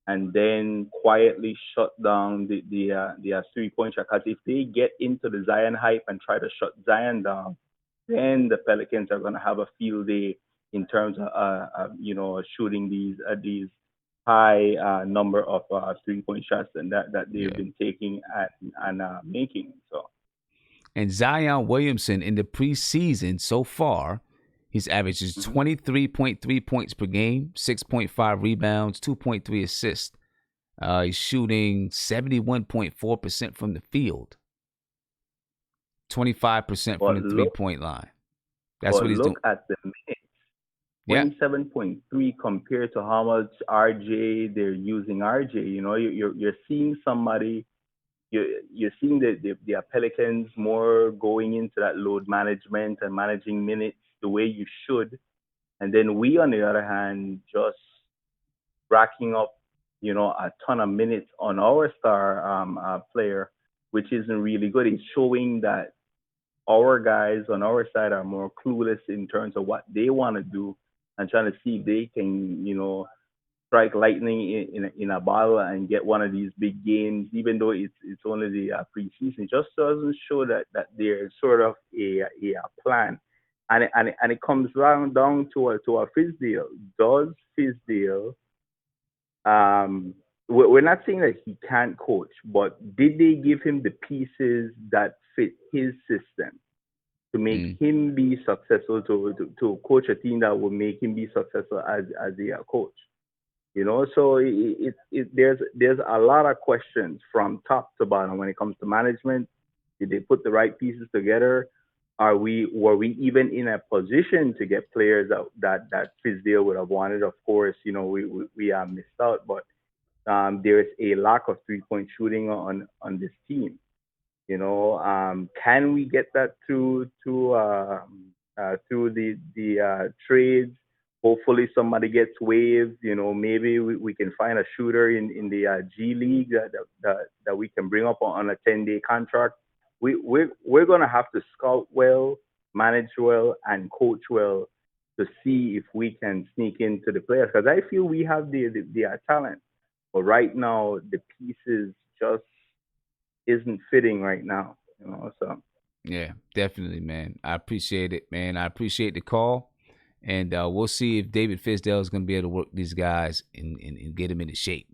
and then quietly shut down the 3-point shot. Because if they get into the Zion hype and try to shut Zion down, then the Pelicans are going to have a field day in terms of shooting these high number of 3-point shots and that they've been taking and making. So. And Zion Williamson in the preseason so far, his average is 23.3 points per game, 6.5 rebounds, 2.3 assists. He's shooting 71.4% from the field, 25% from the 3-point line. That's what he's doing. Look at the minutes. 27.3 compared to how much they're using RJ. You're seeing somebody. You're seeing the Pelicans more going into that load management and managing minutes the way you should, and then we, on the other hand, just racking up, a ton of minutes on our star player, which isn't really good. It's showing that our guys on our side are more clueless in terms of what they want to do and trying to see if they can, strike lightning in a bottle and get one of these big games, even though it's only the preseason. Just doesn't show that there's sort of a plan, and it comes down to a Fizdale. Does Fizdale? We're not saying that he can't coach, but did they give him the pieces that fit his system to make him be successful, to coach a team that will make him be successful as a coach? So there's a lot of questions from top to bottom when it comes to management. Did they put the right pieces together? Were we even in a position to get players that Fizdale would have wanted? Of course, we have missed out, but there is a lack of 3-point shooting on this team. Can we get that through the trades? Hopefully somebody gets waived. Maybe we can find a shooter in the G League that we can bring up on a 10-day contract. We're gonna have to scout well, manage well, and coach well to see if we can sneak into the players. Because I feel we have the talent, but right now the pieces just isn't fitting right now. So yeah, definitely, man. I appreciate it, man. I appreciate the call. And we'll see if David Fizdale is going to be able to work these guys and get them into shape.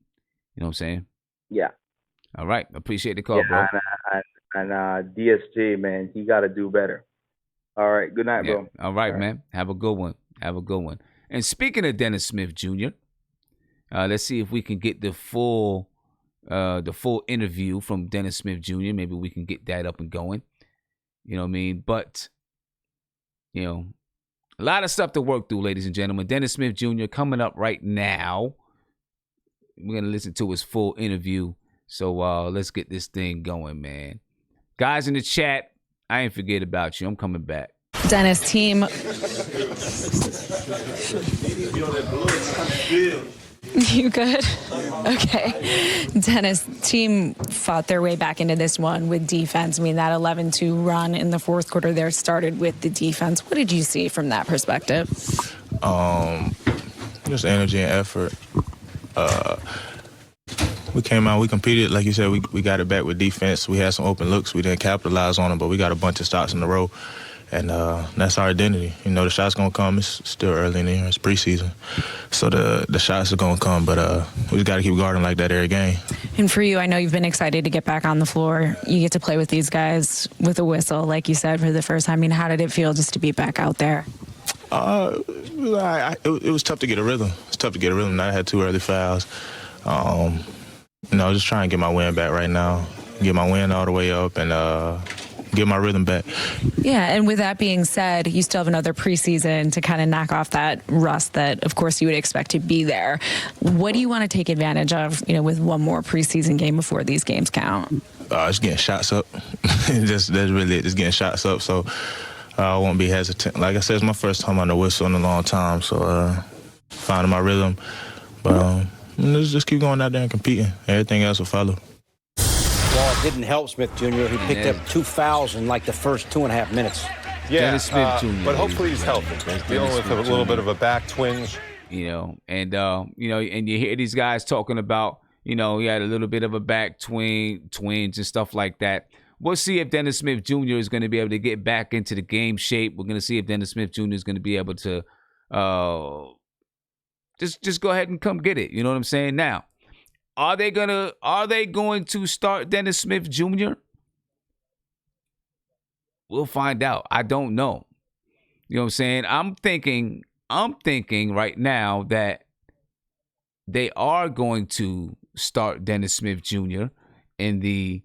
You know what I'm saying? Yeah. All right. Appreciate the call, bro. And DSJ, man, he got to do better. All right. Good night, bro. All right, man. Have a good one. Have a good one. And speaking of Dennis Smith Jr., let's see if we can get the full interview from Dennis Smith Jr. Maybe we can get that up and going. You know what I mean? But, a lot of stuff to work through, ladies and gentlemen. Dennis Smith Jr. coming up right now. We're going to listen to his full interview. So let's get this thing going, man. Guys in the chat, I ain't forget about you. I'm coming back. Dennis, team. You good? Okay. Dennis, team fought their way back into this one with defense. I mean, that 11-2 run in the fourth quarter there started with the defense. What did you see from that perspective? Just energy and effort. We came out, we competed. Like you said, we got it back with defense. We had some open looks. We didn't capitalize on them, but we got a bunch of shots in a row. And that's our identity. The shot's going to come. It's still early in the year. It's preseason. So the shots are going to come, but we just got to keep guarding like that every game. And for you, I know you've been excited to get back on the floor. You get to play with these guys with a whistle, like you said, for the first time. I mean, how did it feel just to be back out there? It was tough to get a rhythm. It's tough to get a rhythm. I had 2 early fouls. Just trying to get my wind back right now. Get my wind all the way up and get my rhythm back. Yeah, and with that being said, you still have another preseason to kind of knock off that rust that, of course, you would expect to be there. What do you want to take advantage of, with one more preseason game before these games count? Just getting shots up. That's really it, just getting shots up. So I won't be hesitant. Like I said, it's my first time on the whistle in a long time, so finding my rhythm. But let's just keep going out there and competing. Everything else will follow. Well, it didn't help Smith Jr. He picked up 2 fouls in like the first 2.5 minutes. Yeah, Dennis Smith Jr. But hopefully he's healthy. He's dealing with a little bit of a back twinge. And you hear these guys talking about, he had a little bit of a back twinge and stuff like that. We'll see if Dennis Smith Jr. is going to be able to get back into the game shape. We're going to see if Dennis Smith Jr. is going to be able to just go ahead and come get it. You know what I'm saying? Now, are they going to start Dennis Smith Jr.? We'll find out. I don't know. You know what I'm saying? I'm thinking right now that they are going to start Dennis Smith Jr. in the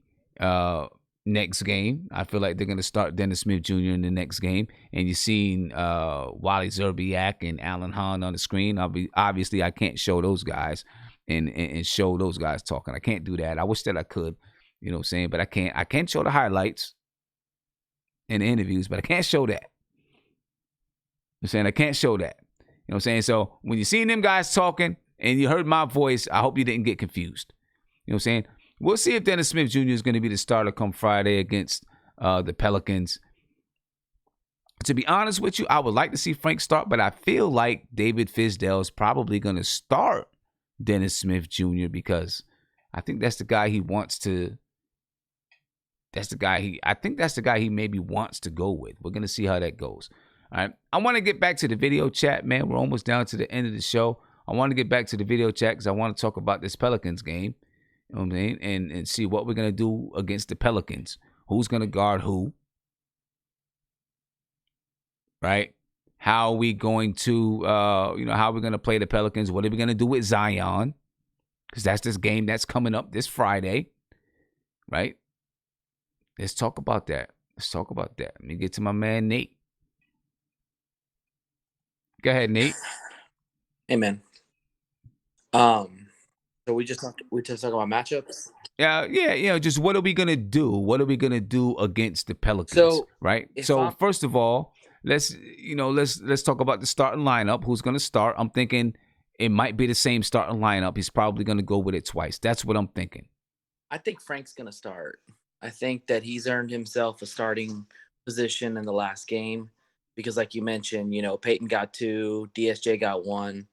next game. I feel like they're going to start Dennis Smith Jr. in the next game. And you've seen Wally Zerbiak and Alan Hahn on the screen. Obviously, I can't show those guys and show those guys talking. I can't do that. I wish that I could, you know what I'm saying? But I can't. I can't show the highlights and the interviews, but I can't show that. I'm saying I can't show that. You know what I'm saying? So when you seen them guys talking and you heard my voice, I hope you didn't get confused. You know what I'm saying? We'll see if Dennis Smith Jr. is going to be the starter come Friday against the Pelicans. To be honest with you, I would like to see Frank start, but I feel like David Fizdale is probably going to start Dennis Smith Jr. because I think that's the guy he wants to. I think that's the guy he maybe wants to go with. We're going to see how that goes. All right. I want to get back to the video chat, man. We're almost down to the end of the show. I want to get back to the video chat because I want to talk about this Pelicans game. You know what I mean? And see what we're going to do against the Pelicans. Who's going to guard who? Right? How are we going to, how are we going to play the Pelicans? What are we going to do with Zion? Because that's this game that's coming up this Friday. Right? Let's talk about that. Let me get to my man, Nate. Go ahead, Nate. Hey, man. So we just talk about matchups. Yeah. Just what are we gonna do? What are we gonna do against the Pelicans? Right. So first of all, let's talk about the starting lineup. Who's gonna start? I'm thinking it might be the same starting lineup. He's probably gonna go with it twice. That's what I'm thinking. I think Frank's gonna start. I think that he's earned himself a starting position in the last game because, like you mentioned, Peyton got 2, DSJ got 1.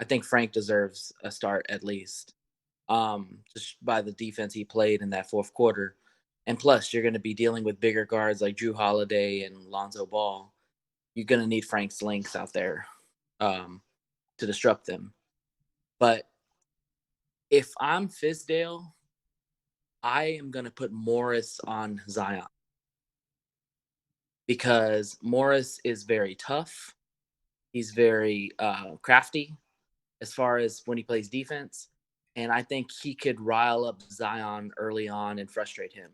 I think Frank deserves a start at least, just by the defense he played in that fourth quarter. And plus, you're going to be dealing with bigger guards like Drew Holiday and Lonzo Ball. You're going to need Frank's length out there to disrupt them. But if I'm Fizdale, I am going to put Morris on Zion because Morris is very tough. He's very crafty as far as when he plays defense. And I think he could rile up Zion early on and frustrate him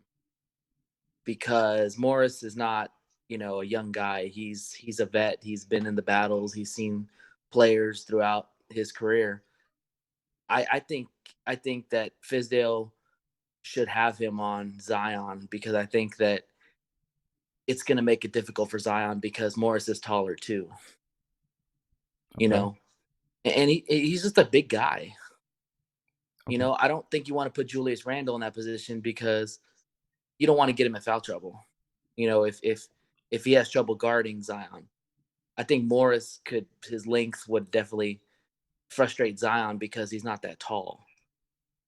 because Morris is not, a young guy. He's a vet. He's been in the battles. He's seen players throughout his career. I think that Fizdale should have him on Zion because I think that it's going to make it difficult for Zion because Morris is taller too. And he's just a big guy. Okay. I don't think you want to put Julius Randle in that position because you don't want to get him in foul trouble. If he has trouble guarding Zion, I think Morris his length would definitely frustrate Zion because he's not that tall.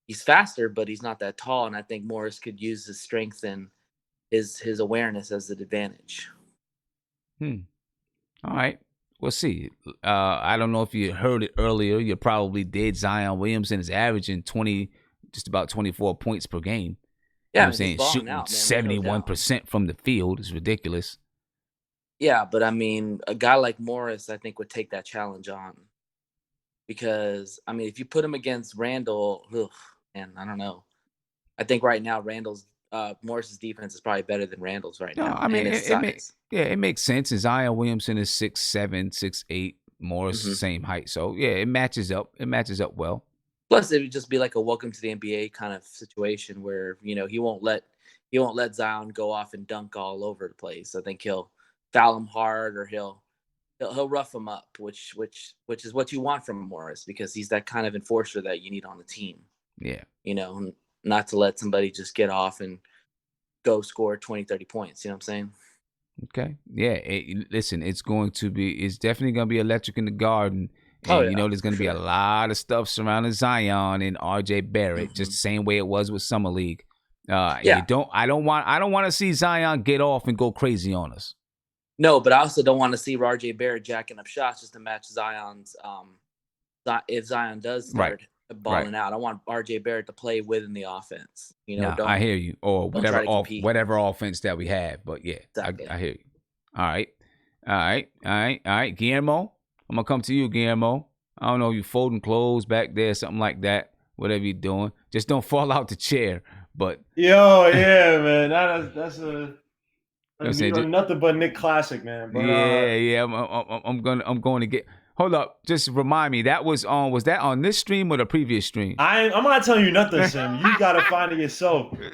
He's faster, but he's not that tall. And I think Morris could use his strength and his awareness as an advantage. All right. We'll see. I don't know if you heard it earlier. You probably did. Zion Williamson is averaging just about 24 points per game. Yeah, I'm saying shooting 71% from the field is ridiculous. Yeah, but I mean, a guy like Morris, I think, would take that challenge on. Because, I mean, if you put him against Randall, and I don't know. I think right now Morris's defense is probably better than Randall's right now. I mean, it makes sense. And Zion Williamson is 6'7", 6'8". Morris the same height. So, yeah, it matches up. It matches up well. Plus, it would just be like a welcome to the NBA kind of situation where, he won't let Zion go off and dunk all over the place. I think he'll foul him hard or he'll rough him up, which is what you want from Morris because he's that kind of enforcer that you need on the team. Yeah. Not to let somebody just get off and go score 20, 30 points. You know what I'm saying? Okay. Yeah. Listen, it's definitely going to be electric in the Garden. And, there's going to be a lot of stuff surrounding Zion and RJ Barrett, just the same way it was with Summer League. I don't want to see Zion get off and go crazy on us. No, but I also don't want to see RJ Barrett jacking up shots just to match Zion's. If Zion does start balling out, I want RJ Barrett to play within the offense. I hear you. Or whatever offense that we have. But yeah, exactly. I hear you. All right. Guillermo, I'm gonna come to you, Guillermo. I don't know, you folding clothes back there, something like that. Whatever you're doing, just don't fall out the chair. But yeah, man, that's a. Nothing but Nick classic, man. But, I'm going to get. Hold up, just remind me. That was that on this stream or the previous stream? I'm not telling you nothing, Sim. You gotta find it yourself. You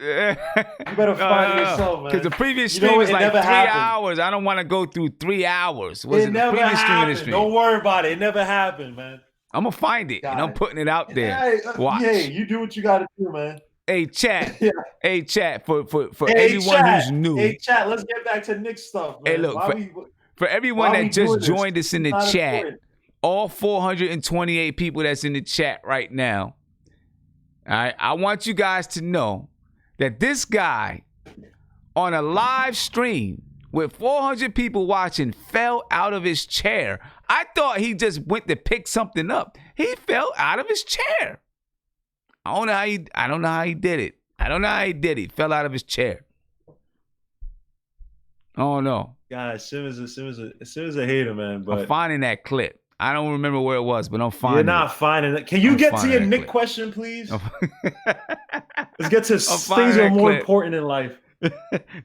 better find it yourself, man. Because the previous stream was like 3 hours. I don't want to go through 3 hours. Was it the previous stream or this stream? Don't worry about it. It never happened, man. I'm gonna find it and I'm putting it out there. Watch. Hey, you do what you gotta do, man. Hey, chat. Hey, chat. For anyone who's new. Hey, chat. Let's get back to Knicks stuff, man. Hey, look. For everyone Why we that just doing this? joined us in the It's not chat, important. all 428 people that's in the chat right now, all right, I want you guys to know that this guy on a live stream with 400 people watching fell out of his chair. I thought he just went to pick something up. He fell out of his chair. I don't know how he did it. I don't know how he did it. He fell out of his chair. Oh no. Guys, Sim is a hater, man. But I'm finding that clip. I don't remember where it was, but I'm finding you're not it. finding it. Can you get to your Nick clip. question, please? Let's get to things that are more important in life.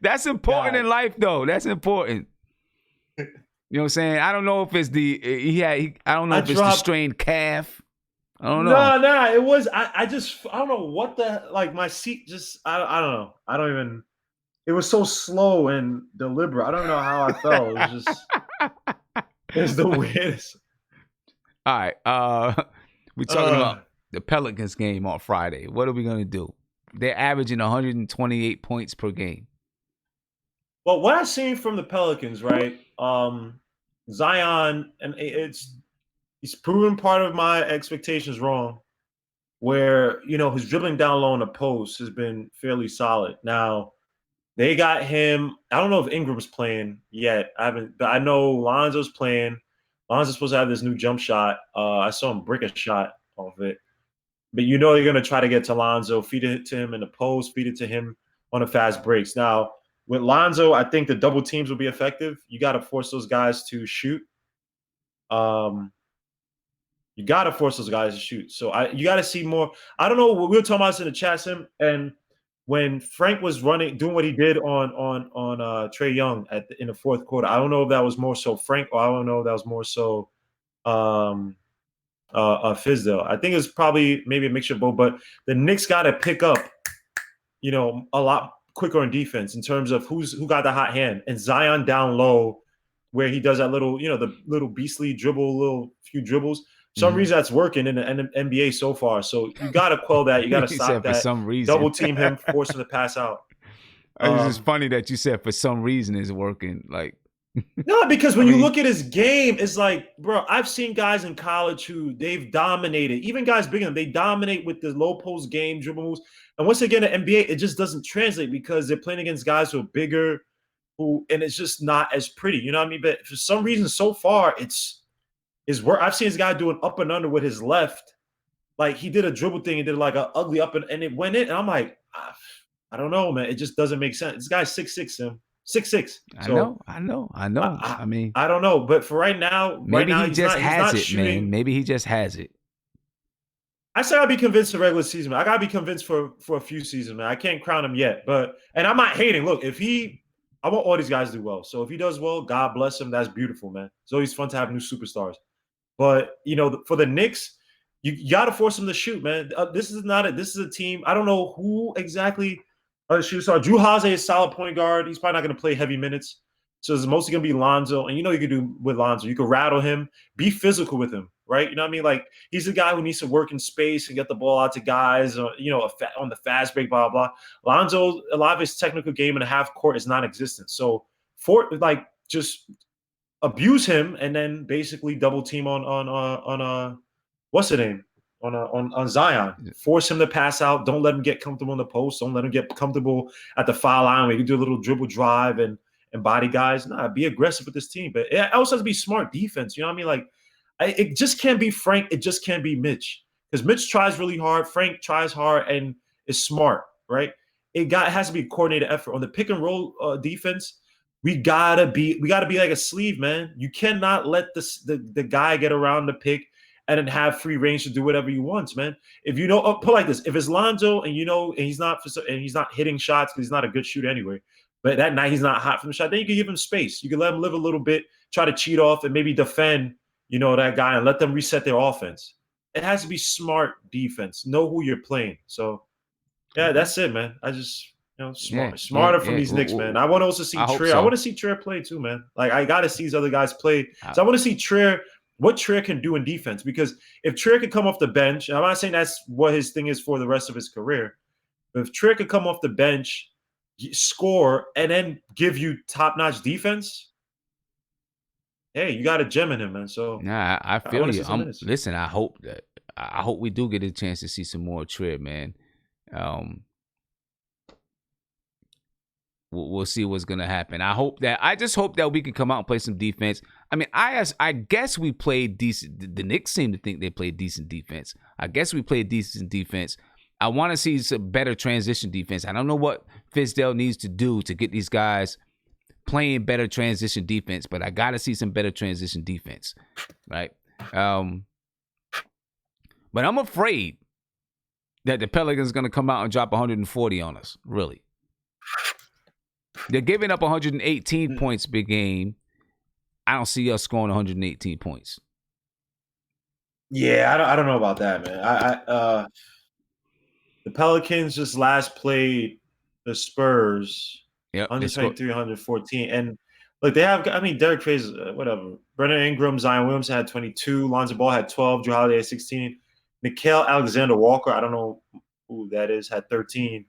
That's important in life, though. That's important. You know what I'm saying? I don't know if it's the I don't know if it's the strained calf. I don't know. No, it was. I don't know what my seat just. I don't know. I don't even. It was so slow and deliberate. I don't know how I felt. It was just. It's the weirdest. All right. We're talking about the Pelicans game on Friday. What are we gonna do? They're averaging 128 points per game. Well, what I've seen from the Pelicans, right? Zion, and he's proven part of my expectations wrong. Where his dribbling down low in the post has been fairly solid. Now they got him. I don't know if Ingram's playing yet. But I know Lonzo's playing. Lonzo's supposed to have this new jump shot. I saw him brick a shot off it. But you're going to try to get to Lonzo, feed it to him in the post, feed it to him on the fast breaks. Now, with Lonzo, I think the double teams will be effective. You got to force those guys to shoot. You got to force those guys to shoot. So you got to see more. I don't know. We were talking about this in the chat, Sim, and when Frank was doing what he did on Trae Young in the fourth quarter, I don't know if that was more so Frank or I don't know if that was more so Fizdale. I think it's probably maybe a mixture of both, but the Knicks got to pick up, a lot quicker on defense in terms of who got the hot hand. And Zion down low, where he does that little, the little beastly dribble, few dribbles. For some reason that's working in the NBA so far. So you got to quell that. You got to stop that. For some reason. Double team him, force him to pass out. It's just funny that you said for some reason it's working. Like. No, because when you look at his game, it's like, bro, I've seen guys in college who they've dominated. Even guys bigger than them, they dominate with the low post game, dribble moves. And once they get in the NBA, it just doesn't translate because they're playing against guys who are bigger, and it's just not as pretty. You know what I mean? But for some reason, so far, it's work. I've seen this guy do an up and under with his left. Like he did a dribble thing and did like an ugly up and it went in. And I'm like, I don't know, man. It just doesn't make sense. This guy's 6'6", Sim. 6'6". So, I know. I mean, I don't know, but for right now, maybe he just has it, shooting. man. Maybe he just has it. I said I'd be convinced for regular season. Man. I gotta be convinced for a few seasons, man. I can't crown him yet, and I'm not hating. Look, I want all these guys to do well. So if he does well, God bless him. That's beautiful, man. It's always fun to have new superstars. But for the Knicks, you got to force them to shoot, man. This is a team. I don't know who exactly. Drew Holiday is solid point guard. He's probably not going to play heavy minutes. So it's mostly going to be Lonzo. And you can do with Lonzo. You can rattle him. Be physical with him, right? You know what I mean? Like, he's a guy who needs to work in space and get the ball out to guys, on the fast break, blah, blah, blah. Lonzo, a lot of his technical game in the half court is non-existent. So, just abuse him and then basically double team on what's the name? On Zion. Force him to pass out. Don't let him get comfortable in the post. Don't let him get comfortable at the foul line where you can do a little dribble drive and body guys. Nah, be aggressive with this team. But it also has to be smart defense. You know what I mean? Like, it just can't be Frank. It just can't be Mitch. Because Mitch tries really hard. Frank tries hard and is smart, right? It has to be a coordinated effort. On the pick and roll defense, we gotta be like a sleeve, man. You cannot let the guy get around the pick and then have free range to do whatever he wants, man. If put like this, if it's Lonzo and and he's not hitting shots because he's not a good shooter anyway, but that night he's not hot from the shot, then you can give him space. You can let him live a little bit, try to cheat off and maybe defend, that guy and let them reset their offense. It has to be smart defense. Know who you're playing. So, yeah, that's it, man. I just smarter from these Knicks, man. I want to also see Trier. I want to see Trier play too, man. Like I got to see these other guys play. So I want to see Trier. What Trier can do in defense, because if Trier could come off the bench, and I'm not saying that's what his thing is for the rest of his career, but if Trier could come off the bench, score, and then give you top-notch defense, hey, you got a gem in him, man. So Nah, I I feel want to you. see some minutes. Listen. I hope we do get a chance to see some more Tribb, man. We'll see what's gonna happen. I just hope that we can come out and play some defense. I mean, I guess we played decent. The Knicks seem to think they played decent defense. I guess we played decent defense. I want to see some better transition defense. I don't know what Fizdale needs to do to get these guys playing better transition defense, but I got to see some better transition defense, right? But I'm afraid that the Pelicans going to come out and drop 140 on us, really. They're giving up 118 points per game. I don't see us scoring 118 points. Yeah, I don't know about that, man. The Pelicans just last played the Spurs, 123, 114, and look, they have. I mean, Derek Favors, whatever. Brendan Ingram, Zion Williamson had 22. Lonzo Ball had 12. Drew Holiday had 16. Nickeil Alexander-Walker, I don't know who that is, had 13.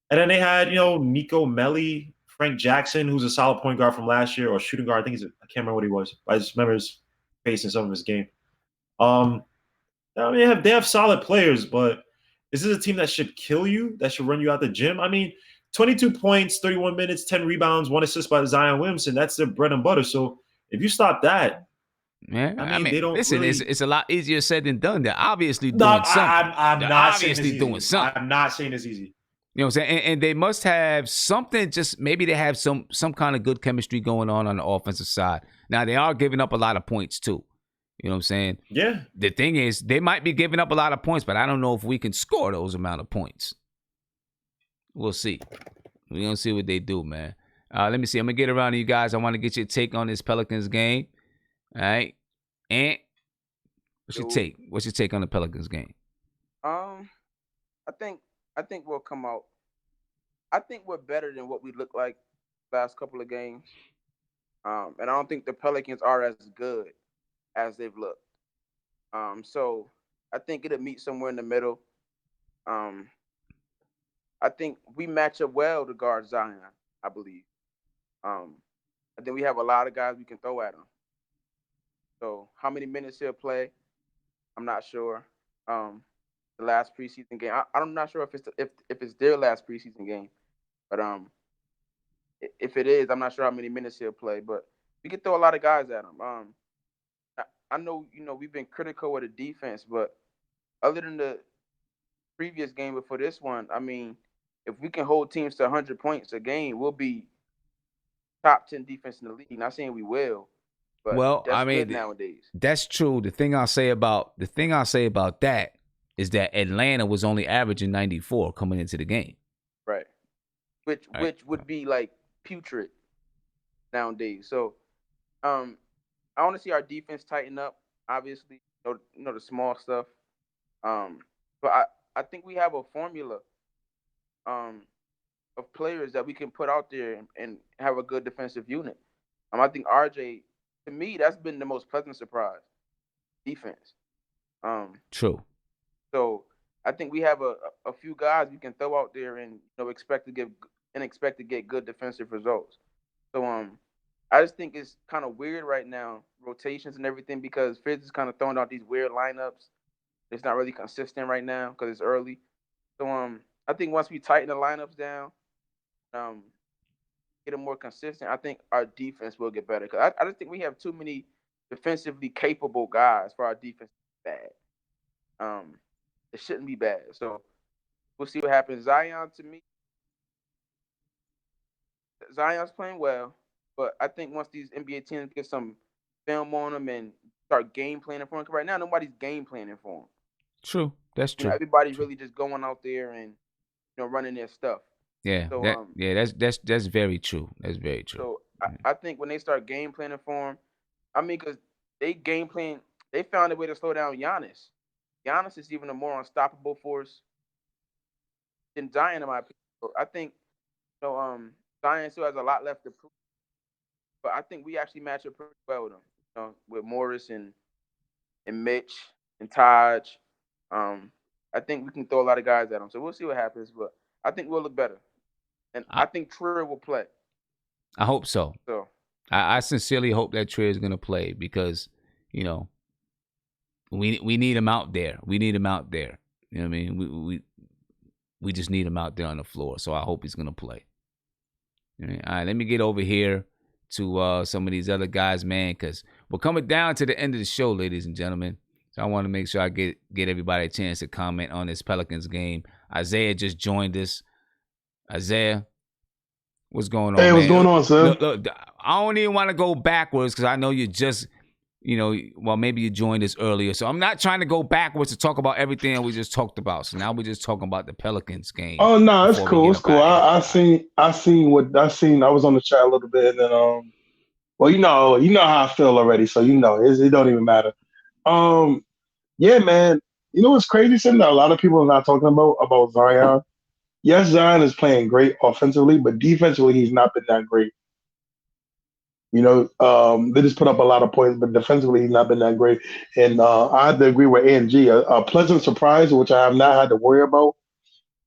And then they had, Nico Melli, Frank Jackson, who's a solid point guard from last year, or shooting guard. I can't remember what he was. I just remember his face in some of his game. I mean, they have solid players, but is this a team that should kill you, that should run you out the gym? I mean, 22 points, 31 minutes, 10 rebounds, 1 assist by Zion Williamson. That's their bread and butter. So if you stop that, yeah, I mean they don't listen. really... It's a lot easier said than done. They're obviously doing something. I'm They're not obviously saying it's doing easy. something. I'm not saying it's easy. You know what I'm saying? And they must have something. Just maybe they have some kind of good chemistry going on the offensive side. Now they are giving up a lot of points too. You know what I'm saying? Yeah. The thing is, they might be giving up a lot of points, but I don't know if we can score those amount of points. We'll see. We're going to see what they do, man. Let me see. I'm going to get around to you guys. I want to get your take on this Pelicans game. All right. And what's your take? What's your take on the Pelicans game? I think we'll come out. I think we're better than what we look like last couple of games. And I don't think the Pelicans are as good as they've looked. So I think it'll meet somewhere in the middle. I think we match up well to guard Zion, I believe. I think we have a lot of guys we can throw at him. So how many minutes he'll play, I'm not sure. The last preseason game, I'm not sure if it's their last preseason game, but if it is, I'm not sure how many minutes he'll play. But we can throw a lot of guys at him. I know we've been critical of the defense, but other than the previous game before this one, I mean, if we can hold teams to 100 points a game, we'll be top 10 defense in the league. Not saying we will, but Well, that's I mean, good nowadays. That's true. The thing I'll say about that is that Atlanta was only averaging 94 coming into the game. Right. Which would be like putrid nowadays. So, I want to see our defense tighten up. Obviously, the small stuff. But I think we have a formula of players that we can put out there and have a good defensive unit. I think RJ, to me, that's been the most pleasant surprise. Defense. True. So I think we have a few guys we can throw out there and expect to get good defensive results. So I just think it's kind of weird right now, rotations and everything, because Fizz is kind of throwing out these weird lineups. It's not really consistent right now because it's early. So I think once we tighten the lineups down, get them more consistent, I think our defense will get better. Because I just think we have too many defensively capable guys for our defense to be bad. It shouldn't be bad. So we'll see what happens. Zion, to me, Zion's playing well, but I think once these NBA teams get some film on them and start game planning for him, because right now nobody's game planning for him. True. That's true. Everybody's really just going out there and running their stuff. Yeah. So, that's very true. That's very true. So I think when they start game planning for him, I mean, because they game plan, they found a way to slow down Giannis. Giannis is even a more unstoppable force than Zion, in my opinion. So I think Zion still has a lot left to prove, but I think we actually match up pretty well with him. With Morris and Mitch and Taj. I think we can throw a lot of guys at him. So we'll see what happens, but I think we'll look better. And I think Trier will play. I hope so. So I sincerely hope that Trey is gonna play because, you know, we need him out there. We need him out there. You know what I mean? We just need him out there on the floor. So I hope he's gonna play. All right, let me get over here to some of these other guys, man, because we're coming down to the end of the show, ladies and gentlemen. So I want to make sure I get everybody a chance to comment on this Pelicans game. Isaiah just joined us. Isaiah, what's going on, Hey, man? what's going on, sir? Look, I don't even want to go backwards because I know you just, you know, well, maybe you joined us earlier. So I'm not trying to go backwards to talk about everything that we just talked about. So now we're just talking about the Pelicans game. Oh no, it's before we cool. get It's up cool. out of here. I seen. I was on the chat a little bit, and then well, you know how I feel already, so you know it don't even matter. Yeah, man. You know what's crazy? Something that a lot of people are not talking about Zion. Yes, Zion is playing great offensively, but defensively he's not been that great. You know, they just put up a lot of points, but defensively he's not been that great. And I have to agree with A&G. A pleasant surprise, which I have not had to worry about,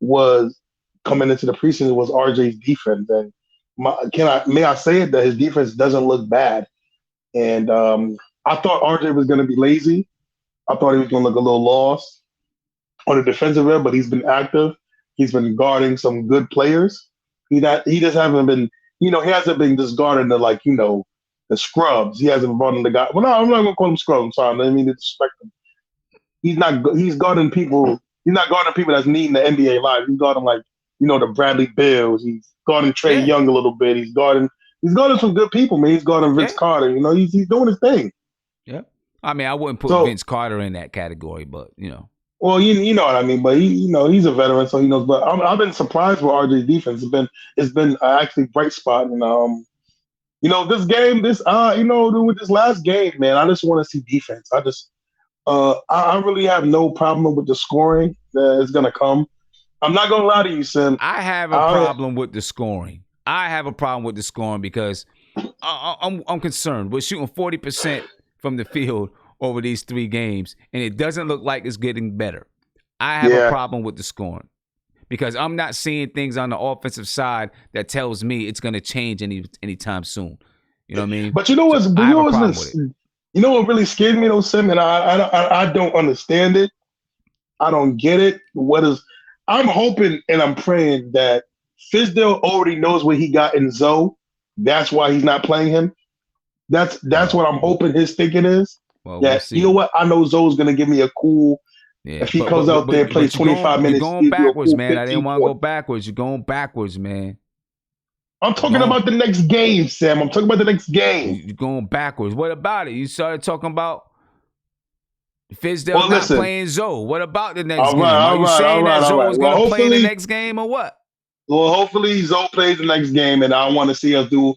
was coming into the preseason was RJ's defense. And may I say it that his defense doesn't look bad. And I thought RJ was going to be lazy. I thought he was going to look a little lost on the defensive end, but he's been active. He's been guarding some good players. He just hasn't been, you know, he hasn't been just guarding the scrubs. He hasn't brought in the guy. Well, no, I'm not going to call him scrubs. I'm sorry. I didn't mean to disrespect him. He's guarding people. He's not guarding people that's needing the NBA life. He's guarding the Bradley Bills. He's guarding Trey Young a little bit. He's guarding some good people, man. He's guarding Vince Carter. You know, he's doing his thing. Yeah. I mean, I wouldn't put Vince Carter in that category, but, you know. Well, you know what I mean, but he's a veteran, so he knows. But I've been surprised with RJ's defense. It's been actually bright spot, and this game, with this last game, man, I just want to see defense. I really have no problem with the scoring that is gonna come. I'm not gonna lie to you, Sim. I have a problem with the scoring. I have a problem with the scoring because I'm concerned. We're shooting 40% from the field over these 3 games, and it doesn't look like it's getting better. I have a problem with the scoring because I'm not seeing things on the offensive side that tells me it's going to change anytime soon. You know what I mean? But you know what's you know what really scared me though, Sim, and I don't understand it. I don't get it. I'm hoping and I'm praying that Fizdale already knows what he got in Zoe. That's why he's not playing him. That's what I'm hoping his thinking is. Well, that you know what, I know Zoe's gonna give me a cool. Yeah, if he comes out there and plays 25 minutes, you're going backwards, man. I didn't want to go backwards. You're going backwards, man. I'm talking about the next game, Sam. I'm talking about the next game. You're going backwards. What about it? You started talking about Fizdale not playing Zoe. What about the next game? Are you saying that Zoe is going to play in the next game or what? Well, hopefully Zoe plays the next game, and I want to see us do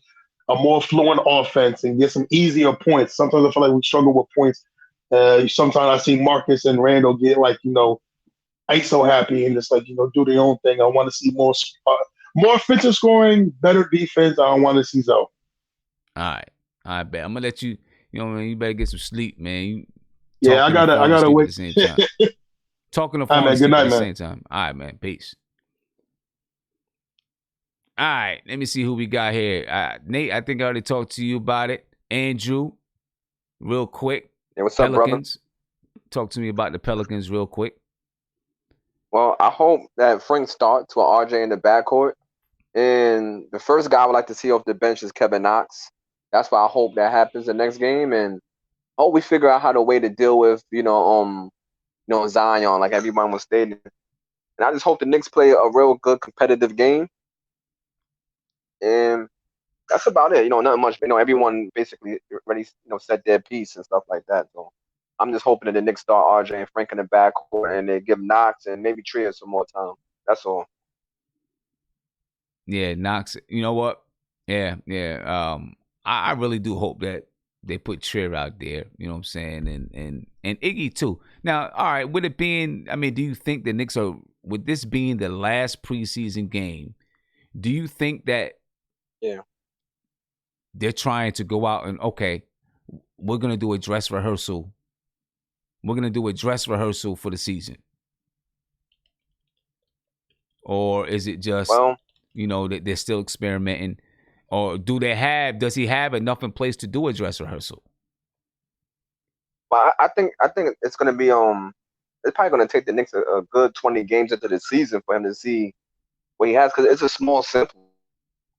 a more fluent offense and get some easier points. Sometimes I feel like we struggle with points. Sometimes I see Marcus and Randall get ISO happy and just do their own thing. I want to see more offensive scoring, better defense. I don't want to see Zoe. All right, I bet I'm gonna let you. You know, man, you better get some sleep, man. I gotta wait. Talking to phone at the same time. All right, man. Peace. All right, let me see who we got here. Nate, I think I already talked to you about it. Andrew, real quick. Yeah, what's Pelicans. up, brother? Talk to me about the Pelicans real quick. Well, I hope that Frank starts with RJ in the backcourt. And the first guy I would like to see off the bench is Kevin Knox. That's why I hope that happens the next game. And I hope we figure out how to way to deal with, Zion, like everyone was stating. And I just hope the Knicks play a real good competitive game. And that's about it. Nothing much. Everyone basically already, said their piece and stuff like that. So I'm just hoping that the Knicks start RJ and Frank in the backcourt and they give Knox and maybe Trier some more time. That's all. Yeah, Knox. You know what? Yeah. I really do hope that they put Trier out there. You know what I'm saying? And Iggy too. Now, all right. With it being, do you think the Knicks with this being the last preseason game? Do you think that? Yeah. They're trying to go out and, okay, we're going to do a dress rehearsal. We're going to do a dress rehearsal for the season. Or is it just, that they're still experimenting? Or does he have enough in place to do a dress rehearsal? But I think it's going to be it's probably going to take the Knicks a good 20 games into the season for him to see what he has, because it's a small, simple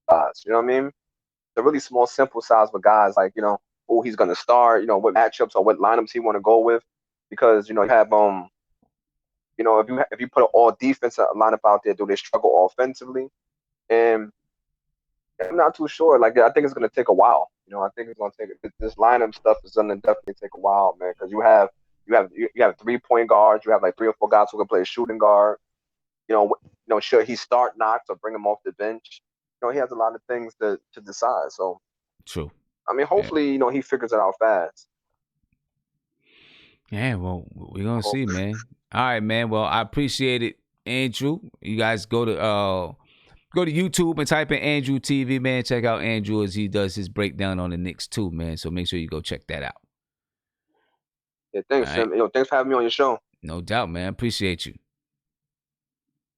size. You know what I mean? It's a really small, simple size for guys, like, you know, who he's going to start, you know, what matchups or what lineups he want to go with, because, you know, you have you know, if you put an all defense lineup out there, do they struggle offensively? And I'm not too sure. Like, I think it's going to take a while. You know, I think it's going to take this lineup stuff is going to definitely take a while, man, because you have 3-point guards, you have like 3 or 4 guys who can play shooting guard. You know, should he start Knox or bring him off the bench? You know, he has a lot of things to decide. So, true. I mean, hopefully, you know, he figures it out fast. Yeah, well, we're gonna see, man. All right, man. Well, I appreciate it, Andrew. You guys go to YouTube and type in Andrew TV, man. Check out Andrew as he does his breakdown on the Knicks too, man. So make sure you go check that out. Yeah, thanks, All Sam. right. You know, thanks for having me on your show. No doubt, man. Appreciate you.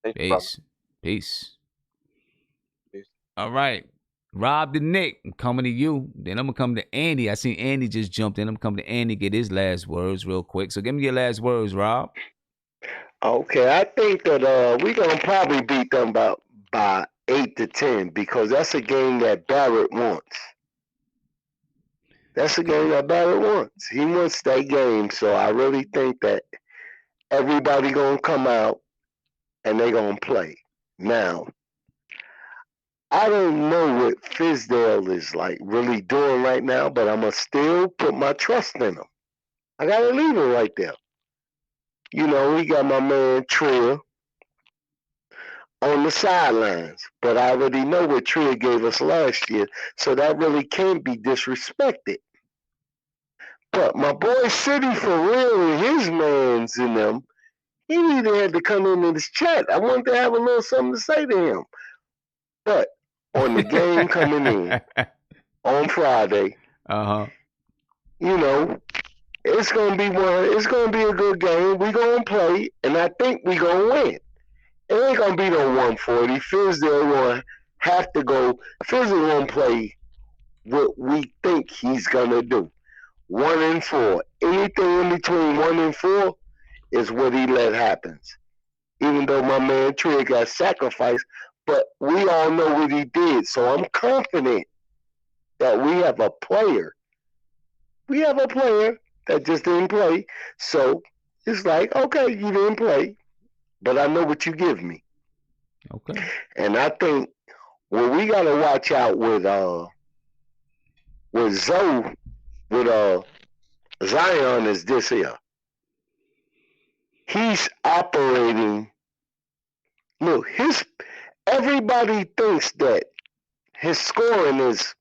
Thank you, brother. Peace. Peace. All right. Rob the Nick, I'm coming to you. Then I'm going to come to Andy. I seen Andy just jumped in. I'm coming to Andy, get his last words real quick. So give me your last words, Rob. Okay, I think that we're going to probably beat them by 8 to 10, because that's a game that Barrett wants. That's a game that Barrett wants. He wants that game. So I really think that everybody going to come out and they're going to play. Now, I don't know what Fizdale is like really doing right now, but I'm going to still put my trust in him. I got to leave it right there. You know, we got my man Trier on the sidelines, but I already know what Trier gave us last year, so that really can't be disrespected. But my boy City for real and his mans in them, he either had to come in this chat. I wanted to have a little something to say to him. But on the game coming in on Friday, you know, it's gonna be a good game. We're gonna play, and I think we're gonna win. It ain't gonna be no 140. Fizdale will have to go. Fizdale won't play what we think he's gonna do. 1-4. Anything in between 1 and 4 is what he let happens. Even though my man Trier got sacrificed, but we all know what he did. So I'm confident that we have a player. We have a player that just didn't play. So it's like, okay, you didn't play, but I know what you give me. Okay. And I think what we gotta watch out with Zion is this here. He's operating. Look, everybody thinks that his scoring is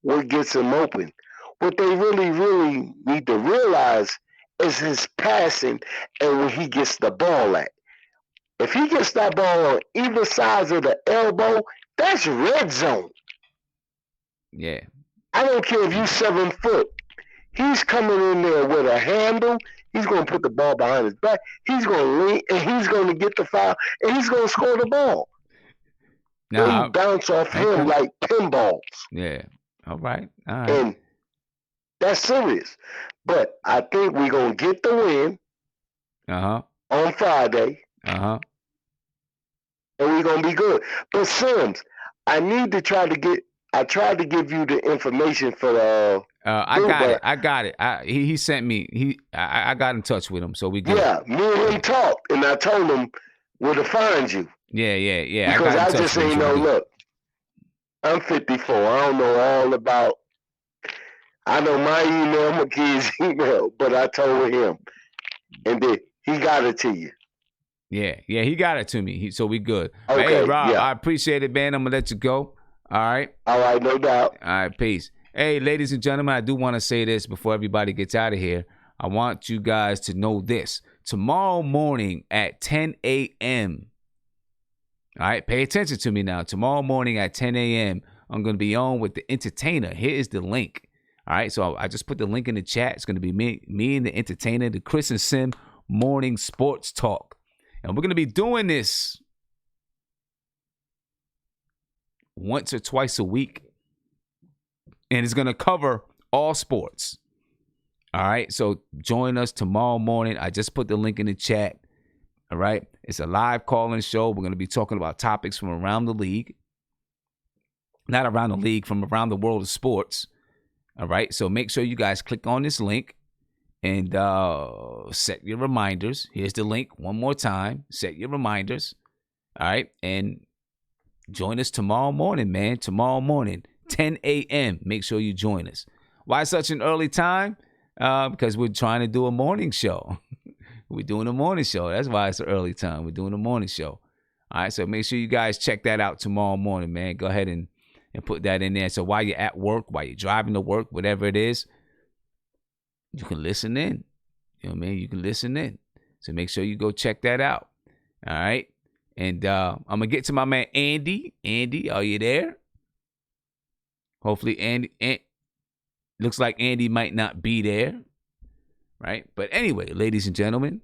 what gets him open. What they really, really need to realize is his passing and where he gets the ball at. If he gets that ball on either side of the elbow, that's red zone. Yeah. I don't care if you're 7 foot. He's coming in there with a handle. He's going to put the ball behind his back. He's going to lean, and he's going to get the foul, and he's going to score the ball. They bounce off him like pinballs. Yeah. All right. And that's serious. But I think we're going to get the win on Friday. And we're going to be good. But Sims, I tried to give you the information for the I got it. He sent me. I got in touch with him, so we good. Yeah, me and him talked, and I told him where to find you. Yeah. Because I just ain't know. Look, I'm 54. I don't know all about. I know my email, my kid's email, but I told him, and then he got it to you. Yeah, he got it to me. So we good. Okay, hey, Rob, I appreciate it, man. I'm gonna let you go. All right, no doubt. All right, peace. Hey, ladies and gentlemen, I do want to say this before everybody gets out of here. I want you guys to know this. Tomorrow morning at 10 a.m., all right, pay attention to me now. Tomorrow morning at 10 a.m., I'm going to be on with the entertainer. Here is the link. All right, so I just put the link in the chat. It's going to be me and the entertainer, the Chris and Sim Morning Sports Talk. And we're going to be doing this once or twice a week. and it's going to cover all sports. All right, so join us tomorrow morning. I just put the link in the chat. All right, it's a live call-in show. We're going to be talking about topics from around the league. Not around the league, from around the world of sports. All right, so make sure you guys click on this link and set your reminders. Here's the link one more time. Set your reminders. All right, and join us tomorrow morning, man. Tomorrow morning, 10 a.m. Make sure you join us. Why such an early time? Because we're trying to do a morning show. We're doing a morning show. That's why it's an early time. We're doing a morning show. All right, so make sure you guys check that out tomorrow morning, man. Go ahead and put that in there. So while you're at work, while you're driving to work, whatever it is, you can listen in. You know what I mean? You can listen in. So make sure you go check that out. All right? And I'm going to get to my man Andy. Andy, are you there? Hopefully Andy looks like Andy might not be there, right? But anyway, ladies and gentlemen,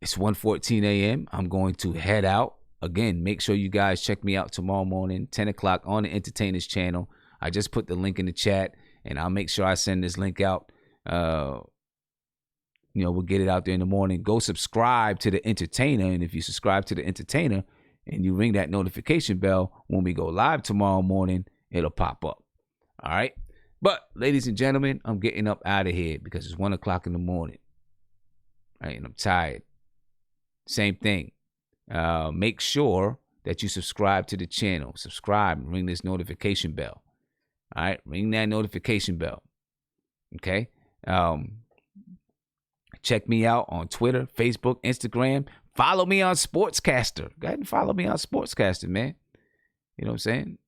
it's 1:14 a.m. I'm going to head out. Again, make sure you guys check me out tomorrow morning, 10 o'clock on the Entertainers channel. I just put the link in the chat, and I'll make sure I send this link out. We'll get it out there in the morning. Go subscribe to the Entertainer, and if you subscribe to the Entertainer and you ring that notification bell, when we go live tomorrow morning, it'll pop up. All right? But, ladies and gentlemen, I'm getting up out of here because it's 1 o'clock in the morning. All right, and I'm tired. Same thing. Make sure that you subscribe to the channel. Subscribe and ring this notification bell. All right? Ring that notification bell. Okay? Check me out on Twitter, Facebook, Instagram. Follow me on Sportscaster. Go ahead and follow me on Sportscaster, man. You know what I'm saying?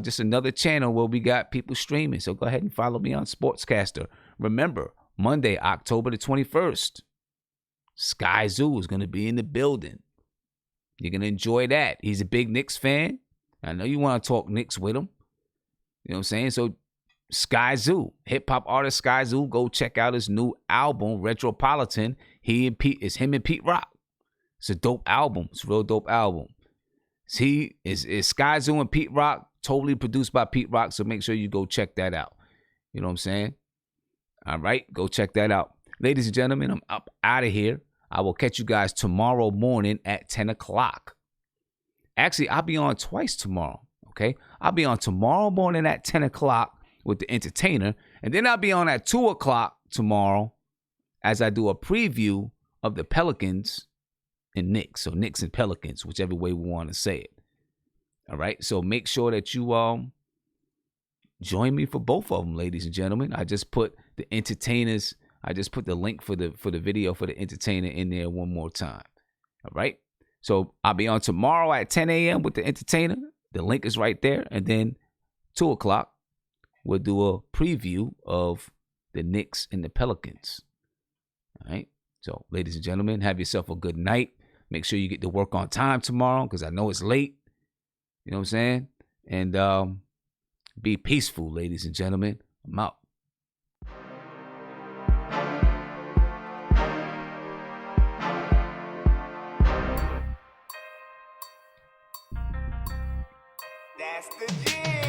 Just another channel where we got people streaming. So go ahead and follow me on Sportscaster. Remember, Monday, October the 21st, Sky Zoo is going to be in the building. You're going to enjoy that. He's a big Knicks fan. I know you want to talk Knicks with him. You know what I'm saying? So Sky Zoo, hip-hop artist Sky Zoo, go check out his new album, Retropolitan. It's him and Pete Rock. It's a dope album. It's a real dope album. He is Sky Zoo and Pete Rock, totally produced by Pete Rock, so make sure you go check that out. You know what I'm saying? All right, go check that out. Ladies and gentlemen, I'm up out of here. I will catch you guys tomorrow morning at 10 o'clock. Actually, I'll be on twice tomorrow, okay? I'll be on tomorrow morning at 10 o'clock with the Entertainer, and then I'll be on at 2 o'clock tomorrow as I do a preview of the Pelicans and Knicks. So Knicks and Pelicans, whichever way we want to say it. All right, so make sure that you join me for both of them, ladies and gentlemen. I just put the Entertainers. I just put the link for the video for the Entertainer in there one more time. All right, so I'll be on tomorrow at 10 a.m. with the Entertainer. The link is right there, and then 2 o'clock we'll do a preview of the Knicks and the Pelicans. All right, so ladies and gentlemen, have yourself a good night. Make sure you get to work on time tomorrow because I know it's late. You know what I'm saying? And be peaceful, ladies and gentlemen. I'm out. That's the jig.